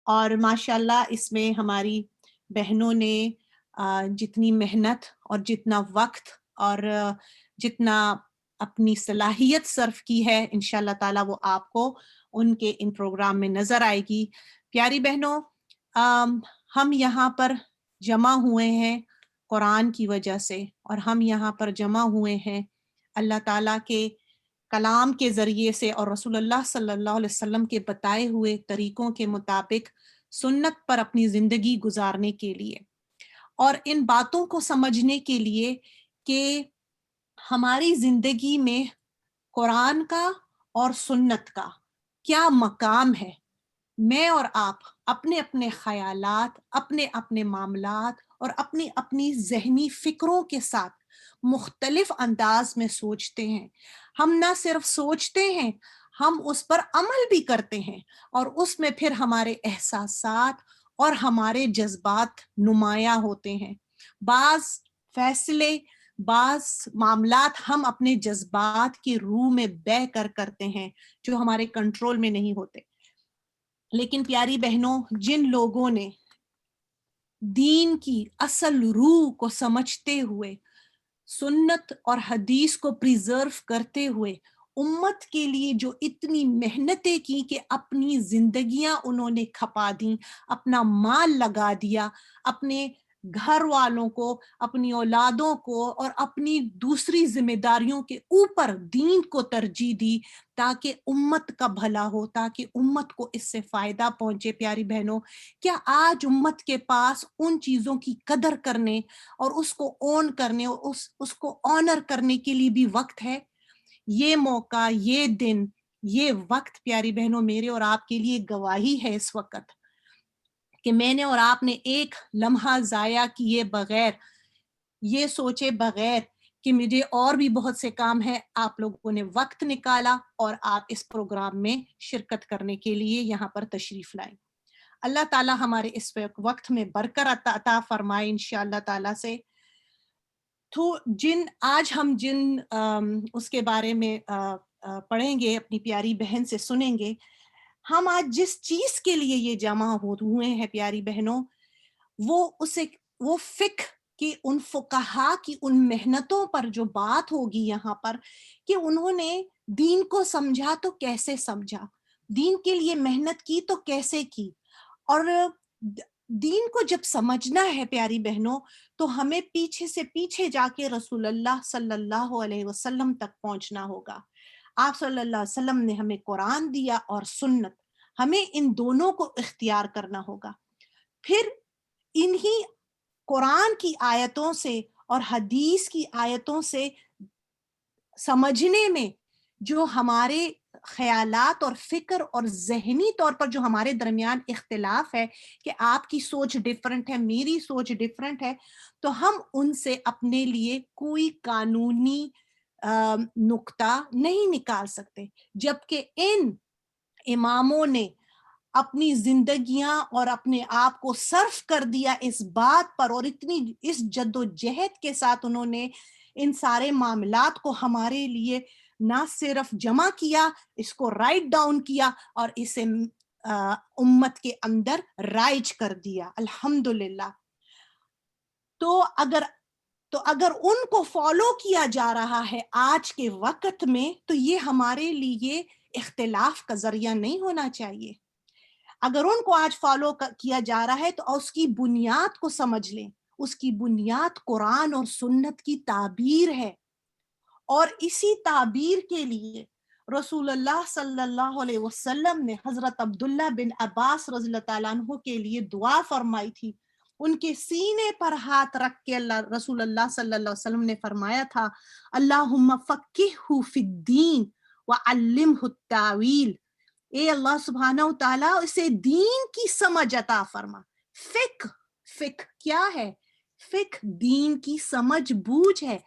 اور ماشاءاللہ اس میں ہماری بہنوں نے جتنی محنت اور جتنا وقت اور جتنا اپنی صلاحیت صرف کی ہے انشاءاللہ تعالیٰ وہ آپ کو ان کے ان پروگرام میں نظر آئے گی۔ پیاری بہنوں، ہم یہاں پر جمع ہوئے ہیں قرآن کی وجہ سے، اور ہم یہاں پر جمع ہوئے ہیں اللہ تعالیٰ کے کلام کے ذریعے سے اور رسول اللہ صلی اللہ علیہ وسلم کے بتائے ہوئے طریقوں کے مطابق سنت پر اپنی زندگی گزارنے کے لیے، اور ان باتوں کو سمجھنے کے لیے کہ ہماری زندگی میں قرآن کا اور سنت کا کیا مقام ہے۔ میں اور آپ اپنے اپنے خیالات، اپنے اپنے معاملات اور اپنی اپنی ذہنی فکروں کے ساتھ مختلف انداز میں سوچتے ہیں۔ ہم نہ صرف سوچتے ہیں، ہم اس پر عمل بھی کرتے ہیں، اور اس میں پھر ہمارے احساسات اور ہمارے جذبات نمایاں ہوتے ہیں۔ بعض فیصلے، بعض معاملات ہم اپنے جذبات کی روح میں بہہ کر کرتے ہیں جو ہمارے کنٹرول میں نہیں ہوتے۔ لیکن پیاری بہنوں، جن لوگوں نے دین کی اصل روح کو سمجھتے ہوئے، سنت اور حدیث کو پریزرو کرتے ہوئے امت کے لیے جو اتنی محنتیں کی کہ اپنی زندگیاں انہوں نے کھپا دیں، اپنا مال لگا دیا، اپنے گھر والوں کو، اپنی اولادوں کو اور اپنی دوسری ذمہ داریوں کے اوپر دین کو ترجیح دی تاکہ امت کا بھلا ہو، تاکہ امت کو اس سے فائدہ پہنچے۔ پیاری بہنوں، کیا آج امت کے پاس ان چیزوں کی قدر کرنے اور اس کو اون کرنے اور اس کو آنر کرنے کے لیے بھی وقت ہے؟ یہ موقع، یہ دن، یہ وقت پیاری بہنوں میرے اور آپ کے لیے گواہی ہے اس وقت کہ میں نے اور آپ نے ایک لمحہ ضائع کیے بغیر، یہ سوچے بغیر کہ مجھے اور بھی بہت سے کام ہیں، آپ لوگوں نے وقت نکالا اور آپ اس پروگرام میں شرکت کرنے کے لیے یہاں پر تشریف لائیں۔ اللہ تعالیٰ ہمارے اس وقت میں برکت عطا فرمائے انشاءاللہ تعالیٰ سے۔ تو آج ہم جن اس کے بارے میں پڑھیں گے، اپنی پیاری بہن سے سنیں گے، ہم آج جس چیز کے لیے یہ جمع ہوئے ہیں پیاری بہنوں، وہ فقہ کی ان فقہا کی ان محنتوں پر جو بات ہوگی یہاں پر، کہ انہوں نے دین کو سمجھا تو کیسے سمجھا، دین کے لیے محنت کی تو کیسے کی، اور دین کو جب سمجھنا ہے پیاری بہنوں تو ہمیں پیچھے سے پیچھے جا کے رسول اللہ صلی اللہ علیہ وسلم تک پہنچنا ہوگا۔ آپ صلی اللہ علیہ وسلم نے ہمیں قرآن دیا اور سنت، ہمیں ان دونوں کو اختیار کرنا ہوگا۔ پھر انہی قرآن کی آیتوں سے اور حدیث کی آیتوں سے سمجھنے میں جو ہمارے خیالات اور فکر اور ذہنی طور پر جو ہمارے درمیان اختلاف ہے کہ آپ کی سوچ ڈیفرنٹ ہے، میری سوچ ڈیفرنٹ ہے، تو ہم ان سے اپنے لیے کوئی قانونی نقطہ نہیں نکال سکتے، جبکہ ان اماموں نے اپنی زندگیاں اور اپنے آپ کو صرف کر دیا اس بات پر، اور اتنی اس جد و جہد کے ساتھ انہوں نے ان سارے معاملات کو ہمارے لیے نہ صرف جمع کیا، اس کو رائٹ ڈاؤن کیا اور اسے امت کے اندر رائج کر دیا، الحمدللہ۔ تو اگر ان کو فالو کیا جا رہا ہے آج کے وقت میں تو یہ ہمارے لیے اختلاف کا ذریعہ نہیں ہونا چاہیے۔ اگر ان کو آج فالو کیا جا رہا ہے تو اس کی بنیاد کو سمجھ لیں، اس کی بنیاد قرآن اور سنت کی تعبیر ہے، اور اسی تعبیر کے لیے رسول اللہ صلی اللہ علیہ وسلم نے حضرت عبداللہ بن عباس رضی اللہ تعالیٰ عنہ کے لیے دعا فرمائی تھی۔ ان کے سینے پر ہاتھ رکھ کے رسول اللہ صلی اللہ علیہ وسلم نے فرمایا تھا، اللہم فقہہ فی الدین وعلمہ التاویل، اے اللہ سبحانہ وتعالیٰ اسے دین کی سمجھ عطا فرما۔ فقہ کیا ہے؟ فقہ دین کی سمجھ بوجھ ہے،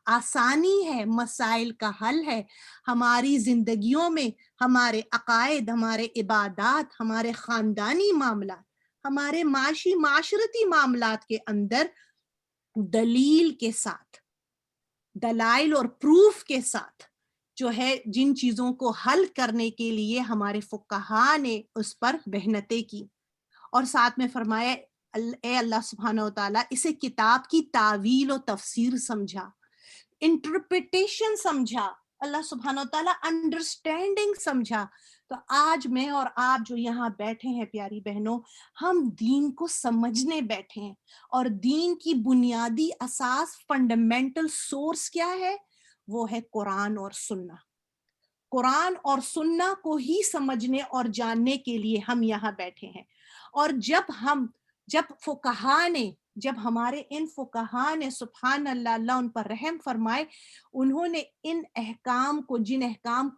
آسانی ہے، مسائل کا حل ہے، ہماری زندگیوں میں ہمارے عقائد، ہمارے عبادات، ہمارے خاندانی معاملات، ہمارے معاشرتی معاملات کے اندر دلیل کے ساتھ، دلائل اور پروف کے ساتھ جو ہے جن چیزوں کو حل کرنے کے لیے ہمارے فقہا نے اس پر محنتیں کی، اور ساتھ میں فرمایا اے اللہ سبحانہ و تعالیٰ اسے کتاب کی تعویل و تفسیر سمجھا، انٹرپریٹیشن سمجھا، اللہ سبحانہ و تعالیٰ انڈرسٹینڈنگ سمجھا۔ تو آج میں اور آپ جو یہاں بیٹھے ہیں پیاری بہنوں، ہم دین کو سمجھنے بیٹھے ہیں، اور دین کی بنیادی اساس، فنڈامنٹل سورس کیا ہے؟ وہ ہے قرآن اور سنہ۔ قرآن اور سنہ کو ہی سمجھنے اور جاننے کے لیے ہم یہاں بیٹھے ہیں۔ اور جب ہمارے ان فقہا نے سبحان اللہ، اللہ ان پر رحم فرمائے، انہوں نے ان احکام کو، جن احکام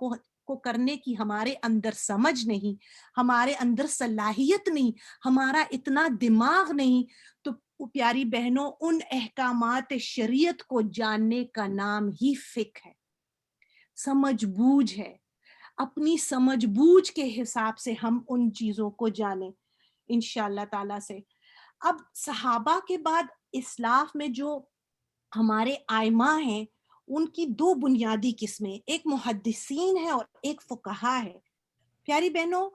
کو کرنے کی ہمارے اندر سمجھ نہیں، ہمارے اندر صلاحیت نہیں، ہمارا اتنا دماغ نہیں، تو پیاری بہنوں ان احکامات شریعت کو جاننے کا نام ہی فقہ ہے، سمجھ بوجھ ہے۔ اپنی سمجھ بوجھ کے حساب سے ہم ان چیزوں کو جانیں انشاءاللہ تعالیٰ سے۔ اب صحابہ کے بعد اسلاف میں جو ہمارے آئمہ ہیں، ان کی دو بنیادی قسمیں، ایک محدثین ہے اور ایک فقہا ہے۔ پیاری بہنوں،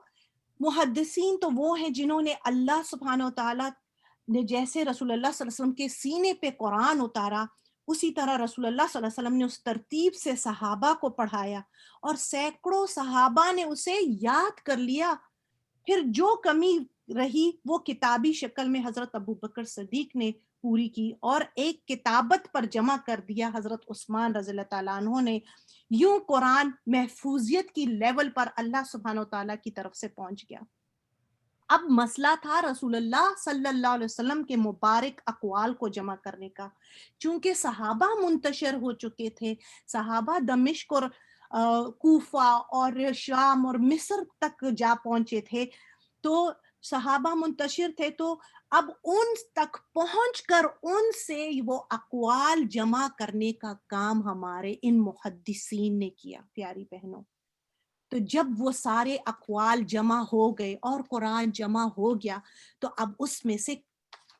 محدثین تو وہ ہیں جنہوں نے اللہ سبحانہ و تعالیٰ نے جیسے رسول اللہ صلی اللہ علیہ وسلم کے سینے پہ قرآن اتارا، اسی طرح رسول اللہ صلی اللہ علیہ وسلم نے اس ترتیب سے صحابہ کو پڑھایا، اور سینکڑوں صحابہ نے اسے یاد کر لیا۔ پھر جو کمی رہی وہ کتابی شکل میں حضرت ابوبکر صدیق نے پوری کی، اور ایک کتابت پر جمع کر دیا حضرت عثمان رضی اللہ تعالیٰ عنہ نے۔ یوں قرآن محفوظیت کی لیول پر اللہ سبحانہ و تعالیٰ کی طرف سے پہنچ گیا۔ اب مسئلہ تھا رسول اللہ صلی اللہ علیہ وسلم کے مبارک اقوال کو جمع کرنے کا، چونکہ صحابہ منتشر ہو چکے تھے، صحابہ دمشق اور کوفہ اور شام اور مصر تک جا پہنچے تھے، تو صحابہ منتشر تھے، تو اب ان تک پہنچ کر ان سے وہ اقوال جمع کرنے کا کام ہمارے ان محدثین نے کیا۔ پیاری بہنوں، تو جب وہ سارے اقوال جمع ہو گئے اور قرآن جمع ہو گیا، تو اب اس میں سے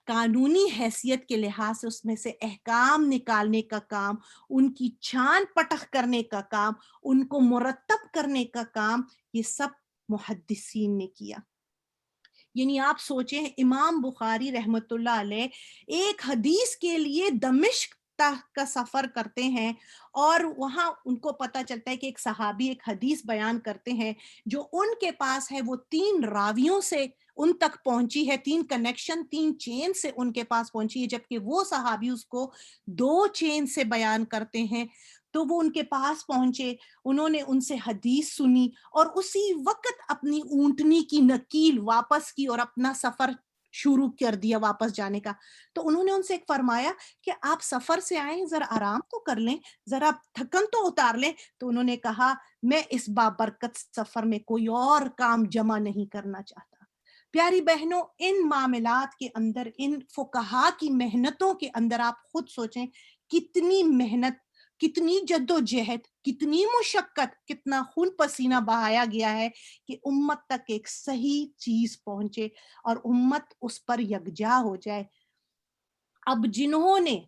قانونی حیثیت کے لحاظ سے اس میں سے احکام نکالنے کا کام، ان کی چھان پٹخ کرنے کا کام، ان کو مرتب کرنے کا کام، یہ سب محدثین نے کیا۔ یعنی آپ سوچیں، امام بخاری رحمت اللہ علیہ ایک حدیث کے لیے دمشق تک کا سفر کرتے ہیں، اور وہاں ان کو پتہ چلتا ہے کہ ایک صحابی ایک حدیث بیان کرتے ہیں جو ان کے پاس ہے، وہ 3 راویوں سے ان تک پہنچی ہے، 3 کنیکشن، 3 چین سے ان کے پاس پہنچی ہے، جبکہ وہ صحابی اس کو 2 چین سے بیان کرتے ہیں۔ تو وہ ان کے پاس پہنچے، انہوں نے ان سے حدیث سنی، اور اسی وقت اپنی اونٹنی کی نکیل واپس کی اور اپنا سفر شروع کر دیا واپس جانے کا۔ تو انہوں نے ان سے ایک فرمایا کہ آپ سفر سے آئیں، ذرا آرام تو کر لیں، ذرا تھکن تو اتار لیں۔ تو انہوں نے کہا میں اس بابرکت سفر میں کوئی اور کام جمع نہیں کرنا چاہتا۔ پیاری بہنوں، ان معاملات کے اندر، ان فقہا کی محنتوں کے اندر آپ خود سوچیں کتنی محنت، کتنی جد و جہد، کتنی مشقت، کتنا خون پسینہ بہایا گیا ہے کہ امت تک ایک صحیح چیز پہنچے اور امت اس پر یکجا ہو جائے۔ اب جنہوں نے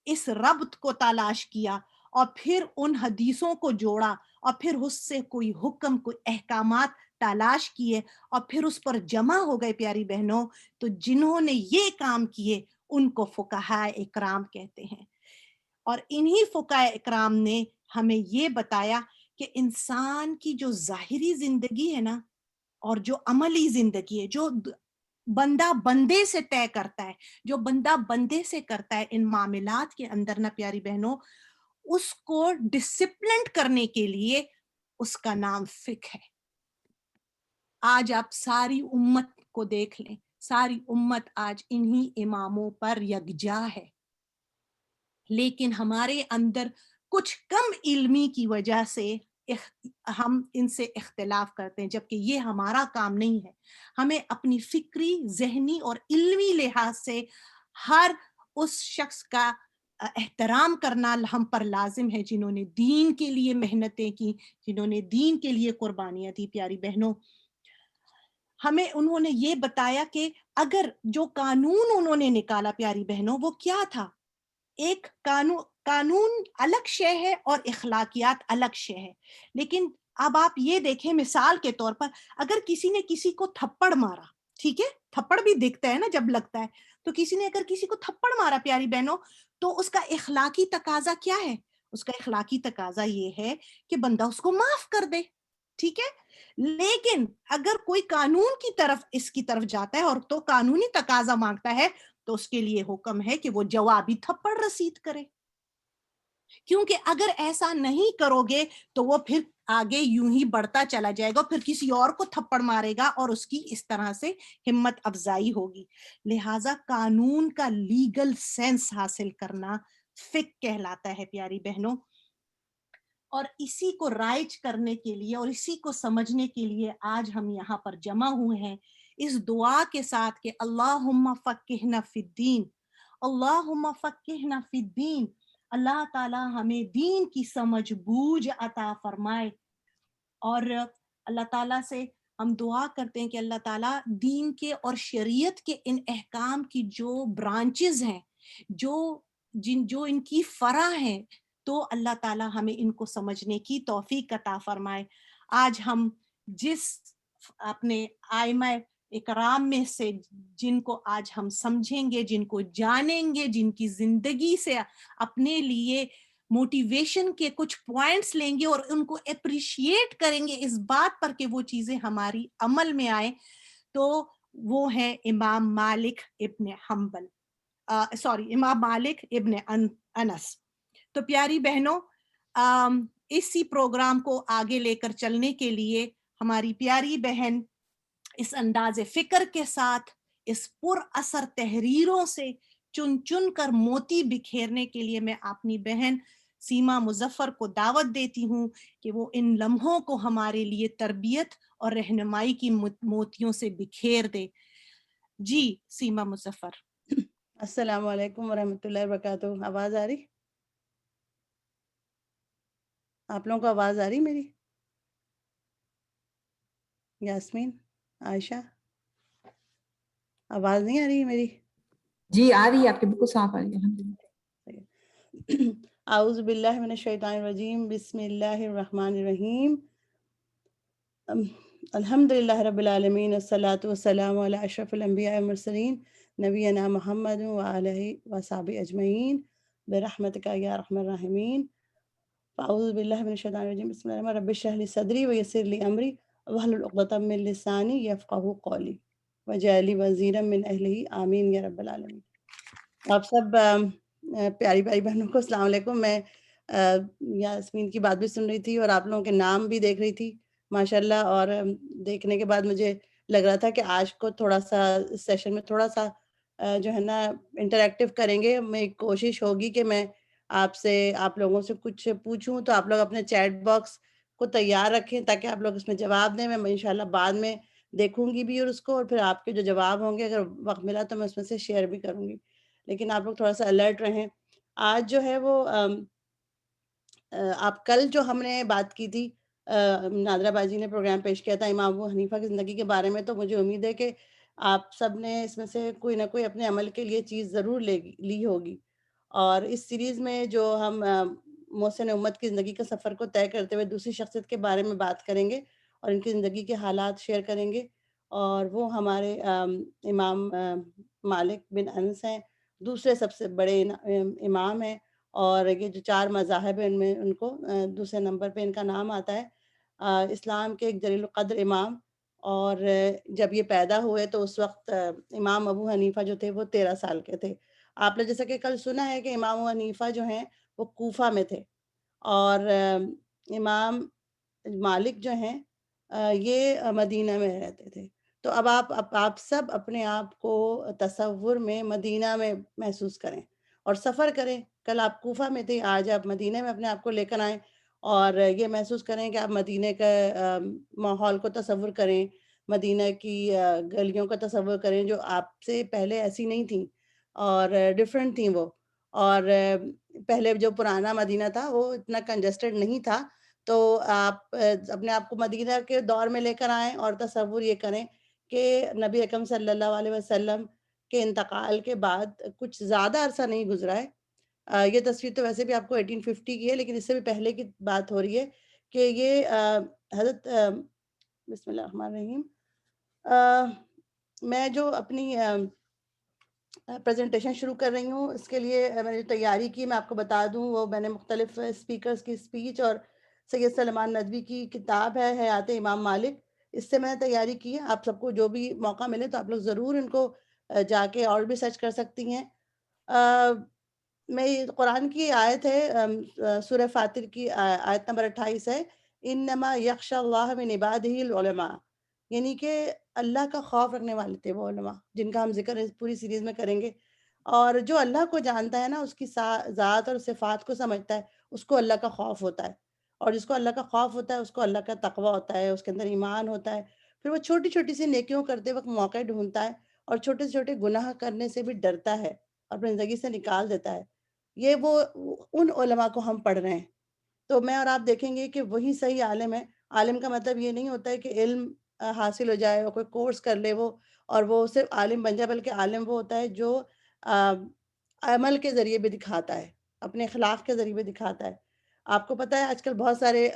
اس ربط کو تلاش کیا اور پھر ان حدیثوں کو جوڑا، اور پھر اس سے کوئی حکم، کوئی احکامات تلاش کیے اور پھر اس پر جمع ہو گئے، پیاری بہنوں، تو جنہوں نے یہ کام کیے ان کو فقہاء اکرام کہتے ہیں۔ اور انہی فقہاء اکرام نے ہمیں یہ بتایا کہ انسان کی جو ظاہری زندگی ہے نا، اور جو عملی زندگی ہے، جو بندہ بندے سے طے کرتا ہے، جو بندہ بندے سے کرتا ہے ان معاملات کے اندر نا پیاری بہنوں، اس کو ڈسپلنڈ کرنے کے لیے اس کا نام فقہ ہے۔ آج آپ ساری امت کو دیکھ لیں، ساری امت آج انہی اماموں پر یکجا ہے، لیکن ہمارے اندر کچھ کم علمی کی وجہ سے ہم ان سے اختلاف کرتے ہیں، جبکہ یہ ہمارا کام نہیں ہے۔ ہمیں اپنی فکری، ذہنی اور علمی لحاظ سے ہر اس شخص کا احترام کرنا ہم پر لازم ہے جنہوں نے دین کے لیے محنتیں کی، جنہوں نے دین کے لیے قربانیاں دی۔ پیاری بہنوں، ہمیں انہوں نے یہ بتایا کہ اگر جو قانون انہوں نے نکالا پیاری بہنوں، وہ کیا تھا؟ ایک قانون الگ شے ہے اور اخلاقیات الگ شے ہے۔ لیکن اب آپ یہ دیکھیں، مثال کے طور پر اگر کسی نے کسی کو تھپڑ مارا ٹھیک ہے, تھپڑ بھی دکھتا ہے نا جب لگتا ہے. تو کسی نے اگر کسی کو تھپڑ مارا پیاری بہنوں, تو اس کا اخلاقی تقاضا کیا ہے؟ اس کا اخلاقی تقاضا یہ ہے کہ بندہ اس کو معاف کر دے, ٹھیک ہے. لیکن اگر کوئی قانون کی طرف اس کی طرف جاتا ہے اور تو قانونی تقاضا مانگتا ہے, تو اس کے لیے حکم ہے کہ وہ جوابی تھپڑ رسید کرے. کیونکہ اگر ایسا نہیں کرو گے تو وہ پھر آگے یوں ہی بڑھتا چلا جائے گا, پھر کسی اور کو تھپڑ مارے گا اور اس کی اس طرح سے ہمت افزائی ہوگی. لہٰذا قانون کا لیگل سینس حاصل کرنا فقہ کہلاتا ہے پیاری بہنوں. اور اسی کو رائج کرنے کے لیے اور اسی کو سمجھنے کے لیے آج ہم یہاں پر جمع ہوئے ہیں, اس دعا کے ساتھ کہ اللہم فقہنا فی الدین, اللہم فقہنا فی الدین, اللہ تعالی ہمیں دین کی سمجھ بوجھ عطا فرمائے. اور اللہ تعالیٰ سے ہم دعا کرتے ہیں کہ اللہ تعالیٰ دین کے اور شریعت کے ان احکام کی جو برانچز ہیں, جو ان کی فرع ہیں, تو اللہ تعالیٰ ہمیں ان کو سمجھنے کی توفیق عطا فرمائے. آج ہم جس اپنے آئمہ اکرام میں سے جن کو آج ہم سمجھیں گے, جن کو جانیں گے, جن کی زندگی سے اپنے لیے موٹیویشن کے کچھ پوائنٹس لیں گے اور ان کو اپریشیٹ کریں گے اس بات پر کہ وہ چیزیں ہماری عمل میں آئیں, تو وہ ہیں امام مالک ابن حنبل, امام مالک ابن انس. تو پیاری بہنوں, اسی پروگرام کو آگے لے کر چلنے کے لیے ہماری پیاری بہن اس انداز فکر کے ساتھ, اس پر اثر تحریروں سے چن چن کر موتی بکھیرنے کے لیے میں اپنی بہن سیما مظفر کو دعوت دیتی ہوں کہ وہ ان لمحوں کو ہمارے لیے تربیت اور رہنمائی کی موتیوں سے بکھیر دے. جی سیما مظفر. السلام علیکم ورحمۃ اللہ وبرکاتہ. آواز آ رہی؟ آپ لوگوں کو آواز آ رہی میری؟ یاسمین, عائشہ, آواز نہیں آ رہی میری؟ جی آ رہی ہے آپ کی, بالکل صاف آ رہی ہے الحمدللہ. اعوذ باللہ من الشیطان الرجیم, بسم اللہ الرحمن الرحیم. الحمدللہ رب العالمین, والصلاة والسلام علی اشرف الانبیاء والمرسلین, نبینا محمد وآلہ وصحبہ اجمعین برحمتک یا ارحم الراحمین. اعوذ باللہ من الشیطان الرجیم, بسم اللہ الرحمن الرحیم. رب اشرح لی صدری ویسر لی امری واحلل عقدۃ من لسانی یفقہوا قولی واجعل لی وزیرا من اہلہ, آمین یا رب العالمین. آپ سب پیاری پیاری بہنوں کو السلام علیکم. میں یاسمین کی بات بھی سن رہی تھی اور آپ لوگوں کے نام بھی دیکھ رہی تھی ماشاءاللہ, اور دیکھنے کے بعد مجھے لگ رہا تھا کہ آج کو تھوڑا سا سیشن میں تھوڑا سا جو ہے نا انٹریکٹیو کریں گے. میں کوشش ہوگی کہ میں آپ لوگوں سے کچھ پوچھوں, تو آپ لوگ اپنے چیٹ باکس کو تیار رکھیں تاکہ آپ لوگ اس میں جواب دیں. میں انشاءاللہ بعد میں دیکھوں گی بھی اور اس کو, اور پھر آپ کے جو جواب ہوں گے اگر وقت ملا تو میں اس میں سے شیئر بھی کروں گی. لیکن آپ لوگ تھوڑا سا الرٹ رہیں. آج جو ہے وہ آپ کل جو ہم نے بات کی تھی, نادرہ باجی نے پروگرام پیش کیا تھا امام ابو حنیفہ کی زندگی کے بارے میں, تو مجھے امید ہے کہ آپ سب نے اس میں سے کوئی نہ کوئی اپنے عمل کے لیے چیز ضرور لی ہوگی. اور اس سیریز میں جو ہم محسن امت کی زندگی کا سفر کو طے کرتے ہوئے دوسری شخصیت کے بارے میں بات کریں گے اور ان کی زندگی کے حالات شیئر کریں گے, اور وہ ہمارے امام مالک بن انس ہیں, دوسرے سب سے بڑے امام ہیں. اور یہ جو 4 مذاہب ہیں ان میں ان کو دوسرے نمبر پہ ان کا نام آتا ہے. اسلام کے ایک جلیل القدر امام, اور جب یہ پیدا ہوئے تو اس وقت امام ابو حنیفہ جو تھے وہ 13 سال کے تھے. آپ نے جیسا کہ کل سنا ہے کہ امام ابو حنیفہ جو ہیں وہ کوفہ میں تھے, اور امام مالک جو ہیں یہ مدینہ میں رہتے تھے. تو اب آپ سب اپنے آپ کو تصور میں مدینہ میں محسوس کریں اور سفر کریں. کل آپ کوفہ میں تھے, آج آپ مدینہ میں اپنے آپ کو لے کر آئیں اور یہ محسوس کریں کہ آپ مدینہ کا ماحول کو تصور کریں, مدینہ کی گلیوں کا تصور کریں جو آپ سے پہلے ایسی نہیں تھیں اور ڈیفرنٹ تھیں وہ. اور پہلے جو پرانا مدینہ تھا وہ اتنا کنجسٹڈ نہیں تھا, تو آپ اپنے آپ کو مدینہ کے دور میں لے کر آئیں اور تصور یہ کریں کہ نبی اکرم صلی اللہ علیہ وسلم کے انتقال کے بعد کچھ زیادہ عرصہ نہیں گزرا ہے. یہ تصویر تو ویسے بھی آپ کو 1850 کی ہے, لیکن اس سے بھی پہلے کی بات ہو رہی ہے کہ یہ حضرت بسم اللہ الرحمن الرحیم میں جو اپنی پریزنٹیشن شروع کر رہی ہوں، اس کے لیے میں نے جو تیاری کی میں آپ کو بتا دوں، وہ میں نے مختلف اسپیکرز کی اسپیچ اور سید سلیمان ندوی کی کتاب ہے حیات امام مالک، اس سے میں نے تیاری کی ہے. آپ سب کو جو بھی موقع ملے تو آپ لوگ ضرور ان کو جا کے اور بھی سرچ کر سکتی ہیں. میں قرآن کی آیت ہے سورہ فاتر کی آیت نمبر 28 ہے، انما یخشى اللہ من عبادہ العلماء، یعنی کہ اللہ کا خوف رکھنے والے تھے وہ علماء جن کا ہم ذکر اس پوری سیریز میں کریں گے. اور جو اللہ کو جانتا ہے نا، اس کی ذات اور صفات کو سمجھتا ہے، اس کو اللہ کا خوف ہوتا ہے. اور جس کو اللہ کا خوف ہوتا ہے اس کو اللہ کا تقوی ہوتا ہے، اس کے اندر ایمان ہوتا ہے. پھر وہ چھوٹی چھوٹی سی نیکیوں کرتے وقت موقع ڈھونڈتا ہے، اور چھوٹے سے چھوٹے گناہ کرنے سے بھی ڈرتا ہے اور اپنی زندگی سے نکال دیتا ہے. یہ وہ ان علماء کو ہم پڑھ رہے ہیں. تو میں اور آپ دیکھیں گے کہ وہی صحیح عالم ہے. عالم کا مطلب یہ نہیں ہوتا ہے کہ علم حاصل ہو جائے اور کوئی کورس کر لے وہ اور وہ صرف عالم بن جائے، بلکہ عالم وہ ہوتا ہے جو عمل کے ذریعے بھی دکھاتا ہے، اپنے اخلاق کے ذریعے بھی دکھاتا ہے. آپ کو پتہ ہے آج کل بہت سارے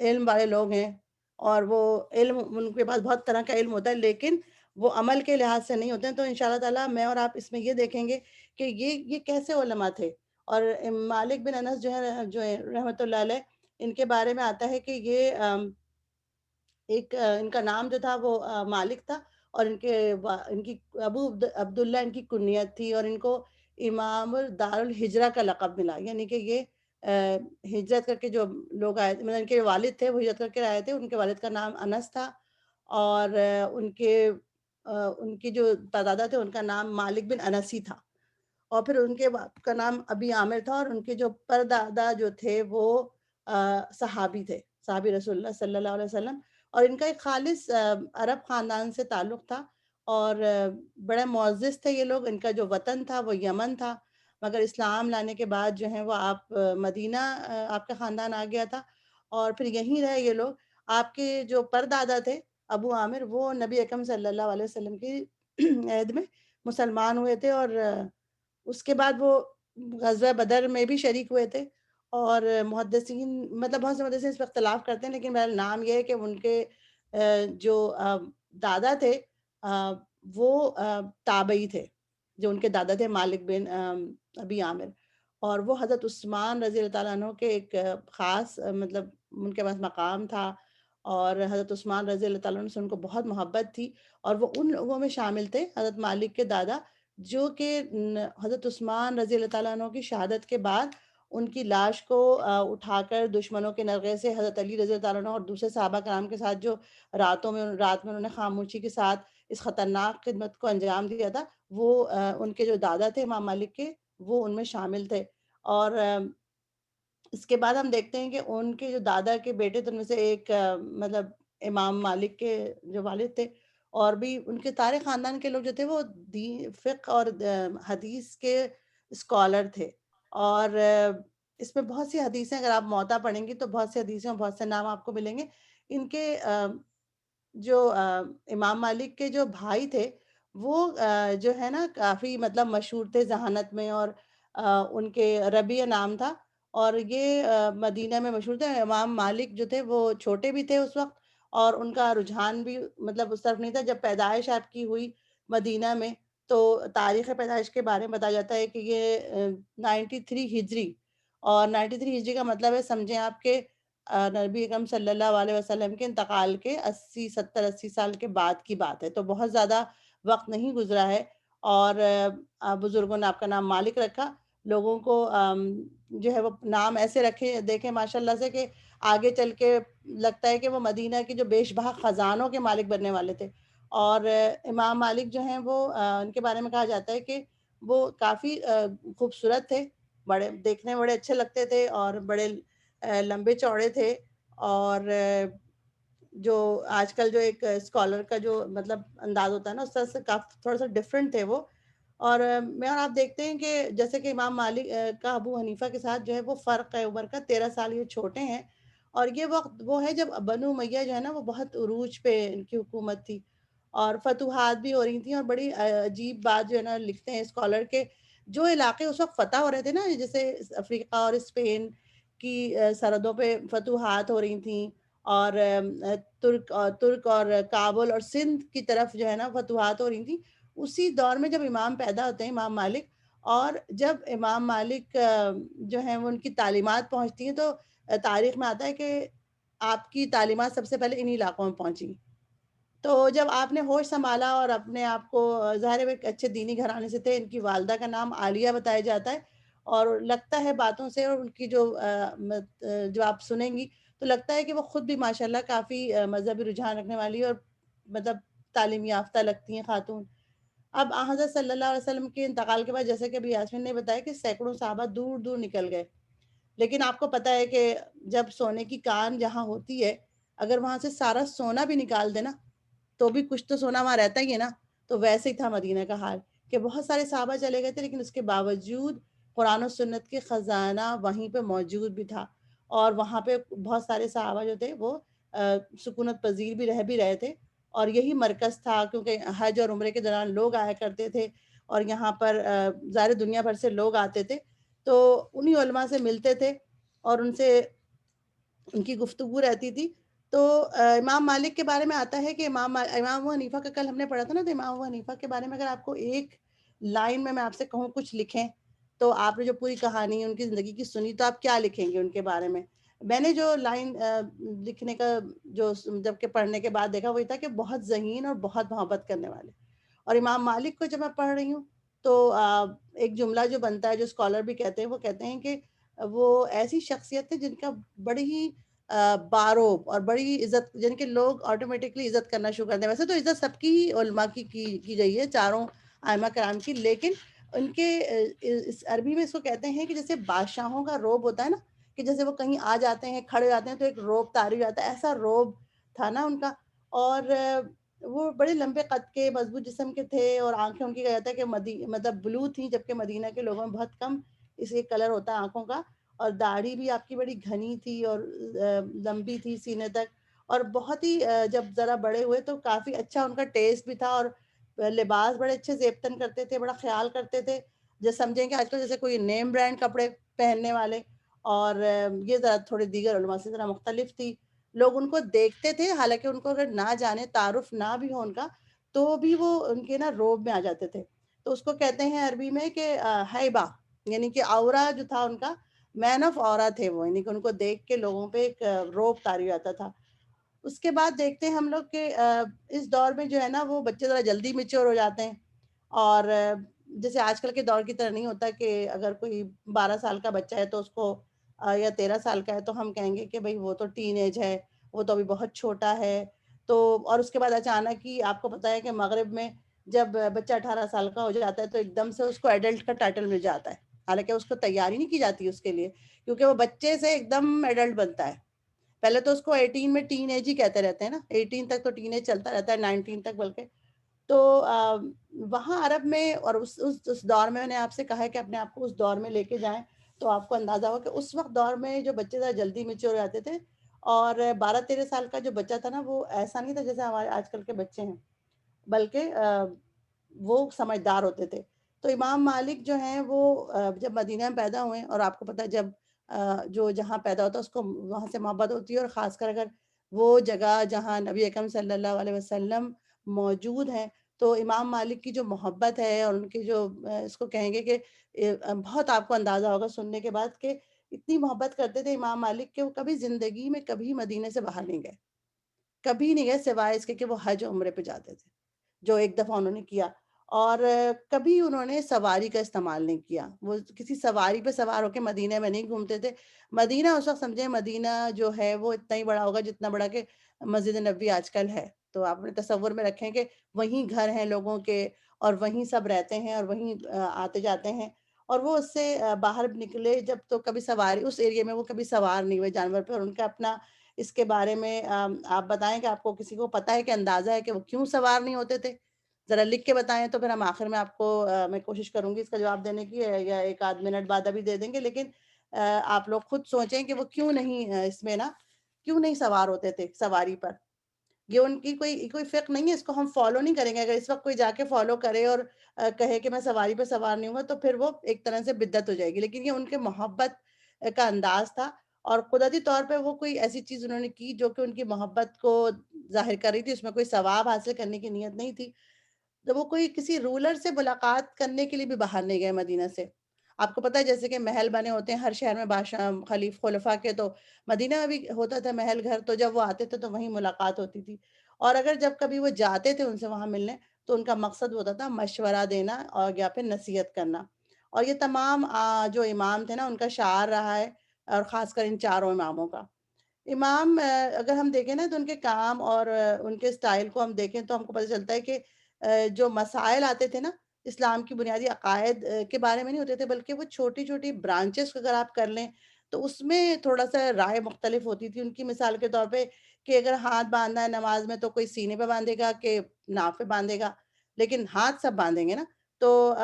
علم والے لوگ ہیں، اور وہ علم ان کے پاس بہت طرح کا علم ہوتا ہے، لیکن وہ عمل کے لحاظ سے نہیں ہوتے ہیں. تو انشاءاللہ تعالیٰ میں اور آپ اس میں یہ دیکھیں گے کہ یہ کیسے علماء تھے. اور مالک بن انس جو ہے رحمۃ اللہ علیہ، ان کے بارے میں آتا ہے کہ یہ ایک ان کا نام جو تھا وہ مالک تھا، اور ان کی ابو عبداللہ ان کی کنیت تھی، اور ان کو امام دار الحجرہ کا لقب ملا. یعنی کہ یہ ہجرت کر کے جو لوگ آئے تھے، ان کے والد تھے وہ ہجرت کر کے آئے تھے، ان کے والد کا نام انس تھا، اور ان کی جو دادا تھے ان کا نام مالک بن انس ہی تھا، اور پھر ان کے باپ کا نام ابی عامر تھا، اور ان کے جو پردادا جو تھے وہ صحابی تھے، صحابی رسول اللہ صلی اللہ علیہ وسلم. اور ان کا ایک خالص عرب خاندان سے تعلق تھا، اور بڑے معزز تھے یہ لوگ. ان کا جو وطن تھا وہ یمن تھا، مگر اسلام لانے کے بعد جو ہیں وہ آپ مدینہ آپ کا خاندان آ گیا تھا، اور پھر یہیں رہے یہ لوگ. آپ کے جو پردادا تھے ابو عامر، وہ نبی اکرم صلی اللہ علیہ وسلم کی عہد میں مسلمان ہوئے تھے، اور اس کے بعد وہ غزوہ بدر میں بھی شریک ہوئے تھے. اور محدثین مطلب بہت سے محدثین اس پہ اختلاف کرتے ہیں، لیکن میرا نام یہ ہے کہ ان کے جو دادا تھے وہ تابعی تھے، جو ان کے دادا تھے مالک بن ابی عامر. اور وہ حضرت عثمان رضی اللہ تعالیٰ عنہ کے ایک خاص مطلب ان کے پاس مقام تھا، اور حضرت عثمان رضی اللہ تعالیٰ عنہ سے ان کو بہت محبت تھی، اور وہ ان لوگوں میں شامل تھے حضرت مالک کے دادا، جو کہ حضرت عثمان رضی اللہ تعالیٰ عنہ کی شہادت کے بعد ان کی لاش کو اٹھا کر دشمنوں کے نرغے سے حضرت علی رضی اللہ تعالیٰ عنہ اور دوسرے صحابہ کرام کے ساتھ جو رات میں انہوں نے خاموشی کے ساتھ اس خطرناک خدمت کو انجام دیا تھا، وہ ان کے جو دادا تھے امام مالک کے، وہ ان میں شامل تھے. اور اس کے بعد ہم دیکھتے ہیں کہ ان کے جو دادا کے بیٹے تھے ان میں سے ایک مطلب امام مالک کے جو والد تھے، اور بھی ان کے سارے خاندان کے لوگ جو تھے وہ فقہ اور حدیث کے اسکالر تھے. اور اس میں بہت سی حدیثیں اگر آپ موطا پڑھیں گی تو بہت سی حدیثیں اور بہت سے نام آپ کو ملیں گے. ان کے جو امام مالک کے جو بھائی تھے وہ جو ہے نا کافی مطلب مشہور تھے ذہانت میں، اور ان کے ربیع نام تھا، اور یہ مدینہ میں مشہور تھے. امام مالک جو تھے وہ چھوٹے بھی تھے اس وقت، اور ان کا رجحان بھی مطلب اس طرف نہیں تھا. جب پیدائش آپ کی ہوئی مدینہ میں تو تاریخ پیدائش کے بارے میں بتایا جاتا ہے کہ یہ 93 ہجری، اور 93 ہجری کا مطلب ہے سمجھیں آپ کے نبی اکرم صلی اللہ علیہ وسلم کے انتقال کے 80 سال کے بعد کی بات ہے. تو بہت زیادہ وقت نہیں گزرا ہے، اور بزرگوں نے آپ کا نام مالک رکھا. لوگوں کو جو ہے وہ نام ایسے رکھے دیکھیں ماشاءاللہ سے کہ آگے چل کے لگتا ہے کہ وہ مدینہ کی جو بیش بہا خزانوں کے مالک بننے والے تھے. اور امام مالک جو ہیں وہ ان کے بارے میں کہا جاتا ہے کہ وہ کافی خوبصورت تھے، بڑے دیکھنے میں بڑے اچھے لگتے تھے، اور بڑے لمبے چوڑے تھے. اور جو آج کل جو ایک اسکالر کا جو مطلب انداز ہوتا ہے نا اس طرح سے کافی تھوڑا سا ڈفرینٹ تھے وہ. اور میں اور آپ دیکھتے ہیں کہ جیسے کہ امام مالک کا ابو حنیفہ کے ساتھ جو ہے وہ فرق ہے عمر کا، 13 سال یہ چھوٹے ہیں. اور یہ وقت وہ ہے جب بنو امیہ جو ہے نا وہ بہت عروج پہ ان کی حکومت تھی، اور فتوحات بھی ہو رہی تھیں. اور بڑی عجیب بات جو ہے نا لکھتے ہیں اسکالر کے، جو علاقے اس وقت فتح ہو رہے تھے نا، جیسے افریقہ اور اسپین کی سرحدوں پہ فتوحات ہو رہی تھیں، اور ترک اور کابل اور سندھ کی طرف جو ہے نا فتوحات ہو رہی تھیں. اسی دور میں جب امام پیدا ہوتے ہیں امام مالک، اور جب امام مالک جو ہیں وہ ان کی تعلیمات پہنچتی ہیں، تو تاریخ میں آتا ہے کہ آپ کی تعلیمات سب سے پہلے انہی علاقوں میں پہنچی. تو جب آپ نے ہوش سنبھالا اور اپنے آپ کو، ظاہر ہے ایک اچھے دینی گھرانے سے تھے، ان کی والدہ کا نام عالیہ بتایا جاتا ہے، اور لگتا ہے باتوں سے اور ان کی جو آپ سنیں گی تو لگتا ہے کہ وہ خود بھی ماشاءاللہ کافی مذہبی رجحان رکھنے والی اور مطلب تعلیم یافتہ لگتی ہیں خاتون. اب حضرت صلی اللہ علیہ وسلم کے انتقال کے بعد، جیسے کہ ابھی یاسمین نے بتایا کہ سینکڑوں صحابہ دور دور نکل گئے، لیکن آپ کو پتہ ہے کہ جب سونے کی کان جہاں ہوتی ہے، اگر وہاں سے سارا سونا بھی نکال دینا تو بھی کچھ تو سونا وہاں رہتا ہی ہے نا. تو ویسے ہی تھا مدینہ کا حال کہ بہت سارے صحابہ چلے گئے تھے، لیکن اس کے باوجود قرآن و سنت کے خزانہ وہیں پہ موجود بھی تھا، اور وہاں پہ بہت سارے صحابہ جو تھے وہ سکونت پذیر بھی رہے تھے، اور یہی مرکز تھا، کیونکہ حج اور عمرے کے دوران لوگ آیا کرتے تھے، اور یہاں پر ظاہر دنیا بھر سے لوگ آتے تھے، تو انہی علماء سے ملتے تھے اور ان سے ان کی گفتگو رہتی تھی. تو امام مالک کے بارے میں آتا ہے کہ امام ابو حنیفہ کا کل ہم نے پڑھا تھا نا، تو امام ابو حنیفہ کے بارے میں اگر آپ کو ایک لائن میں آپ سے کہوں کچھ لکھیں، تو آپ نے جو پوری کہانی ان کی زندگی کی سنی تو آپ کیا لکھیں گے ان کے بارے میں؟ میں نے جو لائن لکھنے کا جو جب کہ پڑھنے کے بعد دیکھا وہی تھا کہ بہت ذہین اور بہت محبت کرنے والے. اور امام مالک کو جب میں پڑھ رہی ہوں تو ایک جملہ جو بنتا ہے، جو اسکالر بھی کہتے ہیں، وہ کہتے ہیں کہ وہ ایسی شخصیت ہے جن کا بڑی ہی باروب اور بڑی عزت، جن کے لوگ آٹومیٹکلی عزت کرنا شروع کرتے ہیں. ویسے تو عزت سب کی ہی علماء کی گئی ہے، چاروں ائمہ کرام کی، لیکن ان کے اس عربی میں اس کو کہتے ہیں کہ جیسے بادشاہوں کا روب ہوتا ہے نا، کہ جیسے وہ کہیں آ جاتے ہیں، کھڑے جاتے ہیں تو ایک روب طاری ہو جاتا ہے، ایسا روب تھا نا ان کا. اور وہ بڑے لمبے قد کے، مضبوط جسم کے تھے، اور آنکھیں ان کی کہا جاتا ہے کہ مطلب بلو تھیں، جبکہ مدینہ کے لوگوں میں بہت کم اس ایک کلر ہوتا ہے آنکھوں کا. اور داڑھی بھی آپ کی بڑی گھنی تھی اور لمبی تھی سینے تک، اور بہت ہی جب ذرا بڑے ہوئے تو کافی اچھا ان کا ٹیسٹ بھی تھا، اور لباس بڑے اچھے زیبتن کرتے تھے، بڑا خیال کرتے تھے. جیسے سمجھیں کہ آج کل جیسے کوئی نیم برانڈ کپڑے پہننے والے، اور یہ ذرا تھوڑے دیگر علماء سے ذرا مختلف تھی. لوگ ان کو دیکھتے تھے، حالانکہ ان کو اگر نہ جانے، تعارف نہ بھی ہو ان کا، تو بھی وہ ان کے نا روب میں آ جاتے تھے. تو اس کو کہتے ہیں عربی میں کہ ہیبہ، یعنی کہ اورا جو تھا ان کا، مین آف اورا تھے وہ، یعنی کہ ان کو دیکھ کے لوگوں پہ ایک روب طاری جاتا تھا. اس کے بعد دیکھتے ہیں ہم لوگ کہ اس دور میں جو ہے نا وہ بچے ذرا جلدی میچور ہو جاتے ہیں، اور جیسے آج کل کے دور کی طرح نہیں ہوتا کہ اگر کوئی 12 سال کا بچہ ہے تو اس کو یا 13 سال کا ہے تو ہم کہیں گے کہ بھئی وہ تو ٹین ایج ہے، وہ تو ابھی بہت چھوٹا ہے. تو اور اس کے بعد اچانک ہی آپ کو پتہ ہے کہ مغرب میں جب بچہ 18 سال کا ہو جاتا ہے تو ایک دم سے اس کو ایڈلٹ کا ٹائٹل مل جاتا ہے، حالانکہ اس کو تیاری نہیں کی جاتی اس کے لیے، کیونکہ وہ بچے سے ایک دم ایڈلٹ بنتا ہے. پہلے تو اس کو 18 میں ٹین ایج ہی کہتے رہتے ہیں نا، 18 تک تو ٹین ایج چلتا رہتا ہے، 19 تک بلکہ. تو وہاں عرب میں اور اس دور میں نے آپ سے کہا ہے کہ اپنے آپ کو اس دور میں لے کے جائیں تو آپ کو اندازہ ہو کہ اس وقت دور میں جو بچے ذرا جلدی میچور ہو جاتے تھے، اور 12-13 سال کا جو بچہ تھا نا وہ ایسا نہیں تھا جیسے ہمارے آج کل کے بچے ہیں، بلکہ وہ سمجھدار ہوتے تھے. تو امام مالک جو ہیں وہ جب مدینہ میں پیدا ہوئے، اور آپ کو پتہ ہے جب جو جہاں پیدا ہوتا ہے اس کو وہاں سے محبت ہوتی ہے، اور خاص کر اگر وہ جگہ جہاں نبی اکرم صلی اللہ علیہ وسلم موجود ہیں، تو امام مالک کی جو محبت ہے اور ان کی جو اس کو کہیں گے کہ بہت آپ کو اندازہ ہوگا سننے کے بعد کہ اتنی محبت کرتے تھے امام مالک کہ وہ کبھی زندگی میں کبھی مدینے سے باہر نہیں گئے، کبھی نہیں گئے، سوائے اس کے کہ وہ حج عمرے پہ جاتے تھے، جو ایک دفعہ انہوں نے کیا. اور کبھی انہوں نے سواری کا استعمال نہیں کیا، وہ کسی سواری پہ سوار ہو کے مدینہ میں نہیں گھومتے تھے. مدینہ اس وقت سمجھیں مدینہ جو ہے وہ اتنا ہی بڑا ہوگا جتنا بڑا کہ مسجد نبوی آج کل ہے. تو آپ نے تصور میں رکھیں کہ وہیں گھر ہیں لوگوں کے، اور وہیں سب رہتے ہیں، اور وہیں آتے جاتے ہیں. اور وہ اس سے باہر نکلے جب تو کبھی سواری اس ایریے میں وہ کبھی سوار نہیں ہوئے جانور پہ. اور ان کا اپنا اس کے بارے میں آپ بتائیں کہ آپ کو کسی کو پتہ ہے کہ اندازہ ہے کہ وہ کیوں سوار نہیں ہوتے تھے؟ ذرا لکھ کے بتائیں تو پھر ہم آخر میں آپ کو میں کوشش کروں گی اس کا جواب دینے کی، یا ایک آدھ منٹ بعد ابھی دے دیں گے. لیکن آپ لوگ خود سوچیں کہ وہ کیوں نہیں اس میں نا کیوں نہیں سوار ہوتے تھے سواری پر. یہ ان کی کوئی فقہ نہیں ہے، اس کو ہم فالو نہیں کریں گے. اگر اس وقت کوئی جا کے فالو کرے اور کہے کہ میں سواری پہ سوار نہیں ہوں گا تو پھر وہ ایک طرح سے بدعت ہو جائے گی. لیکن یہ ان کے محبت کا انداز تھا. اور قدرتی طور پہ وہ کوئی ایسی چیز انہوں نے کی جو کہ ان کی محبت کو ظاہر کر رہی تھی، اس میں کوئی ثواب حاصل کرنے کی نیت نہیں تھی. تو وہ کوئی کسی رولر سے ملاقات کرنے کے لیے بھی باہر نہیں گئے مدینہ سے. آپ کو پتہ ہے جیسے کہ محل بنے ہوتے ہیں ہر شہر میں بادشاہ خلفاء کے، تو مدینہ میں بھی ہوتا تھا محل گھر، تو جب وہ آتے تھے تو وہیں ملاقات ہوتی تھی. اور اگر جب کبھی وہ جاتے تھے ان سے وہاں ملنے، تو ان کا مقصد ہوتا تھا مشورہ دینا اور یا پھر نصیحت کرنا. اور یہ تمام جو امام تھے نا ان کا شعار رہا ہے، اور خاص کر ان چاروں اماموں کا. امام اگر ہم دیکھیں نا تو ان کے کام اور ان کے اسٹائل کو ہم دیکھیں تو ہم کو پتہ چلتا ہے کہ جو مسائل آتے تھے نا اسلام کی بنیادی عقائد کے بارے میں نہیں ہوتے تھے، بلکہ وہ چھوٹی چھوٹی برانچز اگر آپ کر لیں تو اس میں تھوڑا سا رائے مختلف ہوتی تھی ان کی. مثال کے طور پہ کہ اگر ہاتھ باندھنا ہے نماز میں تو کوئی سینے پہ باندھے گا کہ ناف پہ باندھے گا، لیکن ہاتھ سب باندھیں گے نا. تو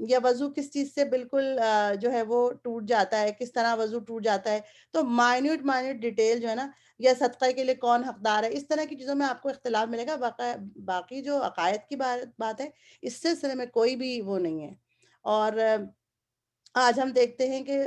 یا وضو کس چیز سے بالکل جو ہے وہ ٹوٹ جاتا ہے، کس طرح وضو ٹوٹ جاتا ہے. تو مائنیوٹ ڈیٹیل جو ہے نا، یا صدقہ کے لیے کون حقدار ہے، اس طرح کی چیزوں میں آپ کو اختلاف ملے گا. باقی جو عقائد کی بات ہے اس سلسلے میں کوئی بھی وہ نہیں ہے. اور آج ہم دیکھتے ہیں کہ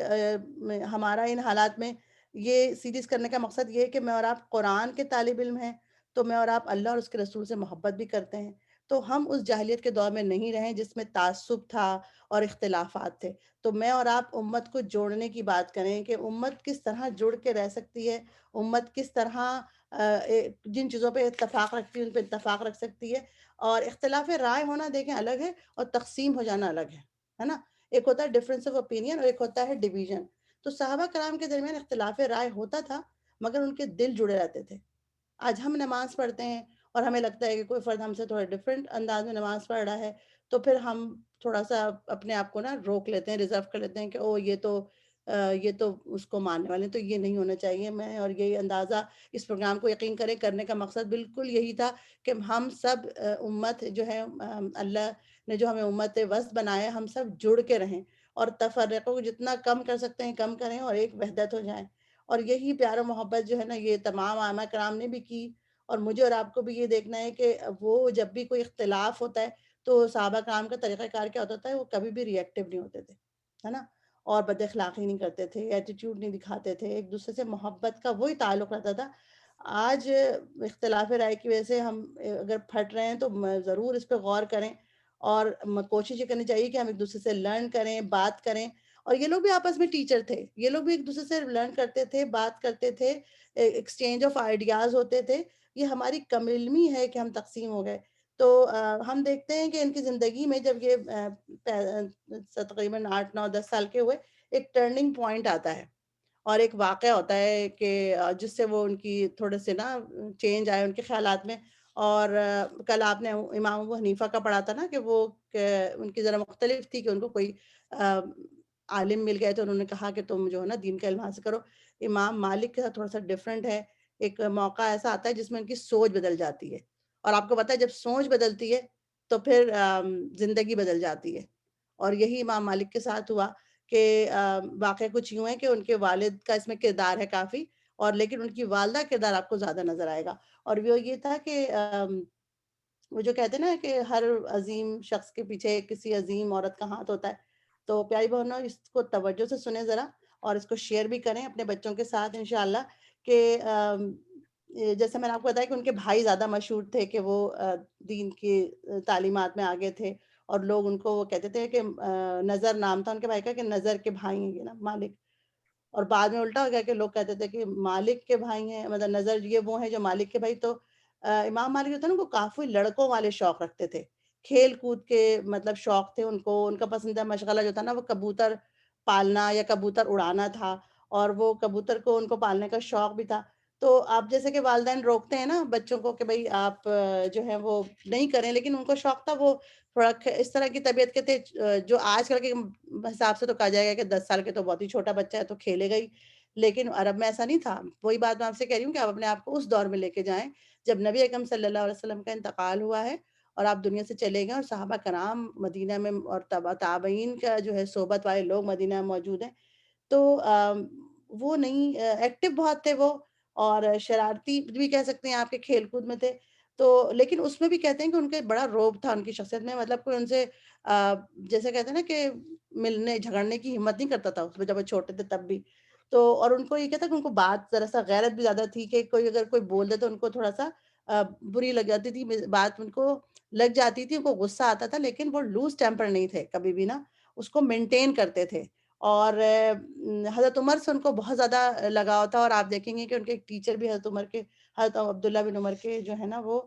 ہمارا ان حالات میں یہ سیریز کرنے کا مقصد یہ ہے کہ میں اور آپ قرآن کے طالب علم ہیں، تو میں اور آپ اللہ اور اس کے رسول سے محبت بھی کرتے ہیں. تو ہم اس جاہلیت کے دور میں نہیں رہیں جس میں تعصب تھا اور اختلافات تھے. تو میں اور آپ امت کو جوڑنے کی بات کریں کہ امت کس طرح جڑ کے رہ سکتی ہے، امت کس طرح جن چیزوں پہ اتفاق رکھتی ہے ان پہ اتفاق رکھ سکتی ہے. اور اختلاف رائے ہونا دیکھیں الگ ہے، اور تقسیم ہو جانا الگ ہے نا. ایک ہوتا ہے ڈفرینس آف اوپینین اور ایک ہوتا ہے ڈویژن. تو صحابہ کرام کے درمیان اختلاف رائے ہوتا تھا مگر ان کے دل جڑے رہتے تھے. آج ہم نماز پڑھتے ہیں اور ہمیں لگتا ہے کہ کوئی فرد ہم سے تھوڑا ڈفرینٹ انداز میں نماز پڑھ رہا ہے، تو پھر ہم تھوڑا سا اپنے آپ کو نا روک لیتے ہیں، ریزرو کر لیتے ہیں کہ او یہ تو اس کو ماننے والے ہیں، تو یہ نہیں ہونا چاہیے. میں اور یہی اندازہ اس پروگرام کو یقین کرنے کا مقصد بالکل یہی تھا کہ ہم سب امت جو ہے اللہ نے جو ہمیں امت وسط بنایا ہے، ہم سب جڑ کے رہیں اور تفرقوں کو جتنا کم کر سکتے ہیں کم کریں اور ایک وحدت ہو جائیں. اور یہی پیار و محبت جو ہے نا یہ تمام ائمہ کرام نے بھی کی. اور مجھے اور آپ کو بھی یہ دیکھنا ہے کہ وہ جب بھی کوئی اختلاف ہوتا ہے تو صحابہ کرام کا طریقہ کار کیا ہوتا ہے، وہ کبھی بھی ری ایکٹیو نہیں ہوتے تھے، ہے نا. اور بد اخلاقی نہیں کرتے تھے، ایٹیٹیوڈ نہیں دکھاتے تھے، ایک دوسرے سے محبت کا وہی تعلق رہتا تھا. آج اختلاف رائے کی وجہ سے ہم اگر پھٹ رہے ہیں تو ضرور اس پہ غور کریں، اور کوشش یہ کرنی چاہیے کہ ہم ایک دوسرے سے لرن کریں، بات کریں. اور یہ لوگ بھی آپس میں ٹیچر تھے، یہ لوگ بھی ایک دوسرے سے لرن کرتے تھے، بات کرتے تھے، ایکسچینج آف آئیڈیاز ہوتے تھے. یہ ہماری کم علمی ہے کہ ہم تقسیم ہو گئے. تو ہم دیکھتے ہیں کہ ان کی زندگی میں جب یہ تقریباً 8 9 10 سال کے ہوئے، ایک ٹرننگ پوائنٹ آتا ہے اور ایک واقعہ ہوتا ہے کہ جس سے وہ ان کی تھوڑے سے نا چینج آئے ان کے خیالات میں. اور کل آپ نے امام ابو حنیفہ کا پڑھا تھا نا کہ وہ ان کی ذرا مختلف تھی، کہ ان کو کوئی عالم مل گئے تو انہوں نے کہا کہ تم جو ہے نا دین کا علم حاصل کرو. امام مالک کا تھوڑا سا ڈفرینٹ ہے. ایک موقع ایسا آتا ہے جس میں ان کی سوچ بدل جاتی ہے، اور آپ کو پتہ ہے جب سوچ بدلتی ہے تو پھر زندگی بدل جاتی ہے. اور یہی امام مالک کے ساتھ ہوا کہ واقعہ کچھ یوں ہے کہ ان کے والد کا اس میں کردار ہے کافی، اور لیکن ان کی والدہ کردار آپ کو زیادہ نظر آئے گا. اور وہ یہ تھا کہ وہ جو کہتے ہیں نا کہ ہر عظیم شخص کے پیچھے کسی عظیم عورت کا ہاتھ ہوتا ہے. تو پیاری بہنوں اس کو توجہ سے سنیں ذرا، اور اس کو شیئر بھی کریں اپنے بچوں کے ساتھ انشاءاللہ. کہ جیسے میں نے آپ کو بتایا کہ ان کے بھائی زیادہ مشہور تھے کہ وہ دین کی تعلیمات میں آگے تھے، اور لوگ ان کو وہ کہتے تھے کہ نظر نام تھا ان کے بھائی کا، کہ نظر کے بھائی ہیں یہ نا مالک. اور بعد میں الٹا ہو گیا کہ لوگ کہتے تھے کہ مالک کے بھائی ہیں، مطلب نظر یہ وہ ہیں جو مالک کے بھائی. تو امام مالک جو تھا نا وہ کافی لڑکوں والے شوق رکھتے تھے، کھیل کود کے مطلب شوق تھے ان کو. ان کا پسندیدہ مشغلہ جو تھا نا وہ کبوتر پالنا یا کبوتر اڑانا تھا، اور وہ کبوتر کو ان کو پالنے کا شوق بھی تھا. تو آپ جیسے کہ والدین روکتے ہیں نا بچوں کو کہ بھئی آپ جو ہے وہ نہیں کریں، لیکن ان کو شوق تھا. وہ تھوڑا اس طرح کی طبیعت کے تھے جو آج کل کے حساب سے تو کہا جائے گا کہ 10 سال کے تو بہت ہی چھوٹا بچہ ہے تو کھیلے گا ہی، لیکن عرب میں ایسا نہیں تھا. وہی بات میں آپ سے کہہ رہی ہوں کہ آپ اپنے آپ کو اس دور میں لے کے جائیں جب نبی اکرم صلی اللہ علیہ وسلم کا انتقال ہوا ہے اور آپ دنیا سے چلے گئے، اور صحابہ کرام مدینہ میں اور تابعین کا جو ہے صحبت والے لوگ مدینہ میں موجود ہیں. تو وہ نہیں ایکٹیو بہت تھے وہ، اور شرارتی بھی کہہ سکتے ہیں آپ کے کھیل کود میں تھے. تو لیکن اس میں بھی کہتے ہیں کہ ان کے بڑا روب تھا ان کی شخصیت میں، مطلب کوئی ان سے جیسے کہتے ہیں نا کہ ملنے جھگڑنے کی ہمت نہیں کرتا تھا اس میں جب وہ چھوٹے تھے تب بھی. تو اور ان کو یہ کیا تھا کہ ان کو بات ذرا سا غیرت بھی زیادہ تھی کہ کوئی اگر کوئی بول دے تو ان کو تھوڑا سا بری لگ جاتی تھی بات، ان کو لگ جاتی تھی، ان کو غصہ آتا تھا، لیکن وہ لوز ٹیمپر نہیں تھے کبھی بھی نا، اس کو مینٹین کرتے تھے. اور حضرت عمر سے ان کو بہت زیادہ لگاؤ تھا، اور آپ دیکھیں گے کہ ان کے ایک ٹیچر بھی حضرت عمر کے، حضرت عبداللہ بن عمر کے جو ہے نا وہ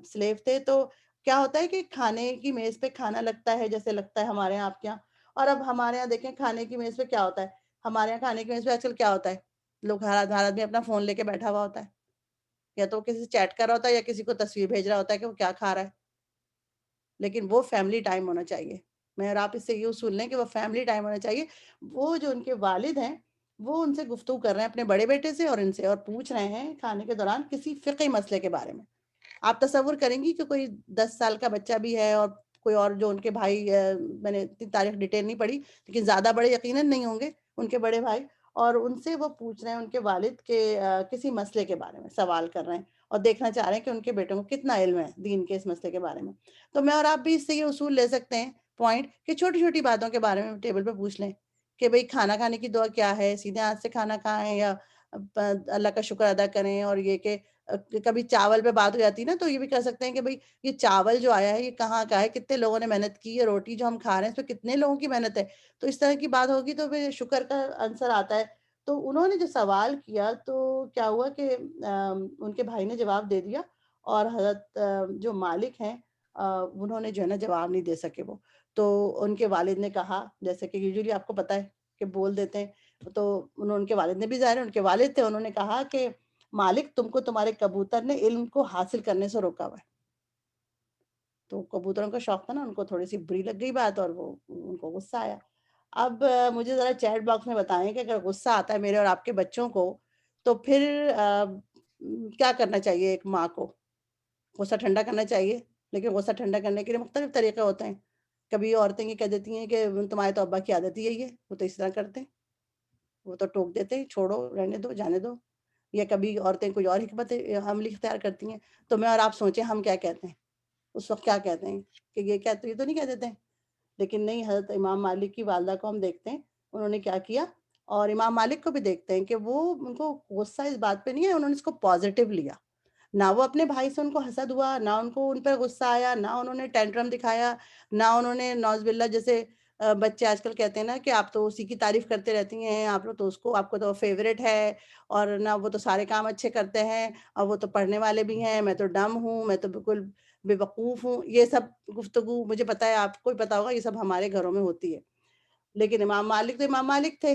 سلیو تھے. تو کیا ہوتا ہے کہ کھانے کی میز پہ کھانا لگتا ہے جیسے لگتا ہے ہمارے یہاں، آپ کے یہاں، اور اب ہمارے یہاں دیکھیں کھانے کی میز پہ کیا ہوتا ہے. ہمارے یہاں کھانے کی میز پہ آج کل کیا ہوتا ہے، لوگ ہر آدمی اپنا فون لے کے بیٹھا ہوا ہوتا ہے، یا تو کسی سے چیٹ کر رہا ہوتا ہے یا کسی کو تصویر بھیج رہا ہوتا ہے کہ وہ کیا کھا رہا ہے. لیکن وہ فیملی ٹائم ہونا چاہیے. میں اور آپ اس سے یہ اصول لیں کہ وہ فیملی ٹائم ہونا چاہیے. وہ جو ان کے والد ہیں وہ ان سے گفتگو کر رہے ہیں اپنے بڑے بیٹے سے، اور ان سے اور پوچھ رہے ہیں کھانے کے دوران کسی فقہی مسئلے کے بارے میں. آپ تصور کریں گی کہ کوئی 10 سال کا بچہ بھی ہے اور کوئی اور جو ان کے بھائی، میں نے اتنی تاریخ ڈیٹیل نہیں پڑھی لیکن زیادہ بڑے یقیناً نہیں ہوں گے ان کے بڑے بھائی، اور ان سے وہ پوچھ رہے ہیں ان کے والد کے کسی مسئلے کے بارے میں سوال کر رہے ہیں، اور دیکھنا چاہ رہے ہیں کہ ان کے بیٹوں کو کتنا علم ہے دین کے اس مسئلے کے بارے میں. تو میں اور آپ بھی اس سے یہ اصول لے سکتے ہیں پوائنٹ کہ چھوٹی چھوٹی باتوں کے بارے میں ٹیبل پہ پوچھ لیں کہ بھئی کھانا کھانے کی دعا کیا ہے، سیدھے ہاتھ سے کھانا کھائیں یا اللہ کا شکر ادا کریں. اور یہ کہ کبھی چاول پہ بات ہو جاتی ہے نا، تو یہ بھی کر سکتے ہیں کہ بھئی یہ چاول جو آیا ہے یہ کہاں کا ہے، کتنے لوگوں نے محنت کی ہے، روٹی جو ہم کھا رہے ہیں اس پہ کتنے لوگوں کی محنت ہے. تو اس طرح کی بات ہوگی تو پھر شکر کا آنسر آتا ہے. تو انہوں نے جو سوال کیا تو کیا ہوا کہ ان کے بھائی نے جواب دے دیا، اور حضرت جو مالک ہیں انہوں نے جو ہے نا جواب نہیں دے سکے. وہ تو ان کے والد نے کہا، جیسے کہ یوزلی آپ کو پتہ ہے کہ بول دیتے ہیں، تو ان کے والد نے بھی، ظاہر ہے ان کے والد تھے، انہوں نے کہا کہ مالک تم کو تمہارے کبوتر نے علم کو حاصل کرنے سے روکا ہوا ہے. تو کبوتروں کا شوق تھا نا، ان کو تھوڑی سی بری لگ گئی بات اور وہ ان کو غصہ آیا. اب مجھے ذرا چیٹ باکس میں بتائیں کہ اگر غصہ آتا ہے میرے اور آپ کے بچوں کو تو پھر کیا کرنا چاہیے ایک ماں کو؟ غصہ ٹھنڈا کرنا چاہیے، لیکن غصہ ٹھنڈا کرنے کے لیے مختلف طریقے ہوتے ہیں. کبھی عورتیں یہ کہہ دیتی ہیں کہ تمہارے تو ابا کی عادت ہی یہی ہے، وہ تو اس طرح کرتے ہیں، وہ تو ٹوک دیتے ہیں، چھوڑو رہنے دو جانے دو. یا کبھی عورتیں کوئی اور حکمت عملی اختیار کرتی ہیں. تو میں اور آپ سوچیں ہم کیا کہتے ہیں اس وقت، کیا کہتے ہیں کہ یہ تو نہیں کہہ دیتے ہیں. لیکن نہیں، حضرت امام مالک کی والدہ کو ہم دیکھتے ہیں انہوں نے کیا کیا، اور امام مالک کو بھی دیکھتے ہیں کہ وہ ان کو غصہ اس بات پہ نہیں ہے، انہوں نے اس کو پازیٹیو لیا. نہ وہ اپنے بھائی سے ان کو حسد ہوا، نہ ان کو ان پر غصہ آیا، نہ انہوں نے ٹینٹرم دکھایا، نہ انہوں نے نعوذ باللہ جیسے بچے آج کل کہتے ہیں نا کہ آپ تو اسی کی تعریف کرتے رہتی ہیں، آپ لوگ تو اس کو، آپ کو تو فیوریٹ ہے، اور نہ وہ تو سارے کام اچھے کرتے ہیں، اور وہ تو پڑھنے والے بھی ہیں، میں تو ڈم ہوں، میں تو بالکل بے وقوف ہوں. یہ سب گفتگو مجھے پتا ہے آپ کو بھی پتا ہوگا، یہ سب ہمارے گھروں میں ہوتی ہے. لیکن امام مالک تو امام مالک تھے،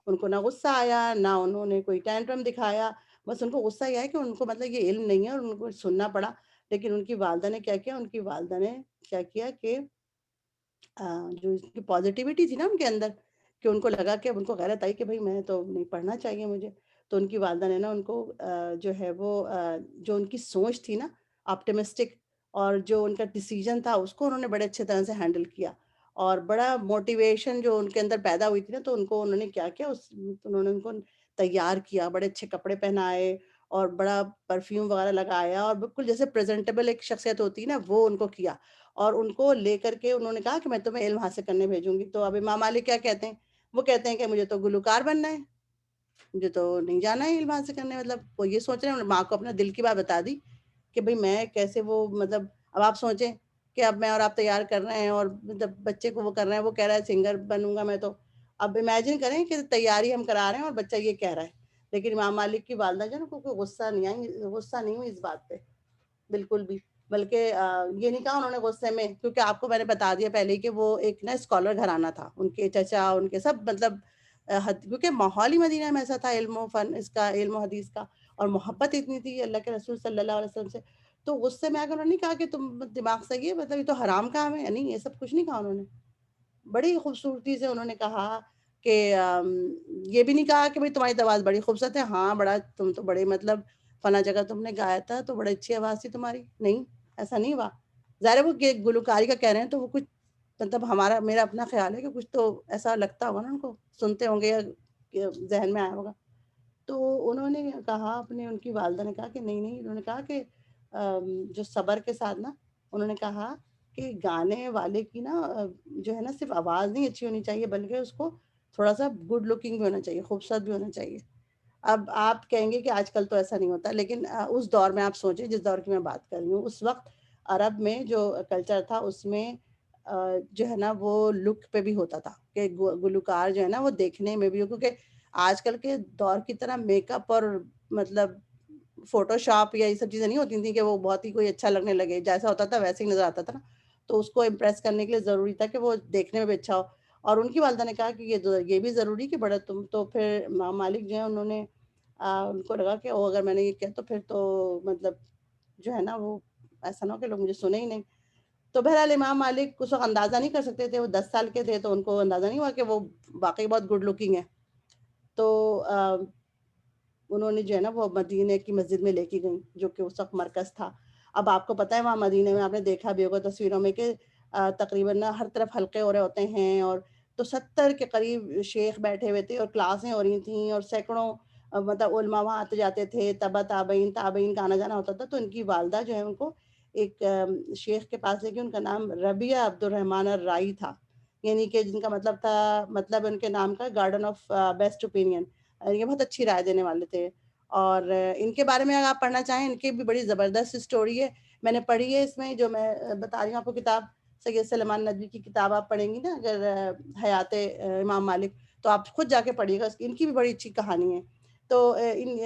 ان کو نہ غصہ آیا، نہ انہوں نے کوئی ٹینٹرم دکھایا. بس ان کو غصہ یہ ہے کہ ان کو مطلب یہ علم نہیں ہے اور ان کو سننا پڑا. لیکن ان کی والدہ نے کیا کیا، ان کی والدہ نے کیا کیا کہ جو اس کی پازیٹیوٹی تھی نا ان کے اندر، کہ ان کو لگا کہ اب ان کو غیرت آئی کہ بھئی میں تو نہیں پڑھنا چاہیے مجھے. تو ان کی والدہ نے نا ان کو جو ہے وہ جو ان کی سوچ تھی نا آپٹیمسٹک، اور جو ان کا ڈیسیجن تھا اس کو انہوں نے بڑے اچھے طرح سے ہینڈل کیا. اور بڑا موٹیویشن جو ان کے اندر پیدا ہوئی تھی نا، تو ان کو انہوں نے کیا کیا، انہوں نے ان کو تیار کیا، بڑے اچھے کپڑے پہنائے اور بڑا پرفیوم وغیرہ لگایا، اور بالکل جیسے پریزنٹیبل ایک شخصیت ہوتی ہے نا وہ ان کو کیا. اور ان کو لے کر کے انہوں نے کہا کہ میں تمہیں علم حاصل کرنے بھیجوں گی. تو اب امام مالک کیا کہتے ہیں، وہ کہتے ہیں کہ مجھے تو گلوکار بننا ہے، مجھے تو نہیں جانا ہے علم حاصل کرنے. مطلب وہ یہ سوچ رہے ہیں، ماں کو اپنا دل کی بات بتا دی کہ بھئی میں کیسے وہ، مطلب اب آپ سوچیں کہ اب میں اور آپ تیار کر رہے ہیں اور مطلب بچے کو وہ کر رہے ہیں، وہ کہہ رہا ہے سنگر بنوں گا میں. تو اب امیجن کریں کہ تیاری ہم کرا رہے ہیں اور بچہ یہ کہہ رہا ہے. لیکن امام مالک کی والدہ جو ہے نا کوئی غصہ نہیں ہوئی اس بات پہ بالکل بھی. بلکہ یہ نہیں کہا انہوں نے غصے میں، کیونکہ آپ کو میں نے بتا دیا پہلے ہی کہ وہ ایک نا اسکالر گھرانہ تھا، ان کے چچا ان کے سب مطلب کیونکہ ماحول ہی مدینہ میں ایسا تھا علم و فن اس کا، علم و حدیث کا، اور محبت اتنی تھی اللہ کے رسول صلی اللہ علیہ وسلم سے. تو غصے میں آ کر انہوں نے نہیں کہا کہ تم دماغ صحیح ہے، مطلب یہ تو حرام کام ہے، نہیں یہ سب کچھ نہیں کہا انہوں نے. بڑی خوبصورتی سے انہوں نے کہا کہ یہ بھی نہیں کہا کہ بھئی تمہاری آواز بڑی خوبصورت ہے، ہاں بڑا تم تو بڑے مطلب فلاں جگہ تم نے گایا تھا تو بڑی اچھی آواز تھی تمہاری. نہیں، ایسا نہیں ہوا. ظاہر ہے وہ گلوکاری کا کہہ رہے ہیں تو وہ کچھ مطلب میرا اپنا خیال ہے کہ کچھ تو ایسا لگتا ہوگا نا ان کو، سنتے ہوں گے یا ذہن میں آیا ہوگا. تو انہوں نے کہا اپنے، ان کی والدہ نے کہا کہ نہیں، انہوں نے کہا کہ جو صبر کے ساتھ نا، انہوں نے کہا کہ گانے والے کی نا جو ہے نا صرف آواز نہیں اچھی ہونی چاہیے، بلکہ اس کو تھوڑا سا گڈ لکنگ بھی ہونا چاہیے, خوبصورت بھی ہونا چاہیے. اب آپ کہیں گے کہ آج کل تو ایسا نہیں ہوتا, لیکن اس دور میں آپ سوچیں جس دور کی میں بات کر رہی ہوں, اس وقت عرب میں جو کلچر تھا اس میں جو ہے نا وہ لک پہ بھی ہوتا تھا کہ گلوکار جو ہے نا وہ دیکھنے میں بھی, کیونکہ آج کل کے دور کی طرح میک اپ اور مطلب فوٹو شاپ یا یہ سب چیزیں نہیں ہوتی تھیں کہ وہ بہت ہی کوئی اچھا لگنے لگے, جیسا ہوتا تھا ویسے ہی نظر آتا تھا نا. تو اس کو امپریس کرنے کے لیے ضروری تھا کہ وہ دیکھنے میں بھی اچھا ہو. اور ان کی والدہ نے کہا کہ یہ بھی ضروری کہ بڑا تم تو, پھر امام مالک جو ہیں انہوں نے ان کو لگا کہ اگر میں نے یہ کیا تو پھر تو مطلب جو ہے نا وہ ایسا نہ ہو کہ لوگ مجھے سنے ہی نہیں. تو بہرحال امام مالک اس وقت اندازہ نہیں کر سکتے تھے, وہ 10 سال کے تھے, تو ان کو اندازہ نہیں ہوا کہ وہ واقعی بہت گڈ لکنگ ہے. تو انہوں نے جو ہے نا وہ مدینے کی مسجد میں لے کے گئیں جو کہ اس وقت مرکز تھا. اب آپ کو پتہ ہے وہاں مدینے میں آپ نے دیکھا بھی ہوگا تصویروں میں کہ تقریباً ہر طرف حلقے ہو رہے ہوتے ہیں, اور تو 70 کے قریب شیخ بیٹھے ہوئے تھے اور کلاسیں ہو رہی تھیں, اور سینکڑوں مطلب علماء وہاں آتے جاتے تھے, تابعین کا آنا جانا ہوتا تھا. تو ان کی والدہ جو ہے ان کو ایک شیخ کے پاس لے کے, ان کا نام ربیہ عبد الرحمن الرائی تھا, یعنی کہ جن کا مطلب تھا, مطلب ان کے نام کا گارڈن آف بیسٹ اوپینین, یہ بہت اچھی رائے دینے والے تھے. اور ان کے بارے میں اگر آپ پڑھنا چاہیں, ان کی بھی بڑی زبردست اسٹوری ہے, میں نے پڑھی ہے. اس میں جو میں بتا رہی ہوں آپ کو کتاب سید سلیمان ندوی کی کتاب آپ پڑھیں گی نا اگر حیات امام مالک, تو آپ خود جا کے پڑھیے گا, ان کی بھی بڑی اچھی کہانی ہے. تو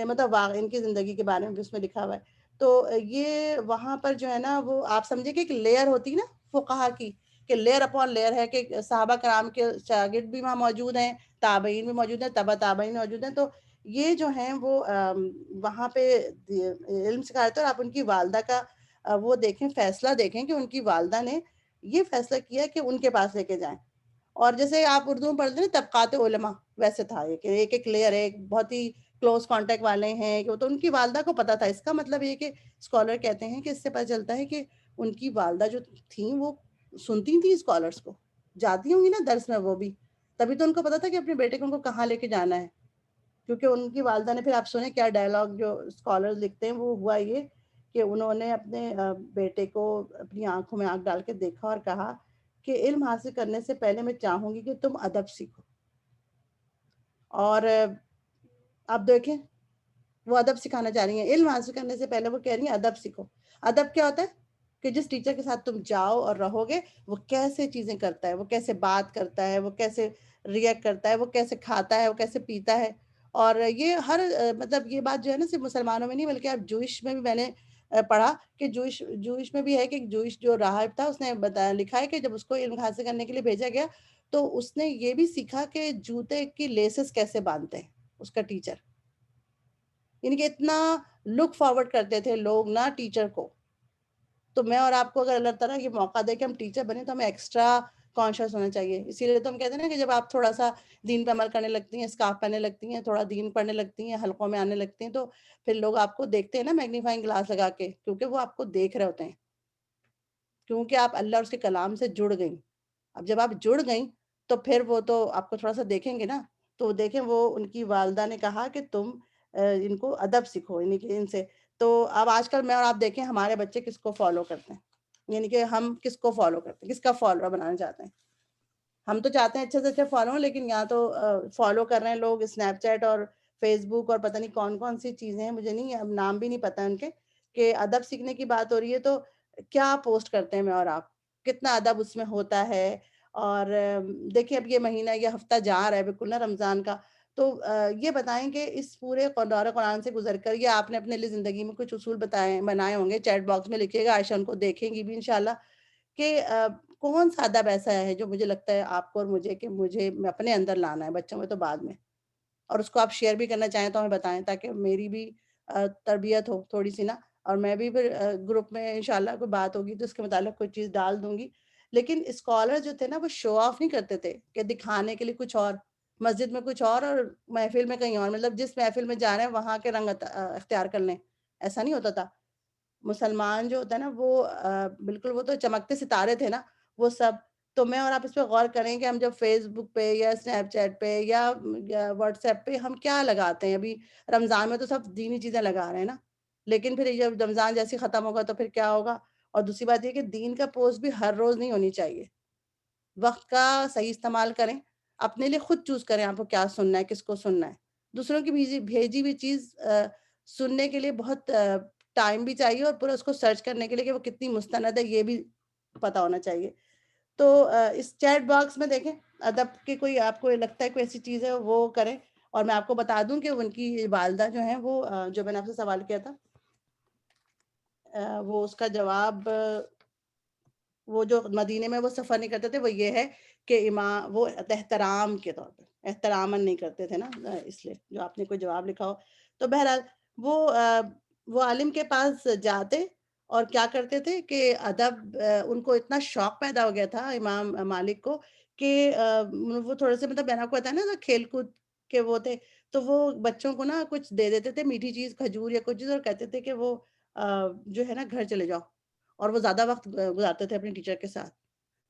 مطلب ان کی زندگی کے بارے میں بھی اس میں لکھا ہوا ہے. تو یہ وہاں پر جو ہے نا وہ آپ سمجھے کہ ایک لیئر ہوتی ہے نا فقہا کی, کہ لیئر اپون لیئر ہے, کہ صحابہ کرام کے شاگرد بھی وہاں موجود ہیں, تابعین بھی موجود ہیں, تابعین موجود ہیں. تو یہ جو ہیں وہ وہاں پہ علم سکھا رہے تھے. اور آپ ان کی والدہ کا وہ دیکھیں, فیصلہ دیکھیں کہ ان کی والدہ نے یہ فیصلہ کیا کہ ان کے پاس لے کے جائیں. اور جیسے آپ اردو میں پڑھتے ہیں طبقات علماء, ویسے تھا یہ کہ ایک ایک لیئر ہے, بہت ہی کلوز کانٹیکٹ والے ہیں. تو ان کی والدہ کو پتا تھا. اس کا مطلب یہ کہ اسکالر کہتے ہیں کہ اس سے پتہ چلتا ہے کہ ان کی والدہ جو تھیں وہ سنتی تھیں اسکالرس کو, جاتی ہوں گی نا درس میں وہ بھی, تبھی تو ان کو پتا تھا کہ اپنے بیٹے کو ان کو کہاں لے کے جانا ہے. کیونکہ ان کی والدہ نے, پھر آپ سنیں کیا ڈائلاگ جو اسکالر لکھتے ہیں, وہ ہوا یہ کہ انہوں نے اپنے بیٹے کو اپنی آنکھوں میں آنکھ ڈال کے دیکھا اور کہا کہ علم حاصل کرنے سے پہلے میں چاہوں گی کہ تم ادب سیکھو. اور آپ دیکھیں وہ ادب سکھانا چاہ رہی ہیں, علم حاصل کرنے سے پہلے وہ کہہ رہی ہیں ادب سیکھو. ادب کیا ہوتا ہے کہ جس ٹیچر کے ساتھ تم جاؤ اور رہو گے وہ کیسے چیزیں کرتا ہے, وہ کیسے بات کرتا ہے, وہ کیسے ریئیکٹ کرتا ہے, وہ کیسے کھاتا ہے, وہ کیسے پیتا ہے. اور یہ ہر مطلب یہ بات جو ہے نا صرف مسلمانوں میں نہیں بلکہ اب جوئش میں بھی میں نے پڑھا کہ جوئش میں بھی ہے کہ جوئش جو راہب تھا اس نے لکھا ہے کہ جب اس کو علم حاصل کرنے کے لیے بھیجا گیا تو اس نے یہ بھی سیکھا کہ جوتے کی لیسز کیسے باندھتے ہیں, اس کا ٹیچر. یعنی کہ اتنا لک فارورڈ کرتے تھے لوگ نا ٹیچر کو. تو میں اور آپ کو اگر اللہ تعالیٰ یہ موقع دے کہ ہم ٹیچر بنیں تو ہمیں ایکسٹرا کانشیس ہونا چاہیے. اسی لیے تو ہم کہتے ہیں نا کہ جب آپ تھوڑا سا دین پہ عمل کرنے لگتی ہیں, اسکارف پہننے لگتی ہیں, تھوڑا دین پڑھنے لگتی ہیں, حلقوں میں آنے لگتی ہیں, تو پھر لوگ آپ کو دیکھتے ہیں نا میگنیفائنگ گلاس لگا کے, کیونکہ وہ آپ کو دیکھ رہے ہوتے ہیں, کیونکہ آپ اللہ اور اس کے کلام سے جڑ گئیں. اب جب آپ جڑ گئیں تو پھر وہ تو آپ کو تھوڑا سا دیکھیں گے نا. تو دیکھیں وہ ان کی والدہ نے کہا کہ تم ان کو ادب سکھو, یعنی کہ ان سے. تو اب آج کل میں اور آپ دیکھیں ہمارے بچے کس کو فالو کرتے ہیں, یعنی کہ ہم کس کو فالو کرتے ہیں, کس کا فالوور بنانا چاہتے ہیں. ہم تو چاہتے ہیں اچھے سے اچھے فالو ہوں, لیکن یہاں تو فالو کر رہے ہیں لوگ اسنیپ چیٹ اور فیس بک اور پتہ نہیں کون کون سی چیزیں ہیں, مجھے نہیں اب نام بھی نہیں پتہ ان کے, کہ ادب سیکھنے کی بات ہو رہی ہے تو کیا پوسٹ کرتے ہیں میں اور آپ, کتنا ادب اس میں ہوتا ہے. اور دیکھیں اب یہ مہینہ یہ ہفتہ جا رہا ہے بالکل نا رمضان کا, تو یہ بتائیں کہ اس پورے دور قرآن سے گزر کر یہ آپ نے اپنے لیے زندگی میں کچھ اصول بنائے ہوں گے, چیٹ باکس میں لکھیے گا, عائشہ ان کو دیکھیں گی بھی انشاءاللہ, کہ کون سا ادب ایسا ہے جو مجھے لگتا ہے آپ کو اور مجھے کہ مجھے اپنے اندر لانا ہے, بچوں میں تو بعد میں, اور اس کو آپ شیئر بھی کرنا چاہیں تو ہمیں بتائیں تاکہ میری بھی تربیت ہو تھوڑی سی نا, اور میں بھی پھر گروپ میں انشاءاللہ کوئی بات ہوگی تو اس کے متعلق کوئی چیز ڈال دوں گی. لیکن اسکالر جو تھے نا وہ شو آف نہیں کرتے تھے کہ دکھانے کے لیے کچھ اور, مسجد میں کچھ اور محفل میں کہیں اور, مطلب جس محفل میں جا رہے ہیں وہاں کے رنگ اختیار کر لیں, ایسا نہیں ہوتا تھا. مسلمان جو ہوتا ہے نا وہ بالکل وہ تو چمکتے ستارے تھے نا وہ سب. تو میں اور آپ اس پہ غور کریں کہ ہم جب فیس بک پہ یا اسنیپ چیٹ پہ یا واٹس ایپ پہ ہم کیا لگاتے ہیں. ابھی رمضان میں تو سب دینی چیزیں لگا رہے ہیں نا, لیکن پھر جب رمضان جیسے ختم ہوگا تو پھر کیا ہوگا. اور دوسری بات یہ کہ دین کا پوسٹ بھی ہر روز نہیں ہونی چاہیے, وقت کا صحیح استعمال کریں. اپنے لیے خود چوز کریں آپ کو کیا سننا ہے, کس کو سننا ہے. دوسروں کی بھیجی ہوئی چیز سننے کے لیے بہت ٹائم بھی چاہیے, اور پورا اس کو سرچ کرنے کے لیے کہ وہ کتنی مستند ہے یہ بھی پتا ہونا چاہیے. تو اس چیٹ باکس میں دیکھیں ادب کی کوئی آپ کو لگتا ہے کوئی ایسی چیز ہے وہ کریں. اور میں آپ کو بتا دوں کہ ان کی والدہ جو ہیں وہ جو میں نے آپ سے سوال کیا تھا وہ اس کا جواب وہ جو مدینے میں وہ سفر نہیں کرتے تھے وہ یہ ہے کہ امام وہ احترام کے طور پہ احتراماً نہیں کرتے تھے نا, اس لیے جو آپ نے کوئی جواب لکھا ہو. تو بہرحال وہ عالم کے پاس جاتے اور کیا کرتے تھے کہ ادب ان کو اتنا شوق پیدا ہو گیا تھا امام مالک کو کہ وہ تھوڑے سے مطلب بہنا کو ہوتا ہے نا کھیل کود کے وہ تھے, تو وہ بچوں کو نا کچھ دے دیتے تھے میٹھی چیز کھجور یا کچھ چیز, اور کہتے تھے کہ وہ جو ہے نا گھر چلے جاؤ, اور وہ زیادہ وقت گزارتے تھے اپنے ٹیچر کے ساتھ.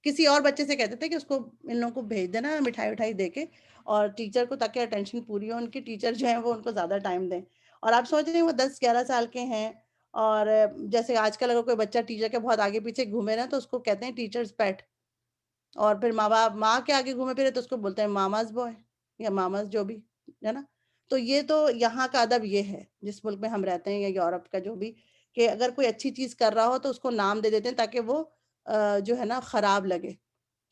کسی اور بچے سے کہتے تھے کہ اس کو ان لوگوں کو بھیج دینا مٹھائی وٹھائی دے کے, اور ٹیچر کو تاکہ اٹینشن پوری ہو ان کی, ٹیچر جو ہیں وہ ان کو زیادہ ٹائم دیں. اور آپ سوچ رہے ہیں وہ 10-11 سال کے ہیں, اور جیسے آج کل اگر کوئی بچہ ٹیچر کے بہت آگے پیچھے گھومے نا تو اس کو کہتے ہیں ٹیچرز پیٹ, اور پھر ماں باپ ماں کے آگے گھومے پھرے تو اس کو بولتے ہیں ماماز بوائے یا ماماز جو بھی ہے نا. تو یہ تو یہاں کا ادب یہ ہے جس ملک میں ہم رہتے ہیں یا یورپ کا جو بھی, کہ اگر کوئی اچھی چیز کر رہا ہو تو اس کو نام دے دیتے ہیں تاکہ وہ جو ہے نا خراب لگے.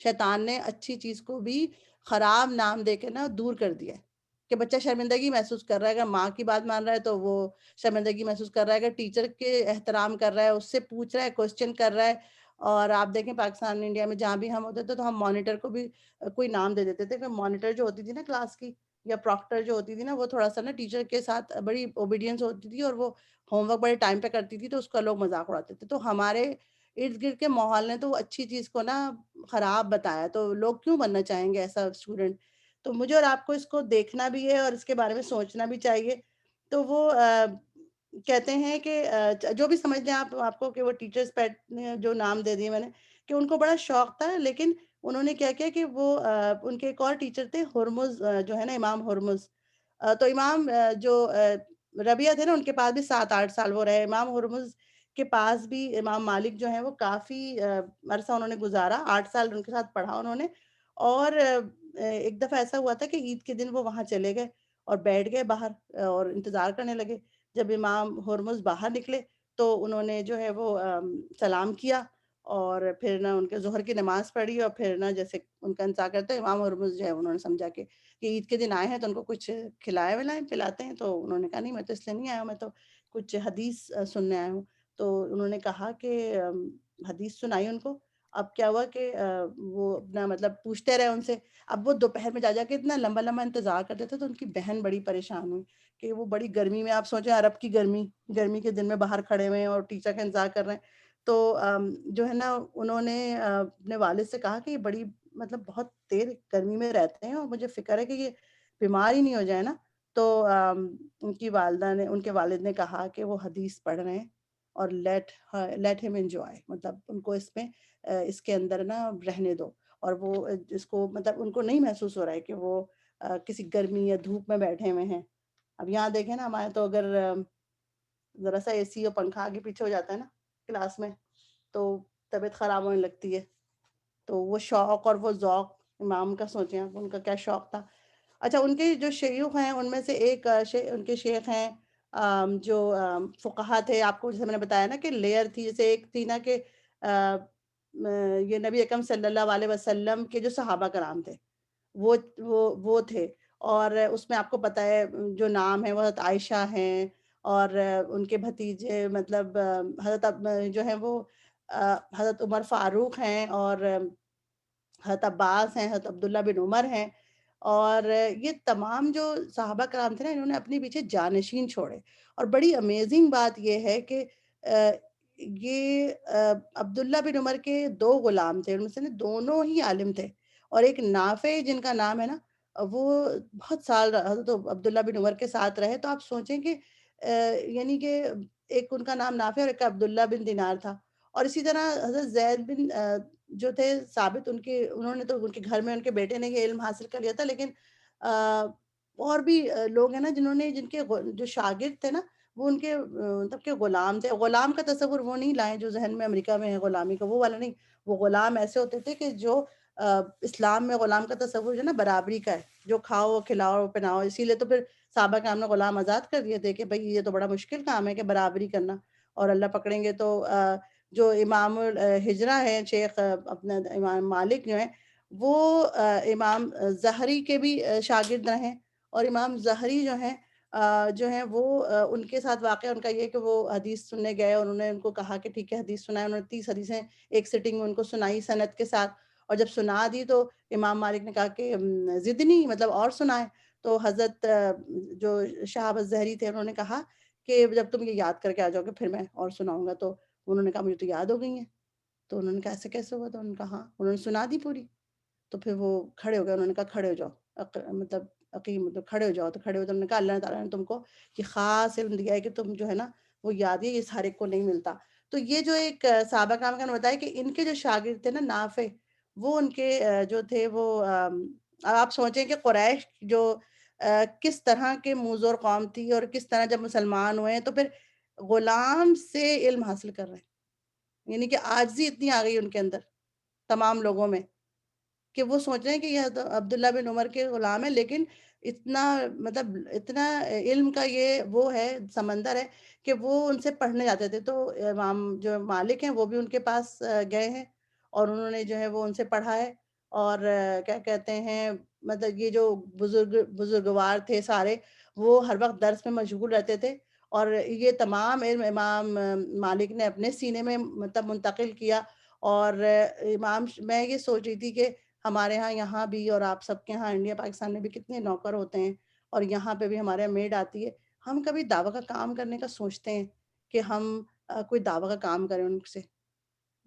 شیطان نے اچھی چیز کو بھی خراب نام دے کے نا دور کر دیا ہے کہ بچہ شرمندگی محسوس کر رہا ہے. اگر ماں کی بات مان رہا ہے تو وہ شرمندگی محسوس کر رہا ہے, اگر ٹیچر کے احترام کر رہا ہے, اس سے پوچھ رہا ہے, کوسچن کر رہا ہے. اور آپ دیکھیں پاکستان انڈیا میں جہاں بھی ہم ہوتے تھے تو ہم مانیٹر کو بھی کوئی نام دے دیتے تھے, کہ مانیٹر جو ہوتی تھی نا کلاس کی یا پراکٹر جو ہوتی تھی نا وہ تھوڑا سا نا ٹیچر کے ساتھ بڑی اوبیڈینس ہوتی تھی اور وہ ہوم ورک بڑے ٹائم پہ کرتی تھی, تو اس کا لوگ مذاق اڑاتے تھے. تو ہمارے ارد گرد کے ماحول نے تو وہ اچھی چیز کو نا خراب بتایا, تو لوگ کیوں بننا چاہیں گے ایسا اسٹوڈنٹ. تو مجھے اور آپ کو اس کو دیکھنا بھی ہے اور اس کے بارے میں سوچنا بھی چاہیے. تو وہ کہتے ہیں کہ جو بھی سمجھ لیں آپ کو کہ وہ ٹیچرز پیٹ نے جو نام دے دیے میں نے, کہ ان کو بڑا شوق تھا, لیکن انہوں نے کیا کیا کہ وہ ان کے ایک اور ٹیچر تھے ہرمز جو ہے نا امام ہرمز. تو امام جو ربیہ تھے نا ان کے پاس بھی 7-8 سال وہ رہے. امام ہرمز کے پاس بھی امام مالک جو ہیں وہ کافی عرصہ انہوں نے گزارا, 8 سال ان کے ساتھ پڑھا انہوں نے. اور ایک دفعہ ایسا ہوا تھا کہ عید کے دن وہ وہاں چلے گئے اور بیٹھ گئے باہر اور انتظار کرنے لگے. جب امام ہرمز باہر نکلے تو انہوں نے جو ہے وہ سلام کیا, اور پھر نہ ان کے ظہر کی نماز پڑھی, اور پھر نہ جیسے ان کا انتظار کرتے امام ہرمز جو ہے انہوں نے سمجھا کہ عید کے دن آئے ہیں تو ان کو کچھ کھلائے ولائے پلاتے ہیں. تو انہوں نے کہا نہیں میں تو اس لیے نہیں آیا ہوں, میں تو کچھ حدیث سننے آیا ہوں. تو انہوں نے کہا کہ حدیث سنائی ان کو. اب کیا ہوا کہ وہ اپنا مطلب پوچھتے رہے ان سے. اب وہ دوپہر میں جا کے اتنا لمبا لمبا انتظار کرتے تھے, تو ان کی بہن بڑی پریشان ہوئی کہ وہ بڑی گرمی میں, آپ سوچیں عرب کی گرمی کے دن میں باہر کھڑے ہوئے ہیں اور ٹیچر کا انتظار کر رہے ہیں. تو جو ہے نا انہوں نے اپنے والد سے کہا کہ یہ بڑی مطلب بہت دیر گرمی میں رہتے ہیں اور مجھے فکر ہے کہ یہ بیمار ہی نہیں ہو جائے نا. تو ان کی والدہ نے ان کے والد نے کہا کہ وہ حدیث پڑھ رہے ہیں اور لیٹ ہم انجوائے, مطلب ان کو اس میں اس کے اندر نا رہنے دو. اور وہ اس کو مطلب ان کو نہیں محسوس ہو رہا ہے کہ وہ کسی گرمی یا دھوپ میں بیٹھے ہوئے ہیں. اب یہاں دیکھیں نا ہمارے تو اگر ذرا سا اے سی اور پنکھا آگے پیچھے ہو جاتا ہے نا کلاس میں تو طبیعت خراب ہونے لگتی ہے. تو وہ شوق اور وہ ذوق امام کا سوچیں آپ ان کا کیا شوق تھا. اچھا ان کے جو شیوخ ہیں ان میں سے ایک ان کے شیخ ہیں جو فقہا تھے. آپ کو جیسے میں نے بتایا نا کہ لیئر تھی, جیسے ایک تھی نا کہ یہ نبی اکرم صلی اللہ علیہ وسلم کے جو صحابہ کرام تھے وہ تھے. اور اس میں آپ کو پتہ ہے جو نام ہے وہ حضرت عائشہ ہیں, اور ان کے بھتیجے مطلب حضرت جو ہیں وہ حضرت عمر فاروق ہیں, اور حضرت عباس ہیں, حضرت عبداللہ بن عمر ہیں. اور یہ تمام جو صحابہ کرام تھے نا انہوں نے اپنے پیچھے جانشین چھوڑے. اور بڑی امیزنگ بات یہ ہے کہ یہ عبداللہ بن عمر کے 2 غلام تھے, ان میں سے دونوں ہی عالم تھے. اور ایک نافع جن کا نام ہے نا وہ بہت سال حضرت عبداللہ بن عمر کے ساتھ رہے. تو آپ سوچیں کہ یعنی کہ ایک ان کا نام نافع اور ایک عبداللہ بن دینار تھا. اور اسی طرح حضرت زید بن جو تھے ثابت, انہوں نے تو ان کے گھر میں ان کے بیٹے نے یہ علم حاصل کر لیا تھا, لیکن اور بھی لوگ ہیں نا جن کے جو شاگرد تھے نا وہ ان کے مطلب کہ غلام تھے. غلام کا تصور وہ نہیں لائیں جو ذہن میں امریکہ میں ہے غلامی کا, وہ والا نہیں. وہ غلام ایسے ہوتے تھے کہ جو اسلام میں غلام کا تصور جو ہے نا برابری کا ہے، جو کھاؤ کھلاؤ پہناؤ، اسی لیے تو پھر صحابہ کرام نے غلام آزاد کر دیے تھے کہ بھائی یہ تو بڑا مشکل کام ہے کہ برابری کرنا، اور اللہ پکڑیں گے تو جو امام الہجرہ ہیں شیخ اپنا امام مالک جو ہیں وہ امام زہری کے بھی شاگرد رہے، اور امام زہری جو ہیں وہ ان کے ساتھ واقعہ ان کا یہ کہ وہ حدیث سننے گئے اور انہوں نے ان کو کہا کہ ٹھیک ہے حدیث سنائے، انہوں نے 30 حدیثیں ایک سٹنگ میں ان کو سنائی سند کے ساتھ، اور جب سنا دی تو امام مالک نے کہا کہ زدنی مطلب اور سنائے، تو حضرت جو شہاب الزہری تھے انہوں نے کہا کہ جب تم یہ یاد کر کے آ جاؤ گے پھر میں اور سناؤں گا، تو انہوں نے کہا مجھے تو یاد ہو گئی ہیں، تو انہوں نے کہا ایسے کیسے ہوا، تو انہوں نے کہا ہاں، انہوں نے سنا دی پوری، تو پھر وہ کھڑے ہو گئے، انہوں نے کہا کھڑے ہو جاؤ، مطلب عقیم مطلب کھڑے ہو جاؤ، تو کھڑے ہو تو انہوں نے کہا اللہ تعالیٰ نے تم کو یہ خاص علم دیا ہے کہ تم جو ہے نا وہ یاد ہے، یہ ہر ایک کو نہیں ملتا۔ تو یہ جو ایک صحابہ کرام کا نے بتایا کہ ان کے جو شاگرد تھے نا نافع، وہ ان کے جو تھے وہ آپ سوچیں کہ قریش جو کس طرح کے موزور قوم تھی، اور کس طرح جب مسلمان ہوئے تو پھر غلام سے علم حاصل کر رہے ہیں، یعنی کہ عاجزی اتنی آ گئی ان کے اندر تمام لوگوں میں کہ وہ سوچ رہے ہیں کہ یہ عبداللہ بن عمر کے غلام ہے، لیکن اتنا مطلب اتنا علم کا یہ وہ ہے سمندر ہے کہ وہ ان سے پڑھنے جاتے تھے، تو امام جو مالک ہیں وہ بھی ان کے پاس گئے ہیں اور انہوں نے جو ہے وہ ان سے پڑھا ہے، اور کیا کہتے ہیں مطلب یہ جو بزرگوار تھے سارے وہ ہر وقت درس میں مشغول رہتے تھے، اور یہ تمام علم امام مالک نے اپنے سینے میں مطلب منتقل کیا۔ اور امام میں یہ سوچ رہی تھی کہ ہمارے ہاں یہاں بھی اور آپ سب کے ہاں انڈیا پاکستان میں بھی کتنے نوکر ہوتے ہیں، اور یہاں پہ بھی ہمارے میڈ آتی ہے، ہم کبھی دعویٰ کا کام کرنے کا سوچتے ہیں کہ ہم کوئی دعویٰ کا کام کریں ان سے،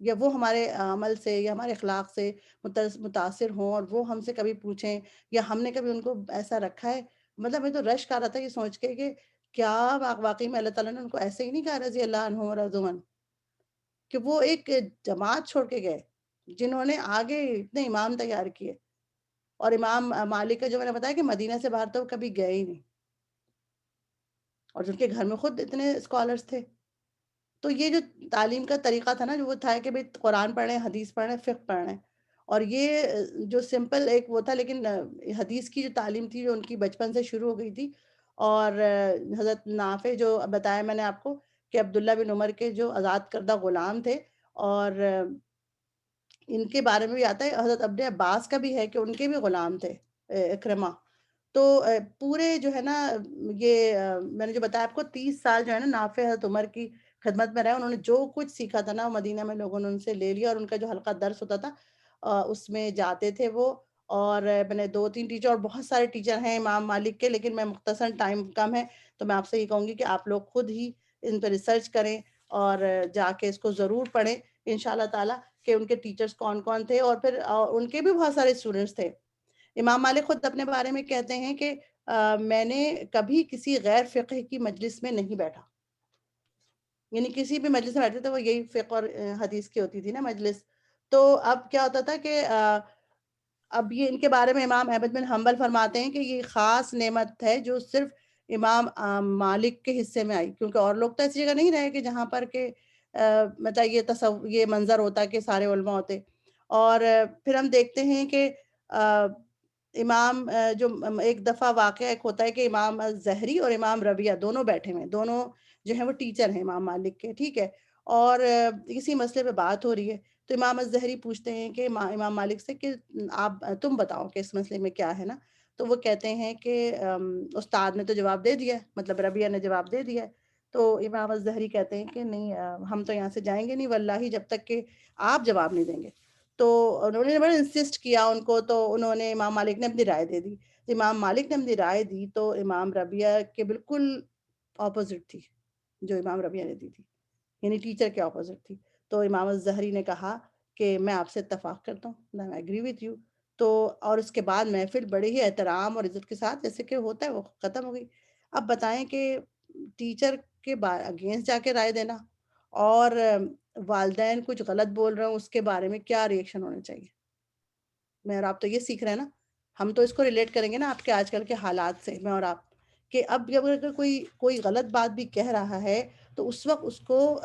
یا وہ ہمارے عمل سے یا ہمارے اخلاق سے متاثر ہوں اور وہ ہم سے کبھی پوچھیں، یا ہم نے کبھی ان کو ایسا رکھا ہے؟ مطلب میں تو رشک آ رہا تھا یہ سوچ کے کہ کیا واقعی میں اللہ تعالیٰ نے ان کو ایسے ہی نہیں کہا رضی اللہ عنہ و رضوا عنہ، کہ وہ ایک جماعت چھوڑ کے گئے جنہوں نے آگے اتنے امام تیار کیے، اور امام مالک کا جو میں نے بتایا کہ مدینہ سے باہر تو کبھی گئے ہی نہیں، اور جن کے گھر میں خود اتنے اسکالرس تھے، تو یہ جو تعلیم کا طریقہ تھا نا جو وہ تھا کہ بھئی قرآن پڑھ رہے ہیں، حدیث پڑھ رہے ہیں، فقہ پڑھ رہے ہیں، اور یہ جو سمپل ایک وہ تھا، لیکن حدیث کی جو تعلیم تھی جو ان کی بچپن سے شروع ہو گئی تھی، اور حضرت نافع جو بتایا میں نے آپ کو کہ عبداللہ بن عمر کے جو آزاد کردہ غلام تھے، اور ان کے بارے میں بھی آتا ہے حضرت ابن عباس کا بھی ہے کہ ان کے بھی غلام تھے اکرمہ، تو پورے جو ہے نا یہ میں نے جو بتایا آپ کو 30 سال جو ہے نا نافع حضرت عمر کی خدمت میں رہے، انہوں نے جو کچھ سیکھا تھا نا مدینہ میں لوگوں نے ان سے لے لیا، اور ان کا جو حلقہ درس ہوتا تھا اس میں جاتے تھے وہ، اور میں نے 2-3 ٹیچر اور بہت سارے ٹیچر ہیں امام مالک کے، لیکن میں مختصر ٹائم کم ہے تو میں آپ سے یہ کہوں گی کہ آپ لوگ خود ہی ان پہ ریسرچ کریں اور جا کے اس کو ضرور پڑھیں انشاءاللہ تعالیٰ کہ ان کے ٹیچرز کون کون تھے، اور پھر ان کے بھی بہت سارے اسٹوڈنٹس تھے۔ امام مالک خود اپنے بارے میں کہتے ہیں کہ میں نے کبھی کسی غیر فقہ کی مجلس میں نہیں بیٹھا، یعنی کسی بھی مجلس میں بیٹھتے تھے وہ یہی فقہ اور حدیث کی ہوتی تھی نا مجلس، تو اب کیا ہوتا تھا کہ اب یہ ان کے بارے میں امام احمد بن حنبل فرماتے ہیں کہ یہ خاص نعمت ہے جو صرف امام مالک کے حصے میں آئی، کیونکہ اور لوگ تو ایسی جگہ نہیں رہے کہ جہاں پر کہ مطلب یہ منظر ہوتا کہ سارے علماء ہوتے، اور پھر ہم دیکھتے ہیں کہ امام جو ایک دفعہ واقعہ ایک ہوتا ہے کہ امام زہری اور امام ربیعہ دونوں بیٹھے ہوئے، دونوں جو ہیں وہ ٹیچر ہیں امام مالک کے، ٹھیک ہے، اور کسی مسئلے پہ بات ہو رہی ہے، تو امام الزہری پوچھتے ہیں کہ امام مالک سے کہ تم بتاؤ کہ اس مسئلے میں کیا ہے نا، تو وہ کہتے ہیں کہ استاد نے تو جواب دے دیا ہے، مطلب ربیعہ نے جواب دے دیا ہے، تو امام الزہری کہتے ہیں کہ نہیں ہم تو یہاں سے جائیں گے نہیں واللہ جب تک کہ آپ جواب نہیں دیں گے، تو انہوں نے بڑا انسسٹ کیا ان کو، تو انہوں نے امام مالک نے اپنی رائے دے دی، امام مالک نے اپنی رائے دی تو امام ربیعہ کے بالکل اپوزٹ تھی جو امام ربیعہ نے دی تھی، یعنی ٹیچر کے اپوزٹ تھی، تو امام الزہری نے کہا کہ میں آپ سے اتفاق کرتا ہوں، میں ایگری وتھ یو، تو اور اس کے بعد محفل بڑے ہی احترام اور عزت کے ساتھ جیسے کہ ہوتا ہے وہ ختم ہو گئی۔ اب بتائیں کہ ٹیچر کے اگینسٹ جا کے رائے دینا، اور والدین کچھ غلط بول رہے ہوں اس کے بارے میں کیا ریئیکشن ہونا چاہیے؟ میں اور آپ تو یہ سیکھ رہے ہیں نا، ہم تو اس کو ریلیٹ کریں گے نا آپ کے آج کل کے حالات سے، میں اور آپ، کہ اب جب اگر کوئی غلط بات بھی کہہ رہا ہے تو اس وقت اس کو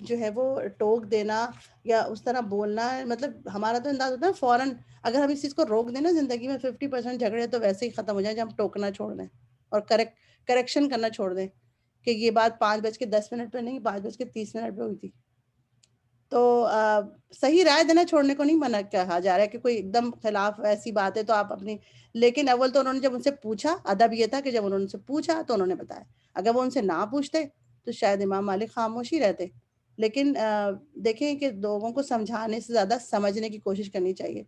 جو ہے وہ ٹوک دینا یا اس طرح بولنا، مطلب ہمارا تو انداز ہوتا ہے فوراً اگر ہم اس چیز کو روک دیں نا زندگی میں 50% جھگڑے تو ویسے ہی ختم ہو جائیں جب ہم ٹوکنا چھوڑ دیں اور کریکشن کرنا چھوڑ دیں کہ یہ بات 5:10 پہ نہیں 5:30 پہ ہوئی تھی. تو صحیح رائے دینا چھوڑنے کو نہیں منع کہا جا رہا ہے کہ کوئی ایک دم خلاف ایسی بات ہے تو آپ اپنی، لیکن اول تو انہوں نے جب ان سے پوچھا، ادب یہ تھا کہ جب انہوں نے ان سے پوچھا تو انہوں نے بتایا. اگر وہ ان سے نہ پوچھتے تو شاید امام مالک خاموشی رہتے. لیکن دیکھیں کہ لوگوں کو سمجھانے سے زیادہ سمجھنے کی کوشش کرنی چاہیے.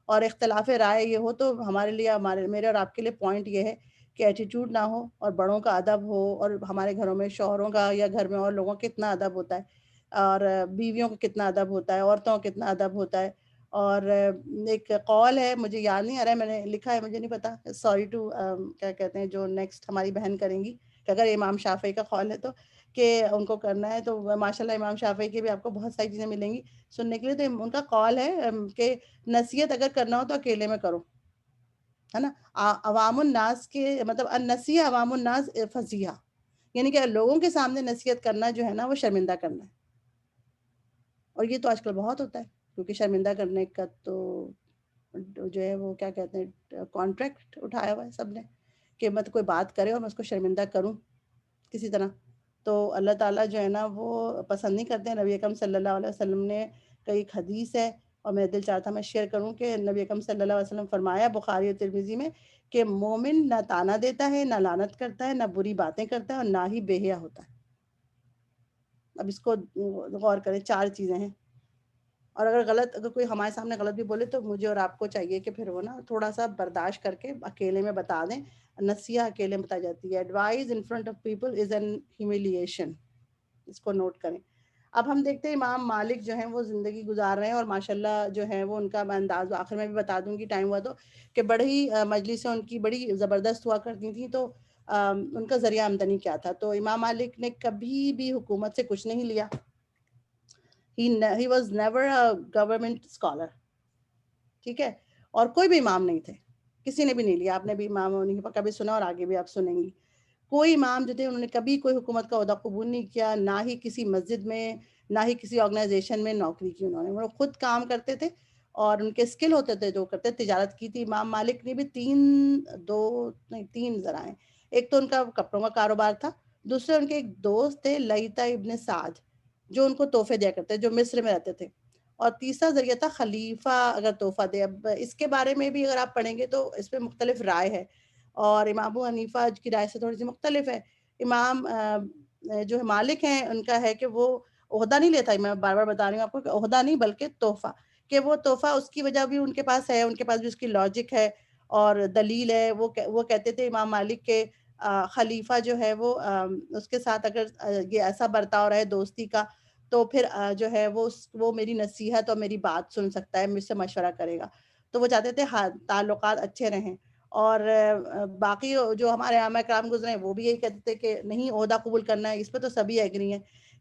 اور اختلاف رائے یہ ہو تو ہمارے لیے میرے اور آپ کے لیے پوائنٹ یہ ہے کہ ایٹیٹیوڈ نہ ہو اور بڑوں کا ادب ہو. اور ہمارے گھروں میں شوہروں کا یا گھر میں اور لوگوں کا کتنا ادب ہوتا ہے اور بیویوں کا کتنا ادب ہوتا ہے، عورتوں کا کتنا ادب ہوتا ہے. اور ایک قول ہے مجھے یاد نہیں آ رہا ہے، میں نے لکھا ہے مجھے نہیں پتا، سوری ٹو کیا کہتے ہیں جو نیکسٹ ہماری بہن کریں گی کہ اگر امام شافعی کا قول ہے تو کہ ان کو کرنا ہے تو ماشاء اللہ امام شافعی کی بھی آپ کو بہت ساری چیزیں ملیں گی سننے کے لیے. تو ان کا قول ہے کہ نصیحت اگر کرنا ہو تو اکیلے میں کرو، ہے نا. عوام الناس کے مطلب النصیحہ عوام الناس فضیحہ، یعنی کہ لوگوں کے سامنے نصیحت کرنا جو ہے نا وہ شرمندہ کرنا ہے. اور یہ تو آج کل بہت ہوتا ہے کیونکہ شرمندہ کرنے کا تو جو ہے وہ کیا کہتے ہیں کانٹریکٹ اٹھایا ہوا ہے سب نے کہ مت کوئی بات کرے اور میں اس کو شرمندہ کروں کسی طرح. تو اللہ تعالیٰ جو ہے نا وہ پسند نہیں کرتے ہیں. نبی اکرم صلی اللہ علیہ وسلم نے کئی ایک حدیث ہے اور میرا دل چاہتا میں شیئر کروں کہ نبی اکرم صلی اللہ علیہ وسلم فرمایا بخاری اور ترمذی میں کہ مومن نہ تانا دیتا ہے، نہ لعنت کرتا ہے، نہ بری باتیں کرتا ہے اور نہ ہی بے حیا ہوتا ہے. اب اس کو غور کریں، 4 چیزیں ہیں. اور اگر کوئی ہمارے سامنے غلط بھی بولے تو مجھے اور آپ کو چاہیے کہ پھر وہ نا تھوڑا سا برداشت کر کے اکیلے میں بتا دیں. نصیحت اکیلے میں بتائی جاتی ہے. Advice in front of people is an humiliation. اس کو نوٹ کریں. اب ہم دیکھتے ہیں امام مالک جو ہیں وہ زندگی گزار رہے ہیں اور ماشاءاللہ جو ہے وہ ان کا میں انداز آخر میں بھی بتا دوں گی ٹائم ہوا تو کہ بڑے ہی مجلسیں ان کی بڑی زبردست ہوا کرتی تھیں. تو ان کا ذریعہ آمدنی کیا تھا؟ تو امام مالک نے کبھی بھی حکومت سے کچھ نہیں لیا. He was never a government scholar. ٹھیک ہے. اور کوئی بھی امام نہیں تھے، کسی نے بھی نہیں لیا. آپ نے بھی امام حنیفہ کا بھی سنا اور آگے بھی آپ سنیں گی. کوئی امام جو تھے انہوں نے کبھی کوئی حکومت کا عہدہ قبول نہیں کیا، نہ ہی کسی مسجد میں، نہ ہی کسی آرگنائزیشن میں نوکری کی. انہوں نے وہ خود کام کرتے تھے اور ان کے اسکل ہوتے تھے جو کرتے. تجارت کی تھی. امام مالک نے بھی 3 ذرائع. ایک تو ان کا کپڑوں کا کاروبار تھا، دوسرے ان کے ایک دوست تھے لیثا ابن سعد جو ان کو تحفے دیا کرتے جو مصر میں رہتے تھے، اور تیسرا ذریعہ تھا خلیفہ اگر تحفہ دے. اب اس کے بارے میں بھی اگر آپ پڑھیں گے تو اس پہ مختلف رائے ہے اور امام ابو حنیفہ کی رائے سے تھوڑی سی مختلف ہے. امام جو ہے مالک ہیں ان کا ہے کہ وہ عہدہ نہیں لیتا. میں بار بار بتا رہی ہوں آپ کو کہ عہدہ نہیں بلکہ تحفہ، کہ وہ تحفہ اس کی وجہ بھی ان کے پاس ہے، ان کے پاس بھی اس کی لاجک ہے اور دلیل ہے. وہ کہتے تھے امام مالک کے خلیفہ جو ہے وہ اس کے ساتھ اگر یہ ایسا برتاؤ رہے دوستی کا تو پھر جو ہے وہ میری نصیحت اور میری بات سن سکتا ہے، مجھ سے مشورہ کرے گا. تو وہ چاہتے تھے تعلقات اچھے رہیں. اور باقی جو ہمارے علماء کرام گزرے ہیں وہ بھی یہی کہتے تھے کہ نہیں عہدہ قبول کرنا ہے. اس پہ تو سبھی ایگری ہیں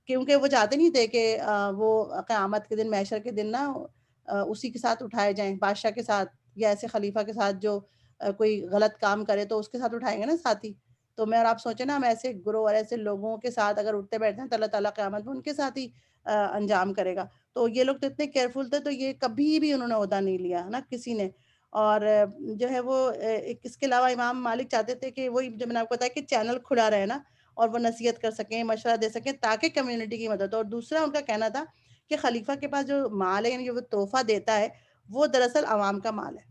کیونکہ وہ چاہتے نہیں تھے کہ وہ قیامت کے دن محشر کے دن نا اسی کے ساتھ اٹھائے جائیں، بادشاہ کے ساتھ یا ایسے خلیفہ کے ساتھ جو کوئی غلط کام کرے تو اس کے ساتھ اٹھائیں گے نا ساتھی. تو میں اور آپ سوچیں نا ہم ایسے گروہ اور ایسے لوگوں کے ساتھ اگر اٹھتے بیٹھتے ہیں تو اللہ تعالیٰ قیامت میں ان کے ساتھ ہی انجام کرے گا. تو یہ لوگ تو اتنے کیئرفل تھے تو یہ کبھی بھی انہوں نے عہدہ نہیں لیا نا کسی نے. اور جو ہے وہ اس کے علاوہ امام مالک چاہتے تھے کہ وہی جو میں نے آپ کو بتایا کہ چینل کھلا رہے نا اور وہ نصیحت کر سکیں، مشورہ دے سکیں تاکہ کمیونٹی کی مدد ہو. اور دوسرا ان کا کہنا تھا کہ خلیفہ کے پاس جو مال ہے یعنی جو وہ تحفہ دیتا ہے وہ دراصل عوام کا مال ہے.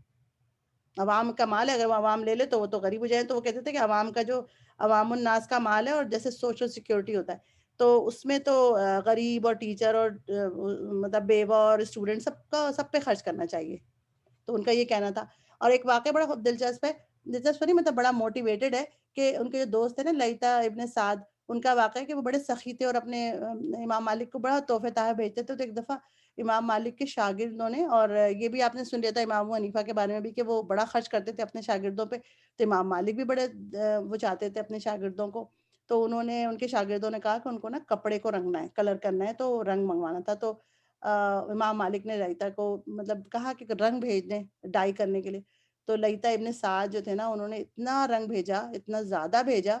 عوام کا مال ہے، اگر وہ عوام لے لے تو وہ تو غریب ہو جائیں. تو وہ کہتے تھے کہ عوام کا جو عوام الناس کا مال ہے اور جیسے سوشل سیکیورٹی ہوتا ہے تو اس میں تو غریب اور ٹیچر اور مطلب بیوہ اور اسٹوڈنٹ سب پہ خرچ کرنا چاہیے. تو ان کا یہ کہنا تھا. اور ایک واقعہ بڑا دلچسپ ہے، دلچسپ نہیں مطلب بڑا موٹیویٹڈ ہے کہ ان کے جو دوست ہیں نا لیثا ابن سعد، ان کا واقعہ ہے کہ وہ بڑے سخی تھے اور اپنے امام مالک کو بڑا تحفے تحائف بھیجتے تھے. تو ایک دفعہ امام مالک کے شاگردوں نے، اور یہ بھی آپ نے سن لیا تھا امام ابو حنیفہ کے بارے میں بھی کہ وہ بڑا خرچ کرتے تھے اپنے شاگردوں پہ، تو امام مالک بھی بڑے وہ چاہتے تھے اپنے شاگردوں کو. تو انہوں نے ان کے شاگردوں نے کہا کہ ان کو نا کپڑے کو رنگنا ہے، کلر کرنا ہے، تو رنگ منگوانا تھا. تو امام مالک نے لیثا کو مطلب کہا کہ رنگ بھیج دیں ڈائی کرنے کے لیے. تو لیث ابن سعد جو تھے نا انہوں نے اتنا رنگ بھیجا، اتنا زیادہ بھیجا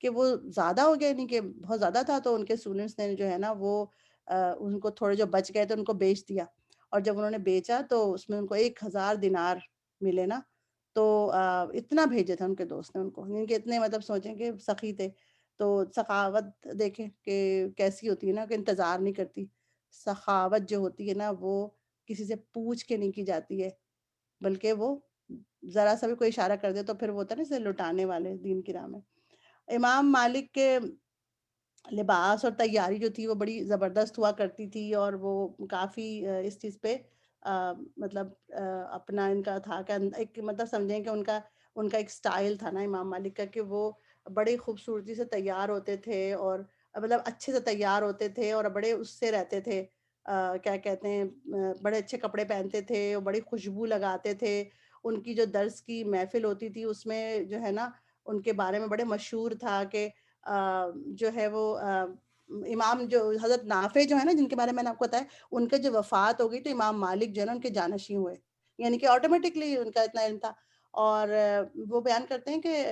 کہ وہ زیادہ ہو گیا، نہیں کہ بہت زیادہ تھا، تو ان کے اسٹوڈنٹس نے جو ہے نا وہ ان کو تھوڑے جو بچ گئے تھے ان کو بیچ دیا، اور جب انہوں نے بیچا تو اس میں ان کو 1000 دینار ملے نا، تو اتنا بھیجے تھے ان کے دوست نے ان کو، یعنی کہ اتنے مطلب سوچیں کہ سخی تھے. تو سخاوت دیکھیں کہ کیسی ہوتی ہے نا، کہ انتظار نہیں کرتی. سخاوت جو ہوتی ہے نا وہ کسی سے پوچھ کے نہیں کی جاتی ہے، بلکہ وہ ذرا سا بھی کوئی اشارہ کر دے تو پھر وہ ہوتا ہے نا اسے لٹانے والے دین کی راہ میں. امام مالک کے لباس اور تیاری جو تھی وہ بڑی زبردست ہوا کرتی تھی، اور وہ کافی اس چیز پہ مطلب اپنا ان کا تھا کہ ایک مطلب سمجھیں کہ ان کا ایک سٹائل تھا نا امام مالک کا، کہ وہ بڑی خوبصورتی سے تیار ہوتے تھے، اور مطلب اچھے سے تیار ہوتے تھے، اور بڑے اس سے رہتے تھے، کیا کہتے ہیں، بڑے اچھے کپڑے پہنتے تھے، اور بڑی خوشبو لگاتے تھے. ان کی جو درس کی محفل ہوتی تھی اس میں جو ہے نا ان کے بارے میں بڑے مشہور تھا کہ جو ہے وہ امام جو حضرت نافع جو ہے نا، جن کے بارے میں نے آپ کو بتایا، ان کے جو وفات ہو گئی تو امام مالک جو ہے نا ان کے جانشین ہوئے، یعنی کہ آٹومیٹکلی ان کا اتنا علم تھا. اور وہ بیان کرتے ہیں کہ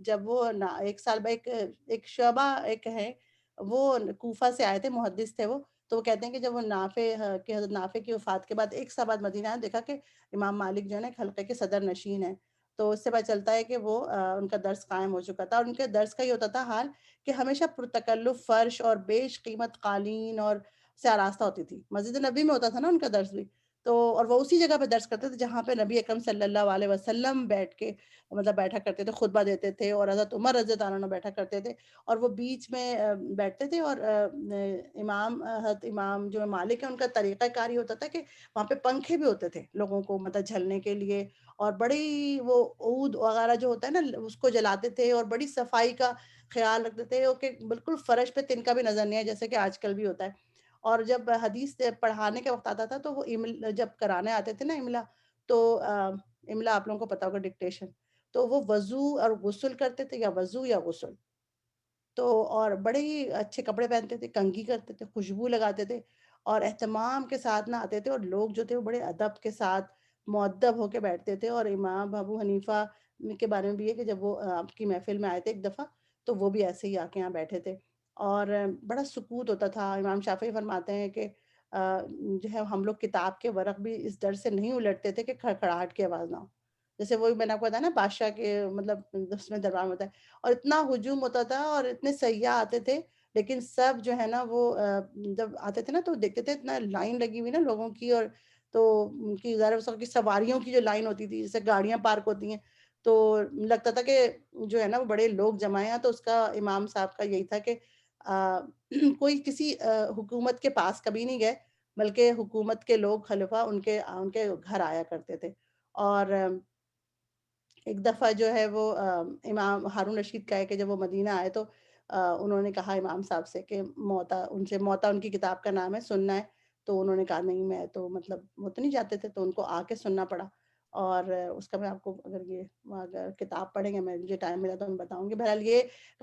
جب وہ ایک سال بعد ایک شعبہ ایک ہے، وہ کوفہ سے آئے تھے، محدث تھے وہ، تو وہ کہتے ہیں کہ جب وہ نافع کہ حضرت نافع کی وفات کے بعد ایک سال بعد مدینہ آئے، دیکھا کہ امام مالک جو ہے نا ایک حلقے کے صدر نشین ہیں. تو اس سے پتہ چلتا ہے کہ وہ ان کا درس قائم ہو چکا تھا، اور ان کے درس کا یہ ہوتا تھا حال کہ ہمیشہ پرتکلف فرش اور بیش قیمت قالین اور سے آراستہ ہوتی تھی. مسجد نبی میں ہوتا تھا نا ان کا درس بھی، تو اور وہ اسی جگہ پہ درس کرتے تھے جہاں پہ نبی اکرم صلی اللہ علیہ وسلم بیٹھ کے مطلب بیٹھا کرتے تھے، خطبہ دیتے تھے، اور حضرت عمر رضی اللہ عنہ بیٹھا کرتے تھے، اور وہ بیچ میں بیٹھتے تھے. اور حضرت امام جو مالک ہے ان کا طریقہ کار یہ ہوتا تھا کہ وہاں پہ پنکھے بھی ہوتے تھے لوگوں کو مطلب جھلنے کے لیے، اور بڑی وہ عود وغیرہ جو ہوتا ہے نا اس کو جلاتے تھے، اور بڑی صفائی کا خیال رکھتے تھے، کہ بالکل فرش پہ تنکا بھی نظر نہیں ہے جیسے کہ آج کل بھی ہوتا ہے. اور جب حدیث پڑھانے کا وقت آتا تھا تو وہ جب کرانے آتے تھے نا املا، تو املا آپ لوگوں کو پتا ہوگا ڈکٹیشن، تو وہ وضو اور غسل کرتے تھے، یا وضو یا غسل. تو اور بڑے ہی اچھے کپڑے پہنتے تھے، کنگھی کرتے تھے، خوشبو لگاتے تھے، اور اہتمام کے ساتھ نہ آتے تھے، اور لوگ جو تھے وہ بڑے ادب کے ساتھ مؤدب ہو کے بیٹھتے تھے. اور امام ابو حنیفہ کے بارے میں بھی ہے کہ جب وہ آپ کی محفل میں آئے تھے ایک دفعہ، تو وہ بھی ایسے ہی آ کے یہاں بیٹھے تھے، اور بڑا سکوت ہوتا تھا. امام شافعی فرماتے ہیں کہ جو ہے ہم لوگ کتاب کے ورق بھی اس ڈر سے نہیں الٹتے تھے کہ کھڑکھڑاہٹ کی آواز نہ ہو، جیسے وہی میں نے آپ کو بتایا نا بادشاہ کے مطلب اس میں دربار میں ہوتا ہے. اور اتنا ہجوم ہوتا تھا، اور اتنے سیاح آتے تھے، لیکن سب جو ہے نا وہ جب آتے تھے نا تو دیکھتے تھے اتنا لائن لگی ہوئی نا لوگوں کی، اور تو ان کی ظاہر کی سواریوں کی جو لائن ہوتی تھی جیسے گاڑیاں پارک ہوتی ہیں، تو لگتا تھا کہ جو ہے نا وہ بڑے لوگ جمع ہیں. تو اس کا امام صاحب کا یہی تھا کہ کوئی کسی حکومت کے پاس کبھی نہیں گئے، بلکہ حکومت کے لوگ خلفاء ان کے گھر آیا کرتے تھے. اور ایک دفعہ جو ہے وہ امام ہارون رشید کا ہے کہ جب وہ مدینہ آئے تو انہوں نے کہا امام صاحب سے کہ موتا ان کی کتاب کا نام ہے، سننا ہے. تو انہوں نے کہا نہیں، میں تو مطلب وہ تو نہیں جاتے تھے، تو ان کو آ کے سننا پڑا. اور اس کا میں آپ کو اگر کتاب پڑھیں گے، مجھے ٹائم ملا تو میں بتاؤں گی. بہرحال یہ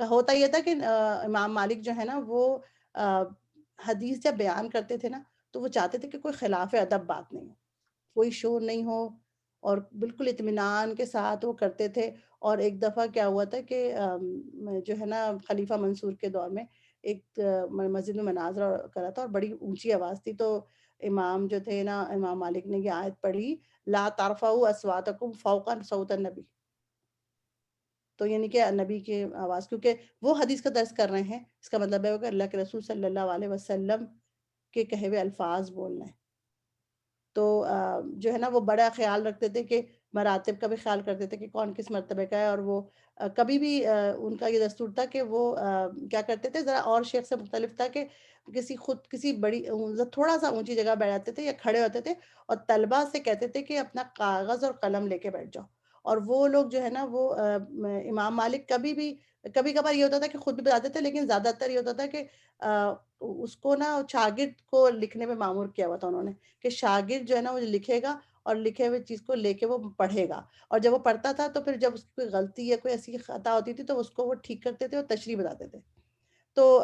ہوتا یہ تھا کہ امام مالک جو ہے نا وہ حدیث جب بیان کرتے تھے نا تو وہ چاہتے تھے کہ کوئی خلاف ادب بات نہیں ہو، کوئی شور نہیں ہو، اور بالکل اطمینان کے ساتھ وہ کرتے تھے. اور ایک دفعہ کیا ہوا تھا کہ جو ہے نا خلیفہ منصور کے دور میں ایک مسجد میں مناظرہ کرا تھا، اور بڑی اونچی آواز تھی. تو امام جو تھے نا امام مالک نے یہ آیت پڑھی، لا ترفعوا اصواتکم فوق صوت النبی. تو یعنی کہ نبی کی آواز، کیونکہ وہ حدیث کا درس کر رہے ہیں، اس کا مطلب ہے کہ اللہ کے رسول صلی اللہ علیہ وسلم کے کہے ہوئے الفاظ بولنا ہے. تو جو ہے نا وہ بڑا خیال رکھتے تھے کہ مراتب کا بھی خیال کرتے تھے کہ کون کس مرتبے کا ہے. اور وہ کبھی بھی ان کا یہ دستور تھا کہ وہ کیا کرتے تھے، ذرا اور شیخ سے مختلف تھا کہ کسی بڑی تھوڑا سا اونچی جگہ بیٹھ جاتے تھے یا کھڑے ہوتے تھے، اور طلبہ سے کہتے تھے کہ اپنا کاغذ اور قلم لے کے بیٹھ جاؤ. اور وہ لوگ جو ہے نا وہ امام مالک کبھی کبھار یہ ہوتا تھا کہ خود بھی بتاتے تھے، لیکن زیادہ تر یہ ہوتا تھا کہ اس کو نا شاگرد کو لکھنے میں معمور کیا ہوا تھا انہوں نے، کہ شاگرد جو ہے نا وہ لکھے گا، اور لکھے ہوئے چیز کو لے کے وہ پڑھے گا. اور جب وہ پڑھتا تھا تو پھر جب اس کی کوئی غلطی یا کوئی ایسی خطا ہوتی تھی تو اس کو وہ ٹھیک کرتے تھے اور تشریح بتاتے تھے. تو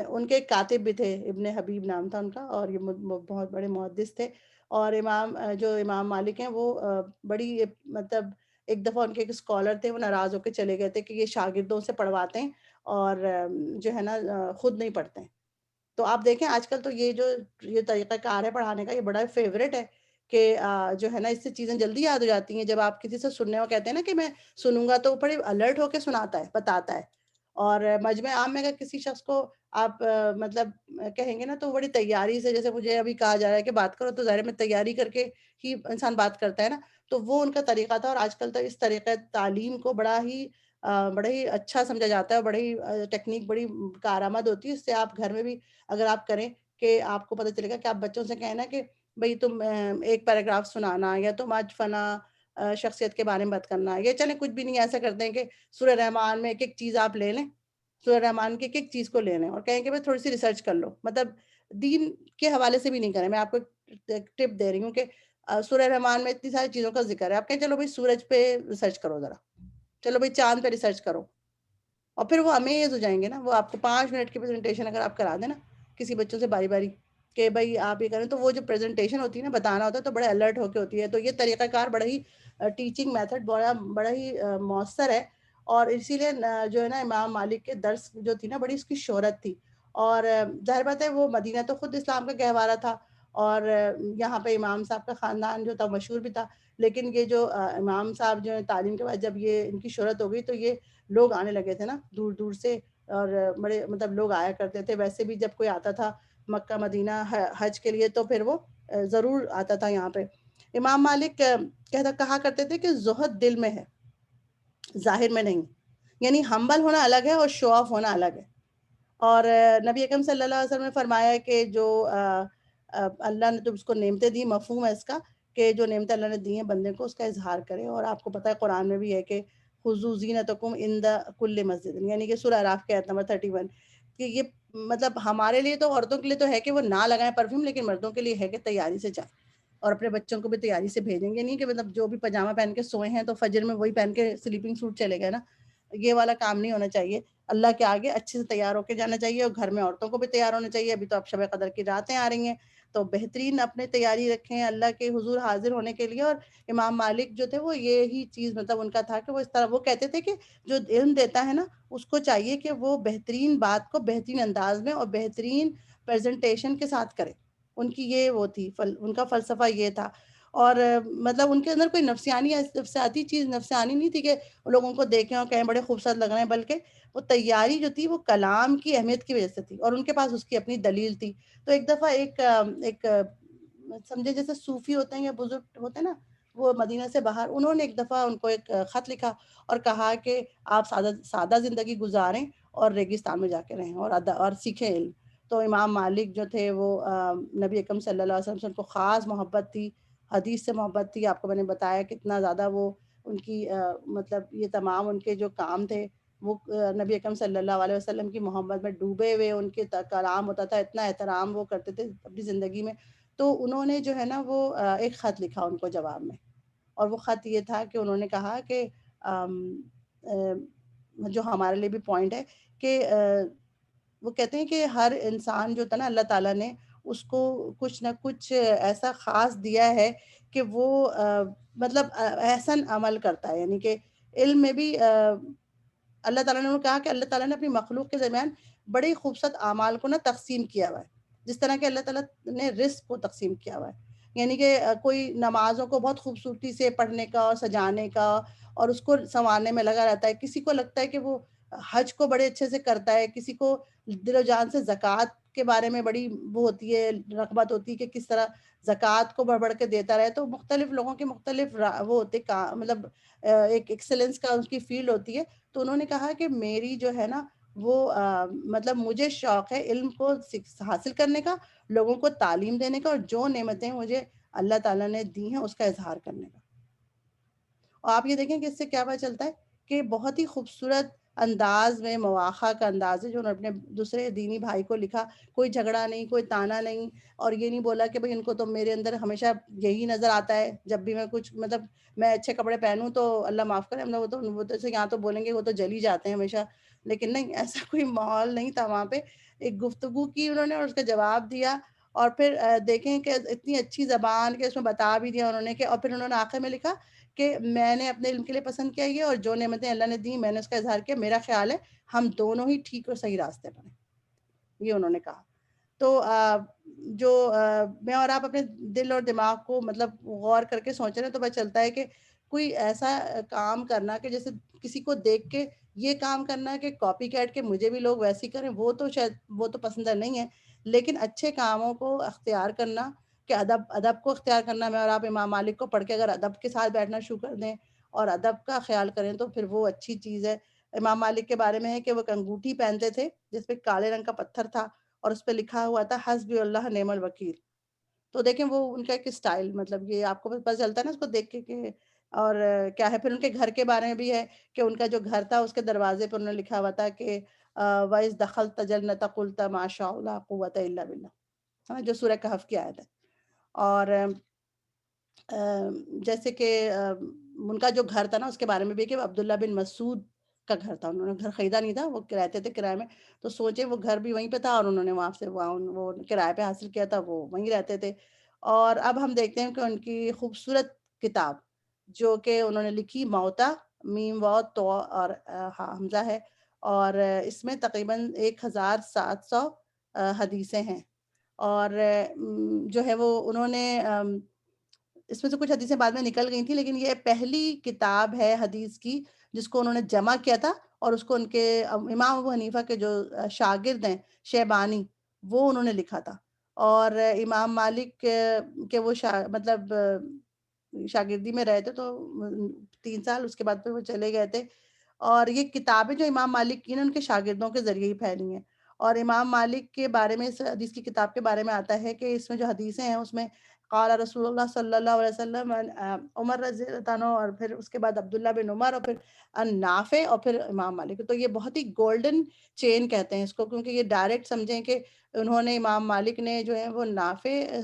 ان کے ایک کاتب بھی تھے، ابن حبیب نام تھا ان کا، اور یہ بہت بڑے محدث تھے. اور جو امام مالک ہیں وہ بڑی مطلب ایک دفعہ ان کے ایک اسکالر تھے، وہ ناراض ہو کے چلے گئے تھے کہ یہ شاگردوں سے پڑھواتے ہیں اور جو ہے نا خود نہیں پڑھتے ہیں. تو آپ دیکھیں آج کل تو یہ طریقہ کار ہے پڑھانے کا، یہ بڑا فیوریٹ ہے کہ جو ہے نا اس سے چیزیں جلدی یاد ہو جاتی ہیں. جب آپ کسی سے سننے کو کہتے ہیں نا کہ میں سنوں گا، تو وہ بڑے الرٹ ہو کے سناتا ہے، بتاتا ہے. اور مجمع عام میں اگر کسی شخص کو آپ مطلب کہیں گے نا تو بڑی تیاری سے، جیسے مجھے ابھی کہا جا رہا ہے کہ بات کرو، تو ظاہر میں تیاری کر کے ہی انسان بات کرتا ہے نا. تو وہ ان کا طریقہ تھا. اور آج کل تو اس طریقہ تعلیم کو بڑا ہی اچھا سمجھا جاتا ہے، بڑی ٹیکنیک بڑی کارآمد ہوتی ہے. اس سے آپ گھر میں بھی اگر آپ کریں کہ آپ کو پتہ چلے گا کہ آپ بچوں سے کہنا کہ بھئی تم ایک پیراگراف سنانا، یا تم آج فلاں شخصیت کے بارے میں بات کرنا، یا چلیں کچھ بھی نہیں ایسا کرتے ہیں کہ سورہ رحمان میں ایک ایک چیز آپ لے لیں، سورہ رحمان کی ایک ایک چیز کو لے لیں اور کہیں کہ بھئی تھوڑی سی ریسرچ کر لو. مطلب دین کے حوالے سے بھی نہیں کریں. میں آپ کو ایک ٹپ دے رہی ہوں کہ سورہ رحمان میں اتنی ساری چیزوں کا ذکر ہے، آپ کہیں چلو بھئی سورج پہ ریسرچ کرو ذرا، چلو بھئی چاند پہ ریسرچ کرو. اور پھر وہ امیز ہو جائیں گے نا. وہ آپ کو 5 منٹ کی پریزنٹیشن اگر آپ کرا دیں نا کسی بچوں سے باری باری کہ بھئی آپ یہ کریں، تو وہ جو پریزنٹیشن ہوتی ہے نا، بتانا ہوتا ہے تو بڑے الرٹ ہو کے ہوتی ہے. تو یہ طریقہ کار بڑا ہی ٹیچنگ میتھڈ بڑا ہی مؤثر ہے. اور اسی لیے جو ہے نا امام مالک کے درس جو تھی نا، بڑی اس کی شہرت تھی. اور ظاہر بات ہے وہ مدینہ تو خود اسلام کا گہوارہ تھا، اور یہاں پہ امام صاحب کا خاندان جو تھا مشہور بھی تھا. لیکن یہ جو امام صاحب جو ہے تعلیم کے بعد جب یہ ان کی شہرت ہو گئی، تو یہ لوگ آنے لگے تھے نا دور دور سے، اور بڑے مطلب لوگ آیا کرتے تھے. ویسے بھی جب کوئی آتا تھا مکہ مدینہ حج کے لیے تو پھر وہ ضرور آتا تھا یہاں پہ. امام مالک کہا کرتے تھے کہ زہد دل میں ہے، ظاہر میں نہیں. یعنی ہمبل ہونا الگ ہے اور شو آف ہونا الگ ہے. اور نبی اکرم صلی اللہ علیہ وسلم نے فرمایا ہے کہ جو اللہ نے تو اس کو نعمتیں دی، مفہوم ہے اس کا کہ جو نعمتیں اللہ نے دی ہیں بندے کو اس کا اظہار کرے. اور آپ کو پتہ ہے قرآن میں بھی ہے کہ خُذُوا زِینَتَکُمْ عِنْدَ کُلِّ مسجد، یعنی کہ سورہ اعراف کے آیت نمبر 31، کہ یہ مطلب ہمارے لیے تو عورتوں کے لیے تو ہے کہ وہ نہ لگائیں پرفیوم، لیکن مردوں کے لیے ہے کہ تیاری سے جائیں اور اپنے بچوں کو بھی تیاری سے بھیجیں گے. نہیں کہ مطلب جو بھی پاجامہ پہن کے سوئے ہیں تو فجر میں وہی پہن کے سلیپنگ سوٹ چلے گئے نا. یہ والا کام نہیں ہونا چاہیے. اللہ کے آگے اچھے سے تیار ہو کے جانا چاہیے. اور گھر میں عورتوں کو بھی تیار ہونا چاہیے. ابھی تو اب شب قدر کی راتیں آ رہی ہیں، تو بہترین اپنے تیاری رکھیں اللہ کے حضور حاضر ہونے کے لیے. اور امام مالک جو تھے وہ یہی چیز مطلب ان کا تھا کہ وہ اس طرح وہ کہتے تھے کہ جو علم دیتا ہے نا اس کو چاہیے کہ وہ بہترین بات کو بہترین انداز میں اور بہترین پریزنٹیشن کے ساتھ کرے. ان کی یہ وہ تھی، ان کا فلسفہ یہ تھا. اور مطلب ان کے اندر کوئی نفسیاتی چیز نفسانی نہیں تھی کہ لوگوں کو دیکھیں اور کہیں بڑے خوبصورت لگ رہے ہیں، بلکہ وہ تیاری جو تھی وہ کلام کی اہمیت کی وجہ سے تھی، اور ان کے پاس اس کی اپنی دلیل تھی. تو ایک دفعہ ایک سمجھے جیسے صوفی ہوتے ہیں یا بزرگ ہوتے ہیں نا، وہ مدینہ سے باہر، انہوں نے ایک دفعہ ان کو ایک خط لکھا اور کہا کہ آپ سادہ زندگی گزاریں اور ریگستان میں جا کے رہیں اور سیکھیں علم. تو امام مالک جو تھے وہ نبی اکرم صلی اللہ علیہ وسلم سے ان کو خاص محبت تھی، حدیث سے محبت تھی. آپ کو میں نے بتایا کتنا زیادہ وہ ان کی مطلب یہ تمام ان کے جو کام تھے وہ نبی اکرم صلی اللہ علیہ وسلم کی محبت میں ڈوبے ہوئے. ان کے کلام ہوتا تھا، اتنا احترام وہ کرتے تھے اپنی زندگی میں. تو انہوں نے جو ہے نا وہ ایک خط لکھا ان کو جواب میں، اور وہ خط یہ تھا کہ انہوں نے کہا کہ جو ہمارے لیے بھی پوائنٹ ہے کہ وہ کہتے ہیں کہ ہر انسان جو تھا نا اللہ تعالیٰ نے اس کو کچھ نہ کچھ ایسا خاص دیا ہے کہ وہ مطلب احسن عمل کرتا ہے. یعنی کہ علم میں بھی اللہ تعالیٰ نے کہا کہ اللہ تعالیٰ نے اپنی مخلوق کے درمیان بڑے خوبصورت اعمال کو نا تقسیم کیا ہوا ہے، جس طرح کہ اللہ تعالیٰ نے رزق کو تقسیم کیا ہوا ہے. یعنی کہ کوئی نمازوں کو بہت خوبصورتی سے پڑھنے کا اور سجانے کا اور اس کو سنوارنے میں لگا رہتا ہے. کسی کو لگتا ہے کہ وہ حج کو بڑے اچھے سے کرتا ہے، کسی کو دل و جان سے زکوٰۃ کے بارے میں بڑی وہ ہوتی ہے، رغبت ہوتی ہے کہ کس طرح زکوٰۃ کو بڑھ بڑھ کے دیتا رہے. تو مختلف لوگوں کے مختلف وہ ہوتے مطلب ایک ایکسلنس کا اس کی فیلڈ ہوتی ہے. تو انہوں نے کہا کہ میری جو ہے نا وہ مطلب مجھے شوق ہے علم کو حاصل کرنے کا، لوگوں کو تعلیم دینے کا، اور جو نعمتیں مجھے اللہ تعالیٰ نے دی ہیں اس کا اظہار کرنے کا. اور آپ یہ دیکھیں کہ اس سے کیا پتہ چلتا ہے کہ بہت ہی خوبصورت انداز میں مواخع کا انداز ہے جو انہوں نے اپنے دوسرے دینی بھائی کو لکھا. کوئی جھگڑا نہیں، کوئی تانا نہیں، اور یہ نہیں بولا کہ بھئی ان کو تو میرے اندر ہمیشہ یہی نظر آتا ہے جب بھی میں کچھ مطلب میں اچھے کپڑے پہنوں تو اللہ معاف کرے، ہم لوگ وہ تو یہاں تو بولیں گے وہ تو جلی جاتے ہیں ہمیشہ. لیکن نہیں، ایسا کوئی ماحول نہیں تھا وہاں پہ. ایک گفتگو کی انہوں نے اور اس کا جواب دیا، اور پھر دیکھیں کہ اتنی اچھی زبان کہ اس میں بتا بھی دیا انہوں نے کہ، اور پھر انہوں نے آخر میں لکھا کہ میں نے اپنے علم کے لیے پسند کیا یہ، اور جو نعمتیں اللہ نے دی میں نے اس کا اظہار کیا، میرا خیال ہے ہم دونوں ہی ٹھیک اور صحیح راستے پر ہیں، یہ انہوں نے کہا. تو جو میں اور آپ اپنے دل اور دماغ کو مطلب غور کر کے سوچ رہے ہیں تو پتہ چلتا ہے کہ کوئی ایسا کام کرنا کہ جیسے کسی کو دیکھ کے یہ کام کرنا کہ کاپی کیٹ کے مجھے بھی لوگ ویسے ہی کریں، وہ تو شاید وہ تو پسندہ نہیں ہے، لیکن اچھے کاموں کو اختیار کرنا کہ ادب کو اختیار کرنا. میں اور آپ امام مالک کو پڑھ کے اگر ادب کے ساتھ بیٹھنا شروع کر دیں اور ادب کا خیال کریں تو پھر وہ اچھی چیز ہے. امام مالک کے بارے میں ہے کہ وہ ایک انگوٹھی پہنتے تھے جس پہ کالے رنگ کا پتھر تھا اور اس پہ لکھا ہوا تھا حسبی اللہ نعم الوکیل. تو دیکھیں وہ ان کا ایک اسٹائل، مطلب یہ آپ کو پتہ چلتا ہے نا اس کو دیکھ کے کہ اور کیا ہے. پھر ان کے گھر کے بارے میں بھی ہے کہ ان کا جو گھر تھا اس کے دروازے پر انہوں نے لکھا ہوا تھا کہ وَإِذْ دَخَلْتَ جَنَّتَ قُلْتَ مَا شَاءَ اللَّهُ لَا قُوَّةَ إِلَّا بِاللَّهِ، جو سورہ کہف کی آیت ہے. اور جیسے کہ ان کا جو گھر تھا نا اس کے بارے میں بھی کہ عبداللہ بن مسعود کا گھر تھا، انہوں نے گھر خریدا نہیں تھا، وہ رہتے تھے کرائے میں. تو سوچے وہ گھر بھی وہیں پہ تھا اور انہوں نے وہاں سے وہ کرائے پہ حاصل کیا تھا، وہ وہیں رہتے تھے. اور اب ہم دیکھتے ہیں کہ ان کی خوبصورت کتاب جو کہ انہوں نے لکھی موتا، میم و تو اور حمزہ ہے، اور اس میں تقریباً 1700 حدیثیں ہیں. اور جو ہے وہ انہوں نے اس میں سے کچھ حدیثیں بعد میں نکل گئی تھیں، لیکن یہ پہلی کتاب ہے حدیث کی جس کو انہوں نے جمع کیا تھا، اور اس کو ان کے امام ابو حنیفہ کے جو شاگرد ہیں شیبانی وہ انہوں نے لکھا تھا. اور امام مالک کے وہ مطلب شاگردی میں رہے تھے تو 3 سال، اس کے بعد پھر وہ چلے گئے تھے. اور یہ کتابیں جو امام مالک کی نا ان کے شاگردوں کے ذریعے ہی پھیلی ہیں. اور امام مالک کے بارے میں اس حدیث کی کتاب کے بارے میں آتا ہے کہ اس میں جو حدیثیں ہیں اس میں قال رسول اللہ صلی اللہ علیہ وسلم عمر رضی اللہ عنہ، اور پھر اس کے بعد عبداللہ بن عمر، اور پھر نافع، اور پھر امام مالک. تو یہ بہت ہی گولڈن چین کہتے ہیں اس کو، کیونکہ یہ ڈائریکٹ سمجھیں کہ انہوں نے امام مالک نے جو ہے وہ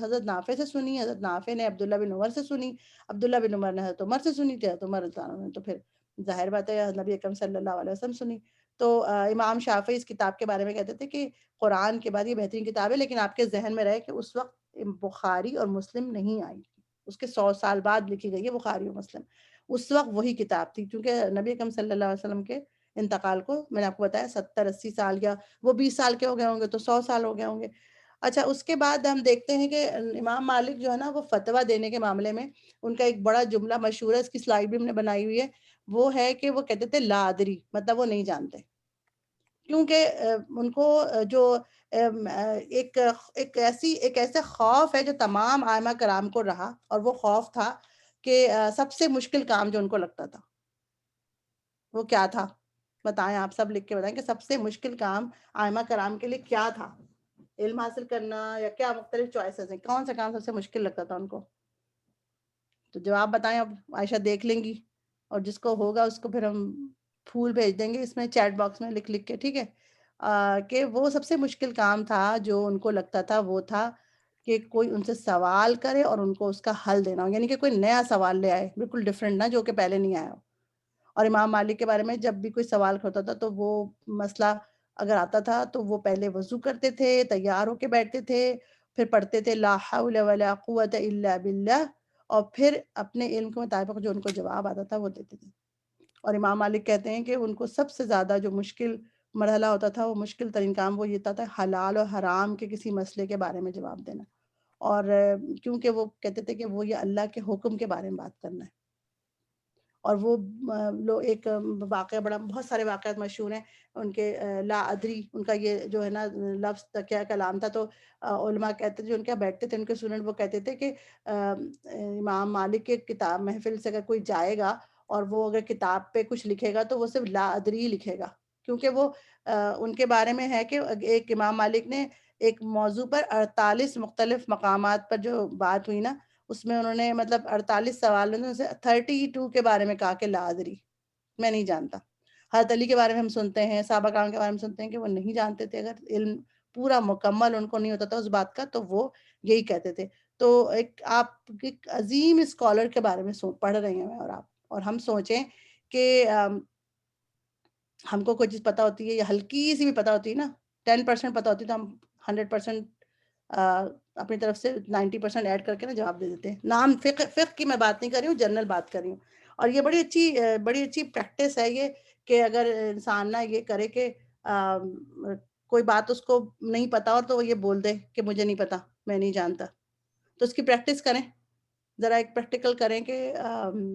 حضرت نافع سے سنی، حضرت نافع نے عبداللہ بن عمر سے سنی، عبداللہ بن عمر نے حضرت عمر سے سنی تھی، حضرت عمر رضی اللہ عنہ نے تو پھر ظاہر بات ہے نبی اکرم صلی اللہ علیہ وسلم سنی. تو امام شافعی اس کتاب کے بارے میں کہتے تھے کہ قرآن کے بعد یہ بہترین کتاب ہے، لیکن آپ کے ذہن میں رہے کہ اس وقت بخاری اور مسلم نہیں آئی، اس کے 100 سال بعد لکھی گئی ہے بخاری اور مسلم. اس وقت وہی کتاب تھی، کیونکہ نبی اکرم صلی اللہ علیہ وسلم کے انتقال کو میں نے آپ کو بتایا 70-80 سال، یا وہ 20 سال کے ہو گئے ہوں گے تو 100 سال ہو گئے ہوں گے. اچھا، اس کے بعد ہم دیکھتے ہیں کہ امام مالک جو ہے نا وہ فتویٰ دینے کے معاملے میں ان کا ایک بڑا جملہ مشہور ہے، اس کی سلائیڈ بھی ہم نے بنائی ہوئی ہے، وہ ہے کہ وہ کہتے تھے لا ادری، مطلب وہ نہیں جانتے. کیونکہ ان کو جو ایک ایسے خوف ہے جو تمام ائمہ کرام کو رہا، اور وہ خوف تھا کہ سب سے مشکل کام جو ان کو لگتا تھا وہ کیا تھا؟ بتائیں، آپ سب لکھ کے بتائیں کہ سب سے مشکل کام ائمہ کرام کے لیے کیا تھا؟ علم حاصل کرنا یا کیا؟ مختلف چوائسز ہیں، کون سا کام سب سے مشکل لگتا تھا ان کو؟ تو جواب بتائیں. اب عائشہ دیکھ لیں گی، اور جس کو ہوگا اس کو پھر ہم پھول بھیج دیں گے اس میں چیٹ باکس میں لکھ کے، ٹھیک ہے؟ کہ وہ سب سے مشکل کام تھا جو ان کو لگتا تھا وہ تھا کہ کوئی ان سے سوال کرے اور ان کو اس کا حل دینا ہو، یعنی کہ کوئی نیا سوال لے آئے بالکل ڈیفرنٹ نا، جو کہ پہلے نہیں آیا ہو. اور امام مالک کے بارے میں جب بھی کوئی سوال ہوتا تھا تو وہ مسئلہ اگر آتا تھا تو وہ پہلے وضو کرتے تھے، تیار ہو کے بیٹھتے تھے، پھر پڑھتے تھے لا حول ولا قوت الا باللہ، اور پھر اپنے علم کے مطابق جو ان کو جواب آتا تھا وہ دیتے تھے. اور امام مالک کہتے ہیں کہ ان کو سب سے زیادہ جو مشکل مرحلہ ہوتا تھا، وہ مشکل ترین کام وہ یہ تھا حلال اور حرام کے کسی مسئلے کے بارے میں جواب دینا. اور کیونکہ وہ کہتے تھے کہ وہ یہ اللہ کے حکم کے بارے میں بات کرنا ہے. اور وہ ایک واقعہ، بہت سارے واقعات مشہور ہیں ان کے، لا ادری ان کا یہ جو ہے نا لفظ تکیہ کلام تھا. تو علماء کہتے تھے جو ان کے بیٹھتے تھے ان کے اسٹوڈنٹ، وہ کہتے تھے کہ امام مالک کے کتاب محفل سے اگر کوئی جائے گا اور وہ اگر کتاب پہ کچھ لکھے گا تو وہ صرف لا ادری لکھے گا، کیونکہ وہ ان کے بارے میں ہے کہ ایک امام مالک نے ایک موضوع پر 48 مختلف مقامات پر جو بات ہوئی نا، اس میں انہوں نے مطلب 48 سوال میں سے 32 کے بارے میں کہا کہ لا ادری، میں نہیں جانتا. حضرت علی کے بارے میں ہم سنتے ہیں، صحابہ کرام کے بارے میں سنتے ہیں کہ وہ نہیں جانتے تھے، اگر علم پورا مکمل ان کو نہیں ہوتا تھا اس بات کا تو وہ یہی کہتے تھے. تو آپ ایک عظیم اسکالر کے بارے میں پڑھ رہے ہیں اور آپ، اور ہم سوچیں کہ ہم کو کوئی چیز پتہ ہوتی ہے یا ہلکی سی بھی پتہ ہوتی ہے نا، 10% پتہ ہوتی ہے تو ہم 100% اپنی طرف سے 90% ایڈ کر کے نا جواب دے دیتے ہیں. نام فقہ کی میں بات نہیں کر رہی ہوں, جنرل بات کر رہی ہوں. اور یہ بڑی اچھی پریکٹس ہے یہ, کہ اگر انسان نا یہ کرے کہ کوئی بات اس کو نہیں پتا اور تو وہ یہ بول دے کہ مجھے نہیں پتا, میں نہیں جانتا, تو اس کی پریکٹس کریں ذرا, ایک پریکٹیکل کریں کہ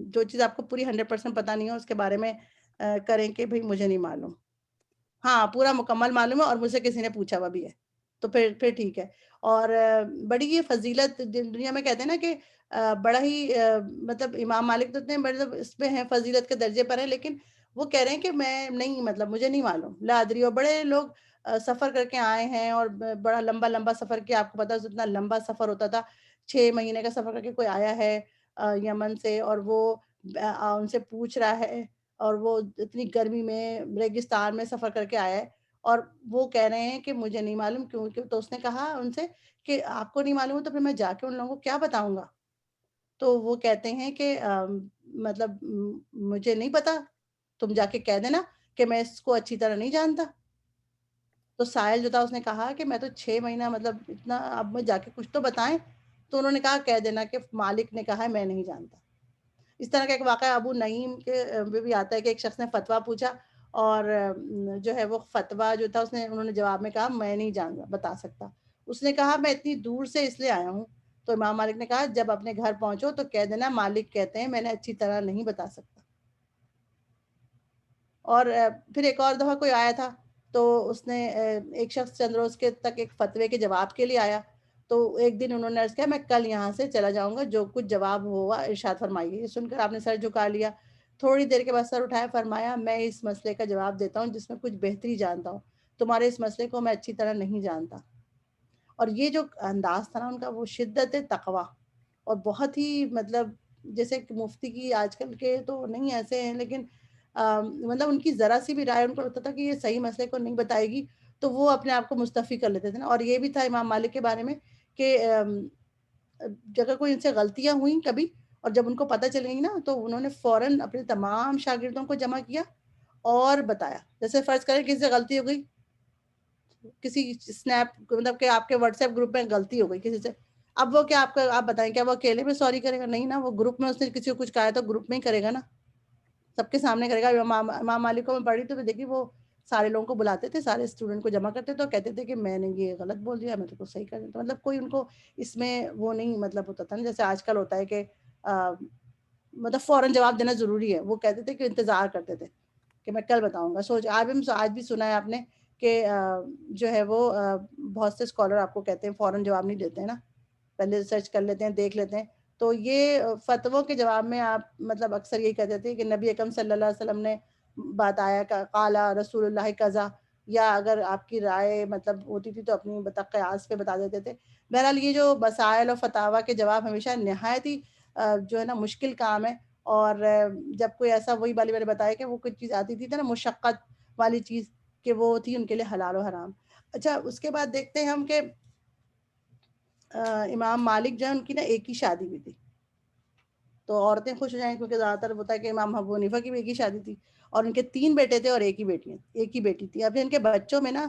جو چیز آپ کو پوری 100% پتا نہیں ہو اس کے بارے میں کریں کہ بھئی مجھے نہیں معلوم, ہاں پورا مکمل معلوم ہے اور مجھ سے کسی نے پوچھا ہوا بھی ہے تو پھر ٹھیک ہے. اور بڑی یہ فضیلت دنیا میں کہتے ہیں نا کہ بڑا ہی مطلب امام مالک تو اتنے مطلب اس میں ہیں فضیلت کے درجے پر ہیں, لیکن وہ کہہ رہے ہیں کہ میں نہیں, مطلب مجھے نہیں معلوم, لا ادری. اور بڑے لوگ سفر کر کے آئے ہیں اور بڑا لمبا سفر کیا, آپ کو پتا اتنا لمبا سفر ہوتا تھا, 6 مہینے کا سفر کر کے کوئی آیا ہے یمن سے, اور وہ ان سے پوچھ رہا ہے, اور وہ اتنی گرمی میں ریگستان میں سفر کر کے آیا ہے, اور وہ کہہ رہے ہیں کہ مجھے نہیں معلوم. کیوں؟ تو اس نے کہا ان سے کہ آپ کو نہیں معلوم تو پھر میں جا کے ان لوگوں کو کیا بتاؤں گا. تو وہ کہتے ہیں کہ مطلب مجھے نہیں پتا, تم جا کے کہہ دینا کہ میں اس کو اچھی طرح نہیں جانتا. تو سائل جو تھا اس نے کہا کہ میں تو 6 مہینہ مطلب اتنا, اب میں جا کے کچھ تو بتائیں. تو انہوں نے کہا کہہ دینا کہ مالک نے کہا ہے میں نہیں جانتا. اس طرح کا ایک واقعہ ابو نعیم کے بھی آتا ہے کہ ایک شخص نے فتویٰ پوچھا, اور جو ہے وہ فتویٰ جو تھا انہوں نے جواب میں کہا میں نہیں جانتا, بتا سکتا. اس نے کہا میں اتنی دور سے اس لیے آیا ہوں. تو امام مالک نے کہا جب اپنے گھر پہنچو تو کہہ دینا مالک کہتے ہیں میں نے اچھی طرح نہیں بتا سکتا. اور پھر ایک اور دفعہ کوئی آیا تھا, تو اس نے ایک شخص چند روز کے تک ایک فتوے کے جواب کے لیے آیا. تو ایک دن انہوں نے عرض کیا میں کل یہاں سے چلا جاؤں گا, جو کچھ جواب ہوا ارشاد فرمائیے. یہ سن کر آپ نے سر جھکا لیا. تھوڑی دیر کے بعد سر اٹھایا, فرمایا میں اس مسئلے کا جواب دیتا ہوں جس میں کچھ بہتری جانتا ہوں, تمہارے اس مسئلے کو میں اچھی طرح نہیں جانتا. اور یہ جو انداز تھا نا ان کا, وہ شدت تقویٰ, اور بہت ہی مطلب جیسے کہ مفتی کی آج کل کے تو نہیں ایسے ہیں, لیکن مطلب ان کی ذرا سی بھی رائے ان کو لگتا تھا کہ یہ صحیح مسئلے کو نہیں بتائے گی تو وہ اپنے آپ کو مستعفی کر لیتے تھے نا. اور یہ بھی تھا امام مالک کے بارے میں کہ اگر کوئی ان سے غلطیاں ہوئیں کبھی, اور جب ان کو پتہ چل گئی نا, تو انہوں نے فوراً اپنے تمام شاگردوں کو جمع کیا اور بتایا. جیسے فرض کریں کسی سے غلطی ہو گئی, کسی اسنیپ مطلب کہ آپ کے واٹس ایپ گروپ میں غلطی ہو گئی کسی سے, اب وہ کیا آپ بتائیں کیا وہ اکیلے میں سوری کرے گا؟ نہیں نا, وہ گروپ میں اس نے کسی کو کچھ کہا ہے تو گروپ میں ہی کرے گا نا, سب کے سامنے کرے گا. امام مالک کو میں پڑھی تو دیکھی وہ سارے لوگوں کو بلاتے تھے, سارے اسٹوڈنٹ کو جمع کرتے تو کہتے تھے کہ میں نے یہ غلط بول دیا, میں تو صحیح کر دیا. مطلب کوئی ان کو اس میں وہ نہیں مطلب ہوتا تھا نا, جیسے آج کل ہوتا ہے کہ مطلب فوراً جواب دینا ضروری ہے. وہ کہتے تھے کہ انتظار کرتے تھے کہ میں کل بتاؤں گا. سوچ آج بھی سنا ہے آپ نے کہ جو ہے وہ بہت سے اسکالر آپ کو کہتے ہیں فوراً جواب نہیں دیتے ہیں نا, پہلے ریسرچ کر لیتے ہیں, دیکھ لیتے ہیں. تو یہ فتووں کے جواب میں آپ مطلب اکثر یہی کہتے تھے کہ نبی اکرم صلی اللہ علیہ وسلم نے بات آیا قال رسول اللہ قضا, یا اگر آپ کی رائے مطلب ہوتی تھی تو اپنی قیاس پہ بتا دیتے تھے. بہرحال یہ جو مسائل اور فتاویٰ کے جواب ہمیشہ نہایت ہی جو ہے نا مشکل کام ہے. اور جب کوئی ایسا وہی والی میں نے بتایا کہ وہ کچھ چیز آتی تھی نا مشقت والی چیز, کہ وہ تھی ان کے لیے حلال و حرام. اچھا اس کے بعد دیکھتے ہیں ہم کہ امام مالک جو ہے ان کی نا ایک ہی شادی ہوئی تھی, تو عورتیں خوش ہو جائیں کیونکہ زیادہ تر ہوتا ہے کہ امام ابو حنیفہ کی بھی ایک ہی شادی تھی, اور ان کے 3 بیٹے تھے اور ایک ہی بیٹی تھی. اب ان کے بچوں میں نا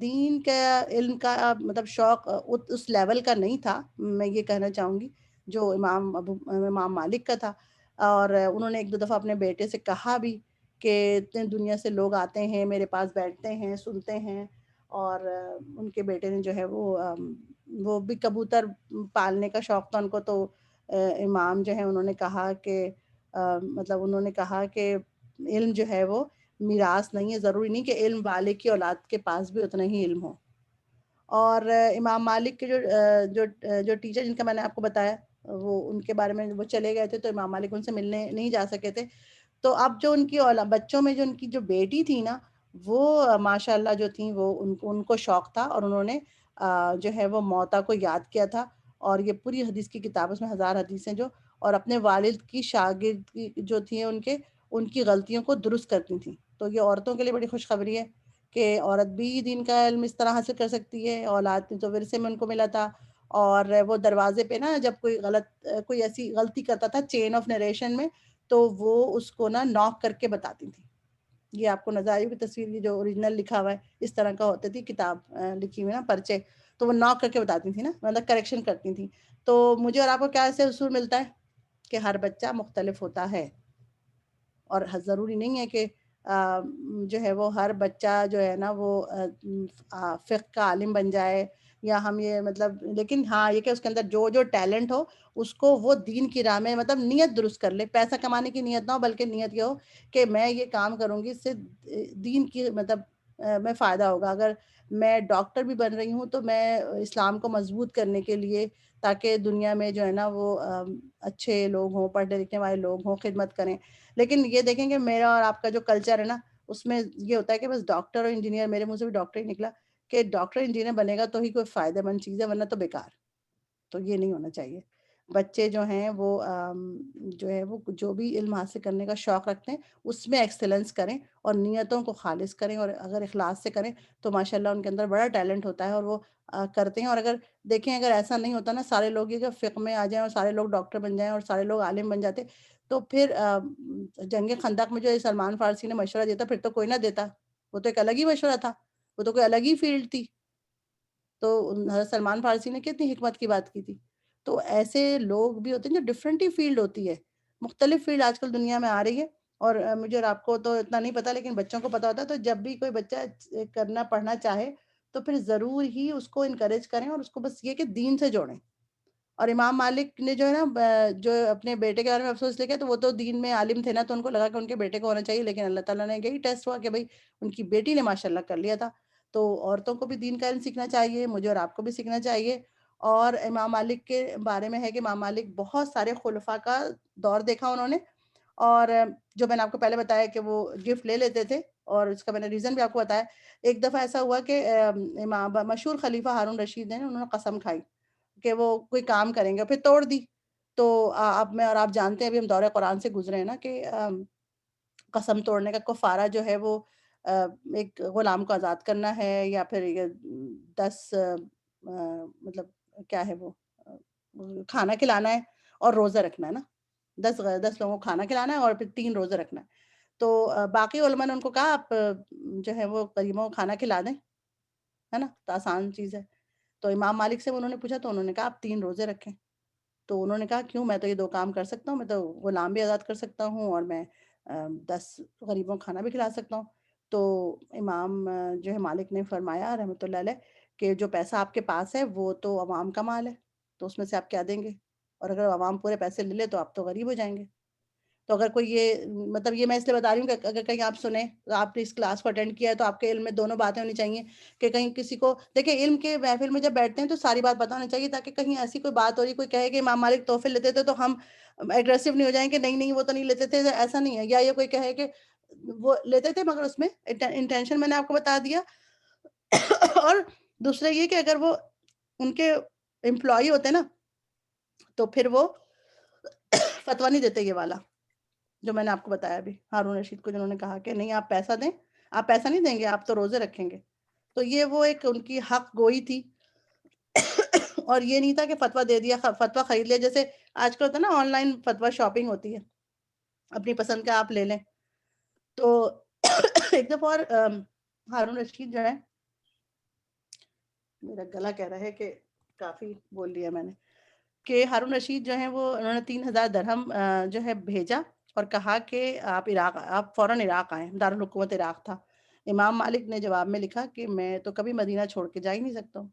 دین کا علم کا مطلب شوق اس لیول کا نہیں تھا, میں یہ کہنا چاہوں گی, جو امام مالک کا تھا. اور انہوں نے ایک دو دفعہ اپنے بیٹے سے کہا بھی کہ اتنے دنیا سے لوگ آتے ہیں میرے پاس بیٹھتے ہیں سنتے ہیں, اور ان کے بیٹے نے جو ہے وہ بھی کبوتر پالنے کا شوق تھا ان کو. تو امام جو ہے انہوں نے کہا کہ مطلب انہوں نے کہا کہ علم جو ہے وہ میراث نہیں ہے, ضروری نہیں کہ علم والے کی اولاد کے پاس بھی اتنا ہی علم ہو. اور امام مالک کے جو ٹیچر جن کا میں نے آپ کو بتایا وہ ان کے بارے میں وہ چلے گئے تھے, تو امام مالک ان سے ملنے نہیں جا سکے تھے. تو اب جو ان کی بچوں میں جو ان کی جو بیٹی تھی نا, وہ ماشاء اللہ جو تھیں وہ ان کو شوق تھا, اور انہوں نے جو ہے وہ موتا کو یاد کیا تھا. اور یہ پوری حدیث کی کتاب, اس میں 1000 حدیثیں جو, اور اپنے والد کی شاگرد کی جو تھیں ان کی غلطیوں کو درست کرتی تھیں. تو یہ عورتوں کے لیے بڑی خوشخبری ہے کہ عورت بھی دین کا علم اس طرح حاصل کر سکتی ہے. اولاد تو ورثے میں ان کو ملا تھا, اور وہ دروازے پہ نا جب کوئی ایسی غلطی کرتا تھا چین آف نریشن میں, تو وہ اس کو نا ناک کر کے بتاتی تھی. یہ آپ کو نظر آئی ہوگی تصویر, جو اوریجنل لکھا ہوا ہے اس طرح کا ہوتی تھی کتاب لکھی ہوئی نا پرچے. تو وہ نوک کر کے بتاتی تھیں نا, مطلب کریکشن کرتی تھیں. تو مجھے اور آپ کو کیا ایسے اصول ملتا ہے کہ ہر بچہ مختلف ہوتا ہے, اور ضروری نہیں ہے کہ جو ہے وہ ہر بچہ جو ہے نا وہ فقہ کا عالم بن جائے, یا ہم یہ مطلب, لیکن ہاں یہ کہ اس کے اندر جو ٹیلنٹ ہو اس کو وہ دین کی راہ میں مطلب نیت درست کر لے. پیسہ کمانے کی نیت نہ ہو, بلکہ نیت یہ ہو کہ میں یہ کام کروں گی, اس سے دین کی مطلب میں فائدہ ہوگا. اگر میں ڈاکٹر بھی بن رہی ہوں تو میں اسلام کو مضبوط کرنے کے لیے, تاکہ دنیا میں جو ہے نا وہ اچھے لوگ ہوں, پڑھنے لکھنے والے لوگ ہوں, خدمت کریں. لیکن یہ دیکھیں کہ میرا اور آپ کا جو کلچر ہے نا, اس میں یہ ہوتا ہے کہ بس ڈاکٹر اور انجینئر, میرے منہ سے بھی ڈاکٹر ہی نکلا, کہ ڈاکٹر انجینئر بنے گا تو ہی کوئی فائدہ مند چیز ہے, ورنہ تو بیکار. تو یہ نہیں ہونا چاہیے. بچے جو ہیں وہ جو ہے وہ جو بھی علم حاصل کرنے کا شوق رکھتے ہیں اس میں ایکسلنس کریں, اور نیتوں کو خالص کریں, اور اگر اخلاص سے کریں تو ماشاءاللہ ان کے اندر بڑا ٹیلنٹ ہوتا ہے, اور وہ کرتے ہیں. اور اگر دیکھیں, اگر ایسا نہیں ہوتا نا, سارے لوگ یہ کہ فقہ میں آ جائیں اور سارے لوگ ڈاکٹر بن جائیں اور سارے لوگ عالم بن جاتے, تو پھر جنگ خندق میں جو سلمان فارسی نے مشورہ دیتا, پھر تو کوئی نہ دیتا. وہ تو ایک الگ ہی مشورہ تھا, وہ تو کوئی الگ ہی فیلڈ تھی. تو حضرت سلمان فارسی نے کتنی حکمت کی بات کی تھی. تو ایسے لوگ بھی ہوتے ہیں جو ڈفرینٹ ہی فیلڈ ہوتی ہے, مختلف فیلڈ آج کل دنیا میں آ رہی ہے. اور مجھے اور آپ کو تو اتنا نہیں پتا, لیکن بچوں کو پتا ہوتا ہے. تو جب بھی کوئی بچہ کرنا پڑھنا چاہے تو پھر ضرور ہی اس کو انکریج کریں, اور اس کو بس یہ کہ دین سے جوڑیں. اور امام مالک نے جو ہے نا جو اپنے بیٹے کے بارے میں افسوس لکھا, تو وہ تو دین میں عالم تھے نا, تو ان کو لگا کہ ان کے بیٹے کو ہونا چاہیے, لیکن اللہ تعالیٰ نے یہی ٹیسٹ ہوا کہ بھائی ان کی بیٹی نے ماشاءاللہ کر لیا تھا. تو عورتوں کو بھی دین کا علم سیکھنا چاہیے, مجھے اور آپ کو بھی سیکھنا چاہیے. اور امام مالک کے بارے میں ہے کہ امام مالک بہت سارے خلفاء کا دور دیکھا انہوں نے, اور جو میں نے آپ کو پہلے بتایا کہ وہ گفٹ لے لیتے تھے, اور اس کا میں نے ریزن بھی آپ کو بتایا. ایک دفعہ ایسا ہوا کہ مشہور خلیفہ ہارون رشید ہیں, انہوں نے قسم کھائی کہ وہ کوئی کام کریں گے, پھر توڑ دی. تو اب میں اور آپ جانتے ہیں, ابھی ہم دورہ قرآن سے گزرے ہیں نا, کہ قسم توڑنے کا کفارہ جو ہے وہ ایک غلام کو آزاد کرنا ہے, یا پھر 10 مطلب کیا ہے وہ کھانا کھلانا ہے اور روزہ رکھنا ہے نا, 10 لوگوں کو کھانا کھلانا ہے اور پھر 3 روزہ رکھنا ہے. تو باقی علماء نے ان کو کہا آپ جو ہے وہ غریبوں کو کھانا کھلا دیں, ہے نا, تو آسان چیز ہے. تو امام مالک سے انہوں نے پوچھا, تو انہوں نے کہا آپ 3 روزے رکھیں. تو انہوں نے کہا کیوں, میں تو یہ 2 کام کر سکتا ہوں, میں تو غلام بھی آزاد کر سکتا ہوں, اور میں 10 غریبوں کو کھانا بھی کھلا سکتا ہوں. تو امام جو ہے مالک نے فرمایا رحمۃ اللہ علیہ کہ جو پیسہ آپ کے پاس ہے وہ تو عوام کا مال ہے, تو اس میں سے آپ کیا دیں گے, اور اگر عوام پورے پیسے لے لے تو آپ تو غریب ہو جائیں گے. تو اگر کوئی یہ مطلب یہ میں اس لیے بتا رہی ہوں کہ اگر کہیں آپ سنیں, آپ نے اس کلاس کو اٹینڈ کیا ہے, تو آپ کے علم میں دونوں باتیں ہونی چاہیے. کہ کہیں کسی کو دیکھیں, علم کے محفل میں جب بیٹھتے ہیں تو ساری بات پتہ ہونی چاہیے, تاکہ کہیں ایسی کوئی بات ہو رہی, کوئی کہے کہ امام مالک تحفے لیتے تھے, تو ہم ایگریسو نہیں ہو جائیں کہ نہیں وہ تو نہیں لیتے تھے, ایسا نہیں ہے. یا یہ کوئی کہے کہ وہ لیتے تھے مگر اس میں انٹینشن میں نے آپ کو بتا دیا. اور دوسرا یہ کہ اگر وہ ان کے امپلائی ہوتے نا, تو پھر وہ فتویٰ نہیں دیتے, یہ والا جو میں نے آپ کو بتایا ابھی ہارون رشید کو, جنہوں نے کہا کہ نہیں آپ پیسہ دیں, آپ پیسہ نہیں دیں گے, آپ تو روزے رکھیں گے. تو یہ وہ ایک ان کی حق گوئی تھی. اور یہ نہیں تھا کہ فتویٰ دے دیا, فتویٰ خرید لیا, جیسے آج کل ہوتا ہے نا آن لائن فتویٰ شاپنگ ہوتی ہے, اپنی پسند کا آپ لے لیں. تو ایک دفعہ اور ہارون رشید جو ہے, میرا گلا کہہ رہا ہے کہ کافی بول لیا میں نے, کہ ہارون رشید جو ہیں وہ انہوں نے 3000 درہم جو ہے بھیجا, اور کہا کہ آپ فوراً عراق آئیں, دارالحکومت عراق تھا. امام مالک نے جواب میں لکھا کہ میں تو کبھی مدینہ چھوڑ کے جا ہی نہیں سکتا ہوں,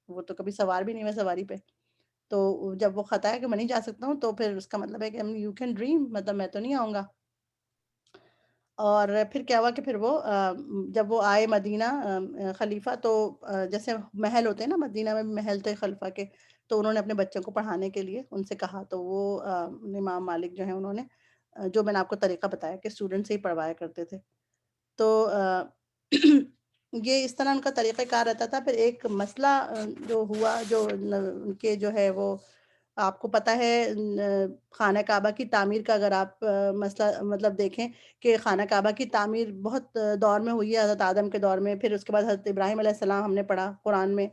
وہ تو کبھی سوار بھی نہیں ہوئے سواری پہ. تو جب وہ خط ہے کہ میں نہیں جا سکتا ہوں, تو پھر اس کا مطلب ہے کہ یو کین ڈریم, مطلب میں تو نہیں آؤں گا. اور پھر کیا ہوا کہ پھر وہ جب وہ آئے مدینہ خلیفہ, تو جیسے محل ہوتے ہیں نا, مدینہ میں محل تھے خلیفہ کے, تو انہوں نے اپنے بچوں کو پڑھانے کے لیے ان سے کہا. تو وہ امام مالک جو ہیں انہوں نے جو میں نے آپ کو طریقہ بتایا کہ اسٹوڈنٹ سے ہی پڑھوایا کرتے تھے. تو یہ اس طرح ان کا طریقہ کار رہتا تھا. پھر ایک مسئلہ جو ہوا, جو ان کے جو ہے وہ آپ کو پتہ ہے, خانہ کعبہ کی تعمیر کا اگر آپ مسئلہ مطلب دیکھیں کہ خانہ کعبہ کی تعمیر بہت دور میں ہوئی ہے, حضرت آدم کے دور میں, پھر اس کے بعد حضرت ابراہیم علیہ السلام ہم نے پڑھا قرآن میں,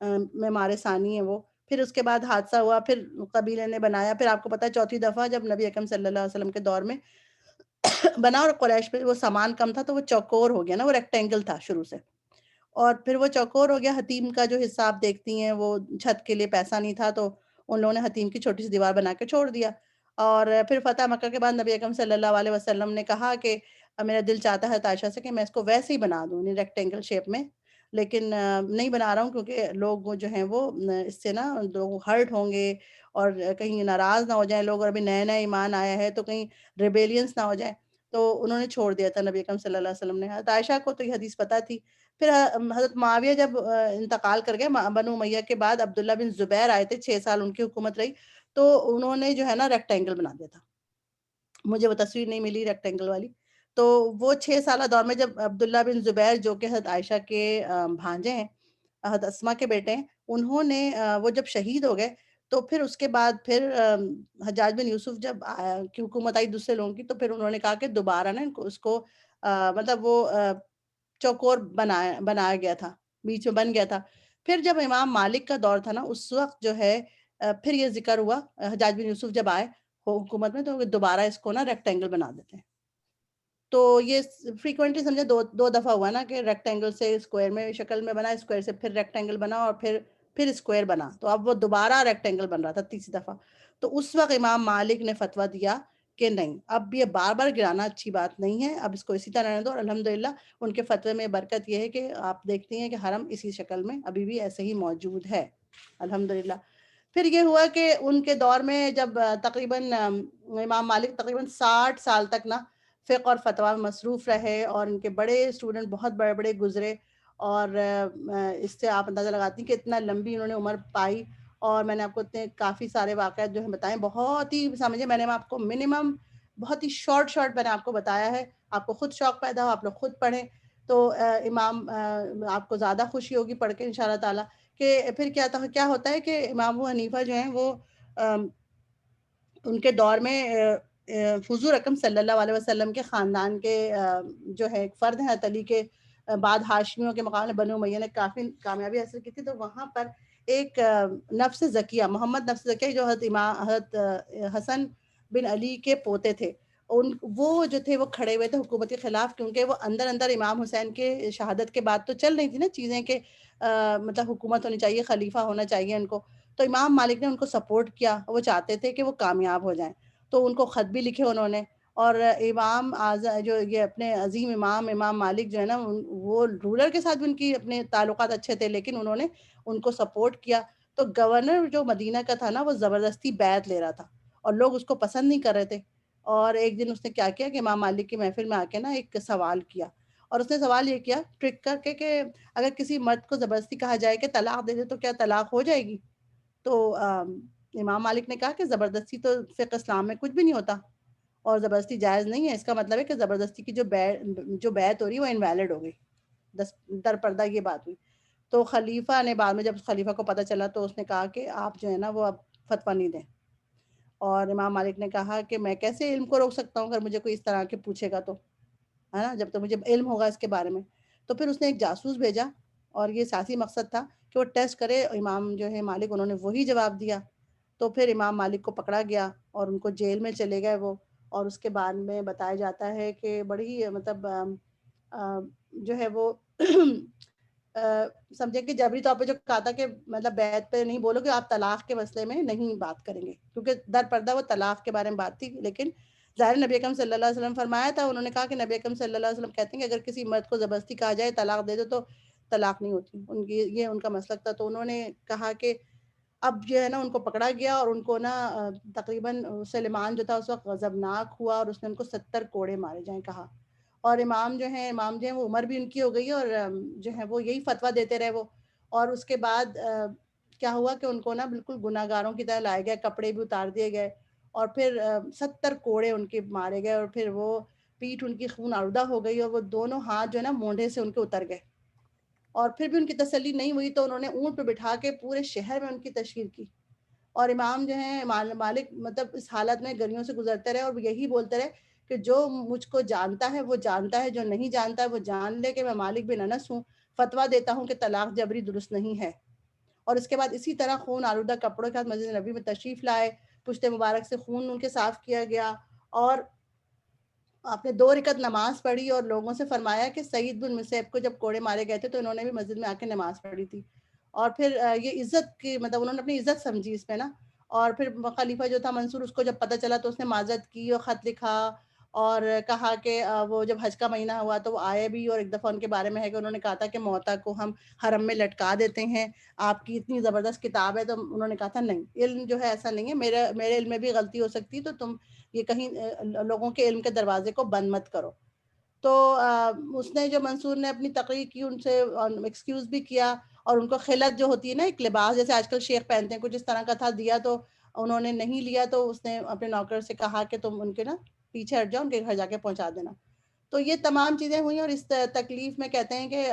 معمار ثانی ہے وہ, پھر اس کے بعد حادثہ ہوا, پھر قبیلے نے بنایا, پھر آپ کو پتہ ہے چوتھی دفعہ جب نبی اکرم صلی اللہ علیہ وسلم کے دور میں بنا, اور قریش پہ وہ سامان کم تھا تو وہ چوکور ہو گیا نا, وہ ریکٹینگل تھا شروع سے, اور پھر وہ چوکور ہو گیا. حتیم کا جو حصہ آپ دیکھتی ہیں وہ چھت کے لیے پیسہ نہیں تھا تو ان لوگوں نے حتیم کی چھوٹی سی دیوار بنا کے چھوڑ دیا. اور پھر فتح مکہ کے بعد نبی اکرم صلی اللہ علیہ وسلم نے کہا کہ میرا دل چاہتا ہے عائشہ سے کہ میں اس کو ویسے ہی بنا دوں ریکٹینگل شیپ میں, لیکن نہیں بنا رہا ہوں کیونکہ لوگ جو ہیں وہ اس سے نا لوگ ہرٹ ہوں گے اور کہیں ناراض نہ ہو جائیں لوگ, اور ابھی نیا نیا ایمان آیا ہے تو کہیں ریبیلینس نہ ہو جائیں. تو انہوں نے چھوڑ دیا تھا نبی اکرم صلی اللہ علیہ وسلم نے. حضرت عائشہ کو تو یہ حدیث پتہ تھی. پھر حضرت معاویہ جب انتقال کر گئے بنو امیہ کے بعد, عبداللہ بن زبیر آئے تھے, 6 سال ان کی حکومت رہی, تو انہوں نے جو ہے نا ریکٹینگل بنا دیا تھا. مجھے وہ تصویر نہیں ملی ریکٹینگل والی. تو وہ 6 سالہ دور میں جب عبداللہ بن زبیر جو کہ حضرت عائشہ کے بھانجے ہیں, حضرت اسما کے بیٹے ہیں, انہوں نے وہ جب شہید ہو گئے تو پھر اس کے بعد پھر حجاج بن یوسف جب کی حکومت آئی دوسرے لوگوں کی, تو پھر انہوں نے کہا کہ دوبارہ نا اس کو مطلب وہ چوکور بنایا گیا تھا, بیچ میں بن گیا تھا. پھر جب امام مالک کا دور تھا نا, اس وقت جو ہے پھر یہ ذکر ہوا, حجاج بن یوسف جب آئے حکومت میں تو دوبارہ اس کو نا ریکٹینگل بنا دیتے ہیں. تو یہ فریکوینٹلی سمجھے دو دفعہ ہوا نا کہ ریکٹینگل سے اسکوائر میں شکل میں بنا, اسکوائر سے پھر ریکٹینگل بنا, اور پھر اسکوائر بنا. تو اب وہ دوبارہ ریکٹینگل بن رہا تھا تیسری دفعہ. تو اس وقت امام مالک نے فتویٰ دیا کہ نہیں, اب یہ بار بار گرانا اچھی بات نہیں ہے, اب اس کو اسی طرح رہنے دو. اور الحمدللہ ان کے فتوے میں برکت یہ ہے کہ آپ دیکھتے ہیں کہ حرم اسی شکل میں ابھی بھی ایسے ہی موجود ہے الحمدللہ. پھر یہ ہوا کہ ان کے دور میں جب تقریباً امام مالک تقریباً 60 سال تک نا فقہ اور فتویٰ میں مصروف رہے, اور ان کے بڑے اسٹوڈنٹ بہت بڑے بڑے گزرے. اور اس سے آپ اندازہ لگاتی ہیں کہ اتنا لمبی انہوں نے عمر پائی. اور میں نے آپ کو اتنے کافی سارے واقعات جو ہیں بتائیں, بہت ہی سمجھے میں نے آپ کو منیمم بہت ہی شارٹ میں نے آپ کو بتایا ہے. آپ کو خود شوق پیدا ہو, آپ لوگ خود پڑھیں تو امام آپ کو زیادہ خوشی ہوگی پڑھ کے انشاءاللہ تعالیٰ. کہ پھر کیا ہوتا ہے کہ امام ابو حنیفہ جو ہیں وہ ان کے دور میں حضور اکرم صلی اللہ علیہ وسلم کے خاندان کے جو ہے ایک فرد ہیں, حضرت علی کے بعد ہاشمیوں کے مقابلے بنو امیہ نے کافی کامیابی حاصل کی تھی. تو وہاں پر ایک نفس زکیہ, محمد نفس زکیہ, جو حضرت حسن بن علی کے پوتے تھے, وہ جو تھے وہ کھڑے ہوئے تھے حکومت کے خلاف, کیونکہ وہ اندر امام حسین کے شہادت کے بعد تو چل رہی تھی نا چیزیں کہ مطلب حکومت ہونی چاہیے, خلیفہ ہونا چاہیے ان کو. تو امام مالک نے ان کو سپورٹ کیا, وہ چاہتے تھے کہ وہ کامیاب ہو جائیں. تو ان کو خط بھی لکھے انہوں نے. اور امام جو یہ اپنے عظیم امام مالک جو ہے نا, وہ رولر کے ساتھ بھی ان کی اپنے تعلقات اچھے تھے, لیکن انہوں نے ان کو سپورٹ کیا. تو گورنر جو مدینہ کا تھا نا, وہ زبردستی بیعت لے رہا تھا, اور لوگ اس کو پسند نہیں کر رہے تھے. اور ایک دن اس نے کیا کیا کہ امام مالک کی محفل میں آ کے نا ایک سوال کیا, اور اس نے سوال یہ کیا ٹرک کر کے کہ اگر کسی مرد کو زبردستی کہا جائے کہ طلاق دے دے تو کیا طلاق ہو جائے گی؟ تو امام مالک نے کہا کہ زبردستی تو فقہ اسلام میں کچھ بھی نہیں ہوتا, اور زبردستی جائز نہیں ہے. اس کا مطلب ہے کہ زبردستی کی جو بیعت ہو رہی ہے وہ انویلڈ ہو گئی, در پردہ یہ بات ہوئی. تو خلیفہ نے بعد میں جب خلیفہ کو پتہ چلا تو اس نے کہا کہ آپ جو ہے نا وہ اب فتویٰ نہیں دیں. اور امام مالک نے کہا کہ میں کیسے علم کو روک سکتا ہوں اگر مجھے کوئی اس طرح کے پوچھے گا, تو ہے نا, جب تک مجھے علم ہوگا اس کے بارے میں. تو پھر اس نے ایک جاسوس بھیجا, اور یہ سیاسی مقصد تھا کہ وہ ٹیسٹ کرے. امام جو ہے مالک, انہوں نے وہی جواب دیا. تو پھر امام مالک کو پکڑا گیا اور ان کو جیل میں چلے گئے وہ. اور اس کے بعد میں بتایا جاتا ہے کہ بڑی مطلب جو ہے وہ سمجھے کہ جبری طور پہ جو کہا تھا کہ مطلب بیعت پہ نہیں بولو کہ آپ طلاق کے مسئلے میں نہیں بات کریں گے, کیونکہ در پردہ وہ طلاق کے بارے میں بات تھی. لیکن ظاہر نبی اکرم صلی اللہ علیہ وسلم فرمایا تھا, انہوں نے کہا کہ نبی اکرم صلی اللہ علیہ وسلم کہتے ہیں کہ اگر کسی مرد کو زبردستی کہا جائے طلاق دے دو تو طلاق نہیں ہوتی. یہ ان کا مسلک تھا. تو انہوں نے کہا کہ اب جو ہے نا ان کو پکڑا گیا, اور ان کو نا تقریباً سلیمان جو تھا اس وقت غضبناک ہوا, اور اس نے ان کو 70 کوڑے مارے جائیں کہا. اور امام جو ہیں وہ عمر بھی ان کی ہو گئی, اور جو ہے وہ یہی فتویٰ دیتے رہے وہ. اور اس کے بعد کیا ہوا کہ ان کو نا بالکل گناہ گاروں کی طرح لائے گئے, کپڑے بھی اتار دیے گئے, اور پھر 70 کوڑے ان کے مارے گئے. اور پھر وہ پیٹھ ان کی خون آلودہ ہو گئی, اور وہ دونوں ہاتھ جو ہے نا مونڈھے سے ان کے اتر گئے. اور پھر بھی ان کی تسلی نہیں ہوئی, تو انہوں نے اونٹ پہ بٹھا کے پورے شہر میں ان کی تشہیر کی. اور امام جو ہیں مالک مطلب اس حالت میں گلیوں سے گزرتے رہے, اور یہی بولتے رہے کہ جو مجھ کو جانتا ہے وہ جانتا ہے, جو نہیں جانتا ہے وہ جان لے کہ میں مالک بن انس ہوں, فتویٰ دیتا ہوں کہ طلاق جبری درست نہیں ہے. اور اس کے بعد اسی طرح خون آلودہ کپڑوں کے ساتھ مسجد نبی میں تشریف لائے, پشت مبارک سے خون ان کے صاف کیا گیا, اور آپ نے 2 رکعت نماز پڑھی اور لوگوں سے فرمایا کہ سعید بن مسیب کو جب کوڑے مارے گئے تھے تو انہوں نے بھی مسجد میں آ کے نماز پڑھی تھی. اور پھر یہ عزت کی مطلب انہوں نے اپنی عزت سمجھی اس میں نا. اور پھر خلیفہ جو تھا منصور، اس کو جب پتہ چلا تو اس نے معذرت کی اور خط لکھا اور کہا کہ وہ جب حج کا مہینہ ہوا تو وہ آئے بھی، اور ایک دفعہ ان کے بارے میں ہے کہ انہوں نے کہا تھا کہ موتا کو ہم حرم میں لٹکا دیتے ہیں، آپ کی اتنی زبردست کتاب ہے. تو انہوں نے کہا تھا نہیں، علم جو ہے ایسا نہیں ہے، میرے علم میں بھی غلطی ہو سکتی، تو تم یہ کہیں لوگوں کے علم کے دروازے کو بند مت کرو. تو اس نے جو منصور نے اپنی تقریر کی، ان سے ایکسکیوز بھی کیا، اور ان کو خلعت جو ہوتی ہے نا، ایک لباس جیسے آج کل شیخ پہنتے ہیں، کچھ اس طرح کا تھا، دیا تو انہوں نے نہیں لیا. تو اس نے اپنے نوکر سے کہا کہ تم ان کے نا پیچھے ہٹ جاؤ، ان کے گھر جا کے پہنچا دینا. تو یہ تمام چیزیں ہوئیں، اور اس تکلیف میں کہتے ہیں کہ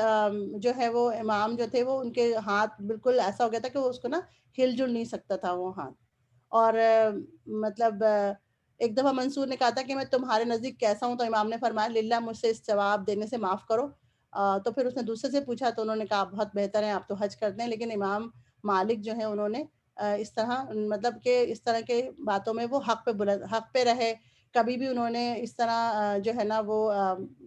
جو ہے وہ امام جو تھے وہ ان کے ہاتھ بالکل ایسا ہو گیا تھا کہ وہ اس کو نا ہل جل نہیں سکتا تھا وہ ہاتھ. اور مطلب ایک دفعہ منصور نے کہا تھا کہ میں تمہارے نزدیک کیسا ہوں؟ تو امام نے فرمایا للہ مجھ سے اس جواب دینے سے معاف کرو. تو پھر اس نے دوسرے سے پوچھا تو انہوں نے کہا بہت بہتر ہیں، آپ تو حج کرتے ہیں. لیکن امام مالک جو ہیں انہوں نے اس طرح مطلب کہ اس طرح کے باتوں میں وہ حق پہ رہے. کبھی بھی انہوں نے اس طرح جو ہے نا وہ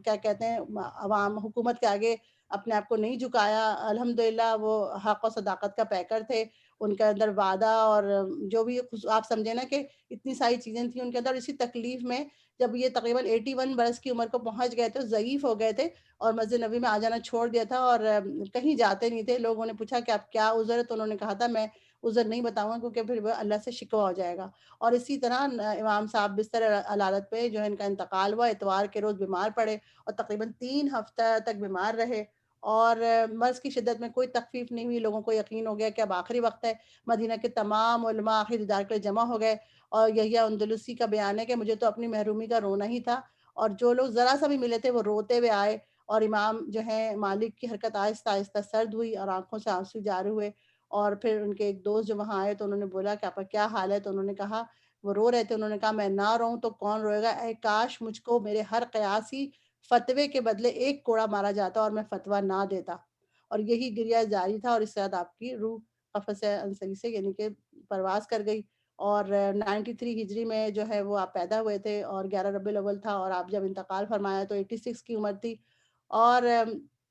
کیا کہتے ہیں عوام حکومت کے آگے اپنے آپ کو نہیں جھکایا. الحمدللہ وہ حق و صداقت کا پیکر تھے. ان کے اندر وعدہ اور جو بھی آپ سمجھے نا کہ اتنی ساری چیزیں تھیں ان کے اندر. اسی تکلیف میں جب یہ تقریباً 81 برس کی عمر کو پہنچ گئے تھے، ضعیف ہو گئے تھے اور مسجد نبوی میں آ جانا چھوڑ دیا تھا اور کہیں جاتے نہیں تھے. لوگوں نے پوچھا کہ آپ کیا عذر ہے؟ تو انہوں نے کہا تھا میں عذر نہیں بتاؤں گا کیونکہ پھر وہ اللہ سے شکوہ ہو جائے گا. اور اسی طرح امام صاحب بستر علالت پہ جو ہے ان کا انتقال ہوا. اتوار کے روز بیمار پڑے اور تقریباً 3 ہفتہ تک بیمار رہے، اور مرض کی شدت میں کوئی تخفیف نہیں ہوئی. لوگوں کو یقین ہو گیا کہ اب آخری وقت ہے. مدینہ کے تمام علماء آخری دیدار کے لیے جمع ہو گئے، اور یحییٰ اندلسی کا بیان ہے کہ مجھے تو اپنی محرومی کا رونا ہی تھا، اور جو لوگ ذرا سا بھی ملے تھے وہ روتے ہوئے آئے. اور امام جو ہے مالک کی حرکت آہستہ آہستہ سرد ہوئی اور آنکھوں سے آنسو جاری ہوئے. اور پھر ان کے ایک دوست جو وہاں آئے تو انہوں نے بولا کہ آپ کا کیا حال ہے؟ تو انہوں نے کہا، وہ رو رہے تھے، انہوں نے کہا میں نہ روؤں تو کون روئے گا؟ اے کاش مجھ کو میرے ہر قیاسی فتوے کے بدلے 1 کوڑا مارا جاتا اور میں فتویٰ نہ دیتا. اور یہی گریہ جاری تھا، اور اس کے بعد آپ کی روح قفس انصری سے یعنی کہ پرواز کر گئی. اور 93 ہجری میں جو ہے وہ آپ پیدا ہوئے تھے، اور 11 ربیع الاول تھا، اور آپ جب انتقال فرمایا تو 86 کی عمر تھی. اور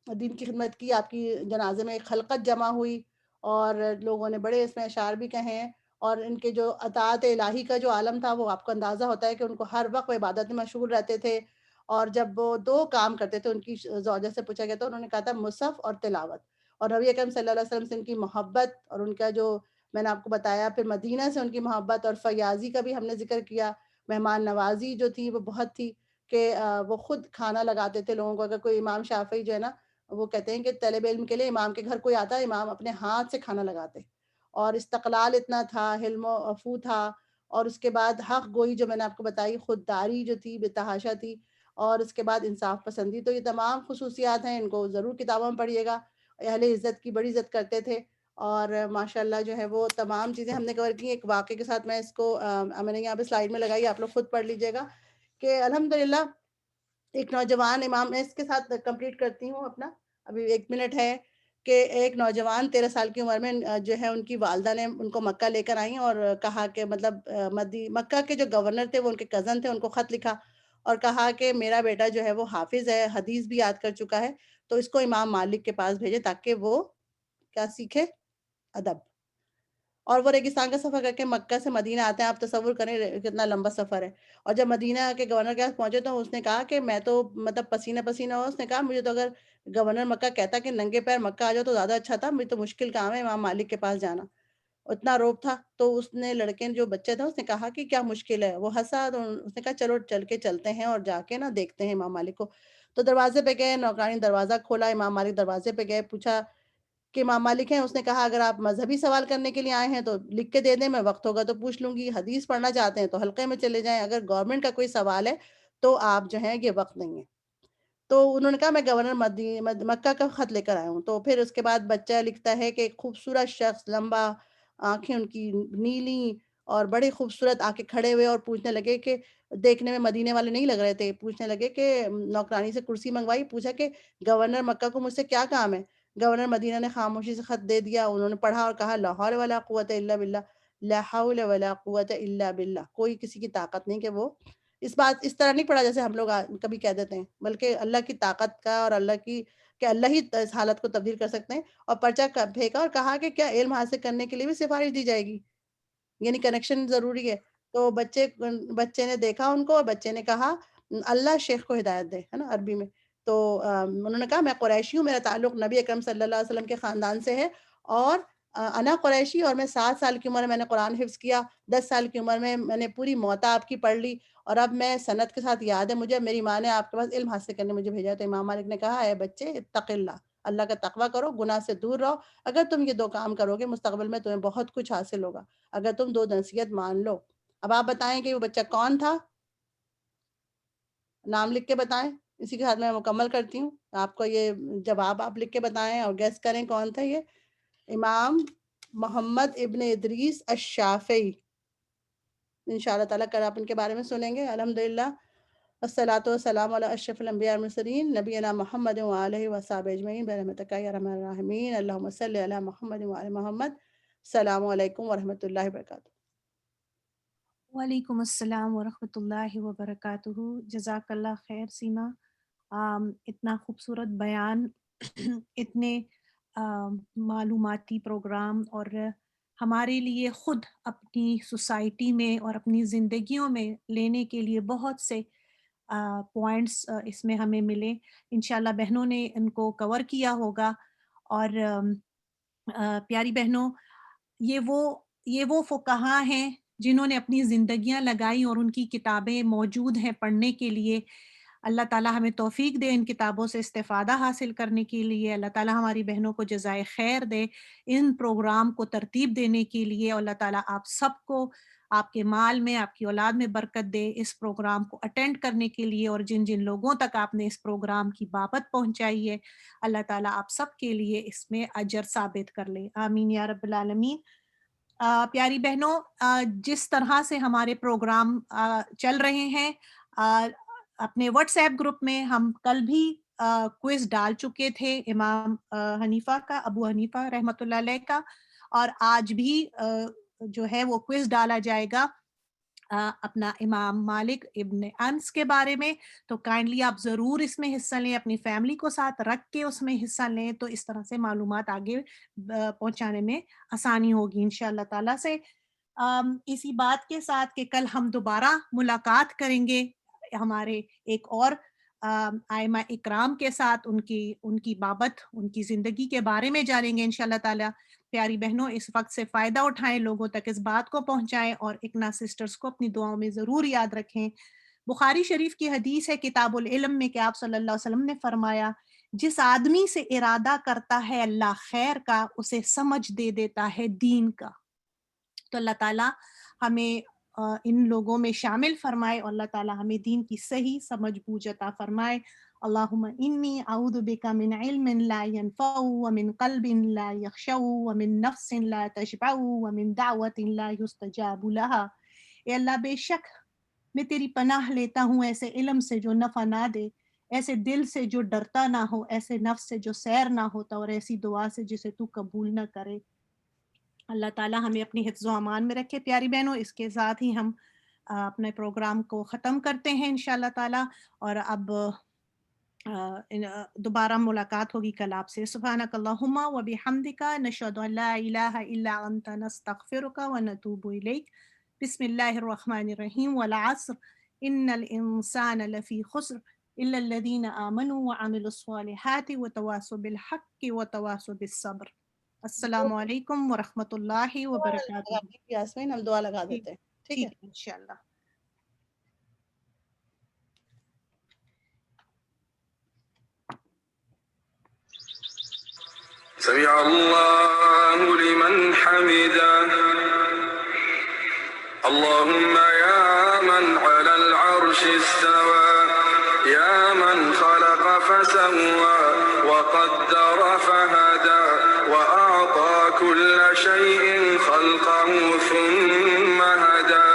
دین کی خدمت کی. آپ کی جنازے میں ایک خلقت جمع ہوئی، اور لوگوں نے بڑے اس میں اشعار بھی کہے ہیں. اور ان کے جو اطاعت الہی کا جو عالم تھا وہ آپ کو اندازہ ہوتا ہے کہ ان کو ہر وقت وہ عبادت میں مشغول رہتے تھے. اور جب وہ 2 کام کرتے تھے، ان کی زوجہ سے پوچھا گیا تو انہوں نے کہا تھا مصحف اور تلاوت. اور نبی اکرم صلی اللہ علیہ وسلم سے ان کی محبت اور ان کا جو میں نے آپ کو بتایا، پھر مدینہ سے ان کی محبت، اور فیاضی کا بھی ہم نے ذکر کیا. مہمان نوازی جو تھی وہ بہت تھی کہ وہ خود کھانا لگاتے تھے لوگوں کو. اگر کوئی امام شافعی جو ہے نا وہ کہتے ہیں کہ طالب علم کے لیے امام کے گھر کوئی آتا ہے، امام اپنے ہاتھ سے کھانا لگاتے. اور استقلال اتنا تھا، حلم و عفو تھا. اور اس کے بعد حق گوئی جو میں نے آپ کو بتائی، خودداری جو تھی بے تحاشا تھی. اور اس کے بعد انصاف پسندی. تو یہ تمام خصوصیات ہیں، ان کو ضرور کتابوں میں پڑھیے گا. اہل عزت کی بڑی عزت کرتے تھے. اور ماشاءاللہ جو ہے وہ تمام چیزیں ہم نے کور کی. ایک واقعے کے ساتھ میں اس کو میں نے یہاں پہ سلائیڈ میں لگائی، آپ لوگ خود پڑھ لیجئے گا کہ الحمدللہ ایک نوجوان امام، میں اس کے ساتھ کمپلیٹ کرتی ہوں اپنا، ابھی 1 منٹ ہے، کہ ایک نوجوان 13 سال کی عمر میں جو ہے ان کی والدہ نے ان کو مکہ لے کر آئیں اور کہا کہ مطلب مکہ کے جو گورنر تھے وہ ان کے کزن تھے، ان کو خط لکھا اور کہا کہ میرا بیٹا جو ہے وہ حافظ ہے، حدیث بھی یاد کر چکا ہے، تو اس کو امام مالک کے پاس بھیجے تاکہ وہ کیا سیکھے؟ ادب. اور وہ ریگستان کا سفر کر کے مکہ سے مدینہ آتے ہیں. آپ تصور کریں کتنا لمبا سفر ہے. اور جب مدینہ کے گورنر کے پاس پہنچے تو اس نے کہا کہ میں تو مطلب پسینہ پسینہ ہوا. اس نے کہا مجھے تو اگر گورنر مکہ کہتا کہ ننگے پیر مکہ آ جاؤ تو زیادہ اچھا تھا، مجھے تو مشکل کام ہے امام مالک کے پاس جانا. اتنا روب تھا. تو اس نے لڑکے جو بچے تھا اس نے کہا کہ کیا مشکل ہے؟ وہ ہنسا. تو اس نے کہا چلو چل کے چلتے ہیں اور جا کے نا دیکھتے ہیں امام مالک کو. تو دروازے پہ گئے، نوکرانی دروازہ کھولا، امام مالک دروازے پہ گئے، پوچھا کہ امام مالک ہیں؟ اس نے کہا اگر آپ مذہبی سوال کرنے کے لیے آئے ہیں تو لکھ کے دے دیں، میں وقت ہوگا تو پوچھ لوں گی. حدیث پڑھنا چاہتے ہیں تو حلقے میں چلے جائیں، اگر گورنمنٹ کا کوئی سوال ہے تو آپ جو ہیں یہ وقت نہیں ہے. تو انہوں نے کہا میں گورنر مکہ کا خط لے کر آیا ہوں. تو پھر اس کے بعد بچہ لکھتا ہے کہ ایک خوبصورت شخص، لمبا، آنکھیں ان کی نیلی اور بڑے خوبصورت آ کے کھڑے ہوئے اور پوچھنے لگے کہ دیکھنے میں مدینے والے نہیں لگ رہے تھے. پوچھنے لگے کہ نوکرانی سے کرسی منگوائی، پوچھا کہ گورنر مکہ کو مجھ سے کیا کام ہے؟ گورنر مدینہ نے خاموشی سے خط دے دیا. انہوں نے پڑھا اور کہا لا حول ولا قوت الا باللہ، لا حول ولا قوت الا باللہ. کوئی کسی کی طاقت نہیں کہ وہ اس طرح نہیں پڑھا جیسے ہم لوگ کبھی کہہ دیتے ہیں، بلکہ اللہ کی طاقت کا اور اللہ ہی اس حالت کو تبدیل کر سکتے ہیں. اور پرچہ پھینکا اور کہا کہ کیا علم حاصل کرنے کے لیے بھی سفارش دی جائے گی، یعنی کنیکشن ضروری ہے. تو بچے نے دیکھا ان کو اور بچے نے کہا اللہ شیخ کو ہدایت دے، ہے نا عربی میں. تو انہوں نے کہا میں قریشی ہوں، میرا تعلق نبی اکرم صلی اللہ علیہ وسلم کے خاندان سے ہے، اور انا قریشی، اور میں 7 سال کی عمر میں نے قرآن حفظ کیا، 10 سال کی عمر میں میں نے پوری موتا آپ کی پڑھ لی، اور اب میں سند کے ساتھ یاد ہے مجھے میری ماں نے آپ کے پاس علم حاصل کرنے مجھے بھیجا. تو امام مالک نے کہا اے بچے اتق اللہ کا تقوی کرو، گناہ سے دور رہو. اگر تم یہ 2 کام کرو گے مستقبل میں تمہیں بہت کچھ حاصل ہوگا، اگر تم 2 نصیحت مان لو. اب آپ بتائیں کہ وہ بچہ کون تھا، نام لکھ کے بتائیں. اسی کے ساتھ میں مکمل کرتی ہوں. آپ کو یہ جواب آپ لکھ کے بتائیں اور گیس کریں کون تھا. یہ امام محمد ابن ادریس الشافعی. انشاءاللہ تعالیٰ کل آپ ان کے بارے میں سنیں گے. الحمدللہ، الصلاۃ والسلام علی اشرف الانبیاء والمرسلین نبینا محمد وآلہ وصحبہ اجمعین برحمتک یا ارحم الراحمین. اللہم صلی علی محمد وعلی محمد. السلام علیکم ورحمۃ اللہ وبرکاتہ. وعلیکم السلام ورحمۃ اللہ وبرکاتہ. جزاک اللہ خیر سیما. اتنا خوبصورت بیان، اتنے معلوماتی پروگرام، اور ہمارے لیے خود اپنی سوسائٹی میں اور اپنی زندگیوں میں لینے کے لیے بہت سے پوائنٹس اس میں ہمیں ملے. انشاءاللہ بہنوں نے ان کو کور کیا ہوگا. اور پیاری بہنوں، یہ وہ فقہا ہیں جنہوں نے اپنی زندگیاں لگائی اور ان کی کتابیں موجود ہیں پڑھنے کے لیے. اللہ تعالیٰ ہمیں توفیق دے ان کتابوں سے استفادہ حاصل کرنے کے لیے. اللہ تعالیٰ ہماری بہنوں کو جزائے خیر دے ان پروگرام کو ترتیب دینے کے لیے. اور اللہ تعالیٰ آپ سب کو آپ کے مال میں، آپ کی اولاد میں برکت دے اس پروگرام کو اٹینڈ کرنے کے لیے. اور جن جن لوگوں تک آپ نے اس پروگرام کی بابت پہنچائی ہے، اللہ تعالیٰ آپ سب کے لیے اس میں اجر ثابت کر لے. آمین یا رب العالمین. پیاری بہنوں، جس طرح سے ہمارے پروگرام چل رہے ہیں، اپنے واٹس ایپ گروپ میں ہم کل بھی کوئز ڈال چکے تھے امام حنیفہ کا، ابو حنیفہ رحمۃ اللہ علیہ کا، اور آج بھی جو ہے وہ کوئز ڈالا جائے گا اپنا امام مالک ابن انس کے بارے میں. تو کائنڈلی آپ ضرور اس میں حصہ لیں، اپنی فیملی کو ساتھ رکھ کے اس میں حصہ لیں، تو اس طرح سے معلومات آگے پہنچانے میں آسانی ہوگی انشاءاللہ تعالیٰ سے. اسی بات کے ساتھ کہ کل ہم دوبارہ ملاقات کریں گے ہمارے ایک اور آئمہ اکرام کے ساتھ، ان کی بابت، ان کی زندگی کے بارے میں جانیں گے انشاءاللہ تعالیٰ. پیاری بہنوں، اس وقت سے فائدہ اٹھائیں، لوگوں تک اس بات کو پہنچائیں، اور اکنا سسٹرز کو اپنی دعاؤں میں ضرور یاد رکھیں. بخاری شریف کی حدیث ہے کتاب العلم میں کہ آپ صلی اللہ علیہ وسلم نے فرمایا، جس آدمی سے ارادہ کرتا ہے اللہ خیر کا، اسے سمجھ دے دیتا ہے دین کا. تو اللہ تعالیٰ ہمیں ان لوگوں میں شامل فرمائے، اور اللہ تعالیٰ ہمیں دین کی صحیح سمجھ بوجھ عطا فرمائے. اللہم انی اعوذ بک من علم لا ينفع ومن قلب لا یخشع ومن نفس لا تشبع ومن دعوت لا یستجاب لها. اے اللہ، بے شک میں تیری پناہ لیتا ہوں ایسے علم سے جو نفع نہ دے، ایسے دل سے جو ڈرتا نہ ہو، ایسے نفس سے جو سیر نہ ہوتا، اور ایسی دعا سے جسے تو قبول نہ کرے. اللہ تعالیٰ ہمیں اپنی حفظ و امان میں رکھے. پیاری بہنوں، اس کے ساتھ ہی ہم اپنے پروگرام کو ختم کرتے ہیں انشاءاللہ تعالیٰ. اور اب دوبارہ ملاقات ہوگی کل آپ سے. سبحانک اللہم و بحمدک، نشہد ان لا الہ الا انت، نستغفرک و نتوب الیک. بسم اللہ الرحمن الرحیم. والعصر ان الانسان لفی خسر الا الذین آمنوا وعملوا الصالحات وتواصوا بالحق وتواصوا بالصبر. السلام علیکم ورحمۃ اللہ وبرکاتہ. یاسمین ہم دعا لگا دیتے ہیں. ٹھیک ہے انشاءاللہ. سمع اللہ لمن حمده. اللهم يا من على العرش استوى، يا من خلق فسوى وقدر فهدى وأعطى كل شيء خلقه ثم هدى،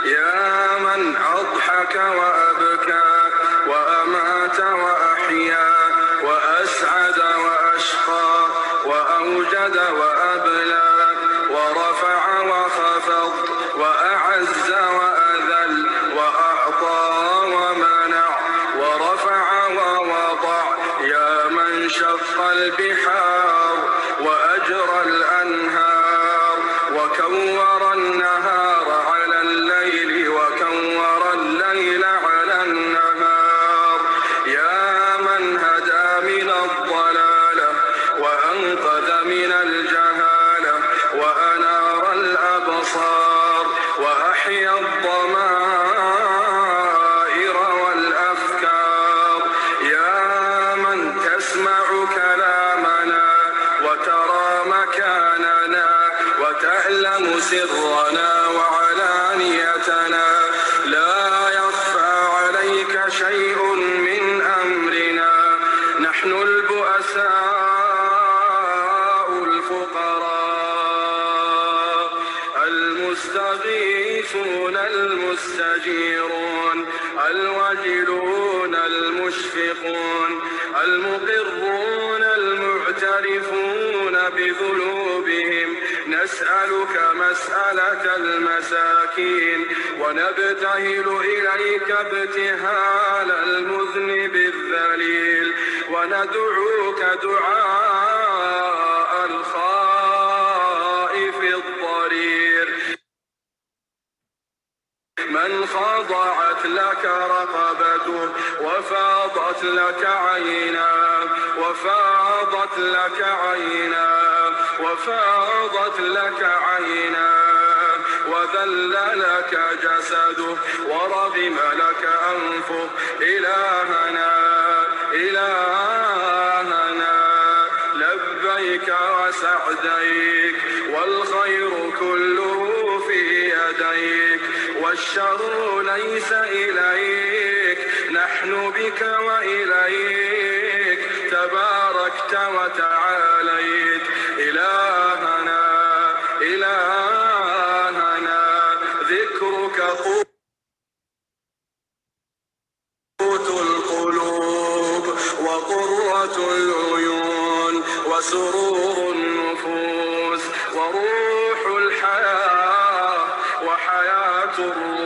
يا من أضحك وأبكى وأمات وأحيا وأسعد وأشقى وأوجد وأبلى ورفع وخفض وأعز وأذل وأعطى شق البحار وأجرى الأنهار وكور النهار على الليل وكور الليل على النهار يا من هدى من الضلالة وأنقذ من الجهالة وأنار الأبصار وأحيا الضمائر والأفكار يا من تسمع كلامنا وترى مكاننا وتعلم سرنا وعلانيتنا لا يخفى عليك شيء من أمرنا نحن البؤساء الفقراء المستغيثون المستجيرون الوجلون المشفقون المقرون المعترفون بذنوبهم نسألك مسألة المساكين ونبتهل إليك ابتهال المذنب الذليل وندعوك دعاء الخائف الضرير من خضعت لك رقبته وفاضت لك عيناه وفاضت لك عيناه وفاضت لك عيناه وذل لك جسده ورغم لك أنفه إلهنا إلهنا لبيك وسعديك والخير كله في يديك والشر ليس إليك نحن بك وإليك تباركت وتعاليت إلهنا إلهنا ذكرك قوت القلوب وقرة العيون وسرور النفوس وروح الحياة وحياة الروح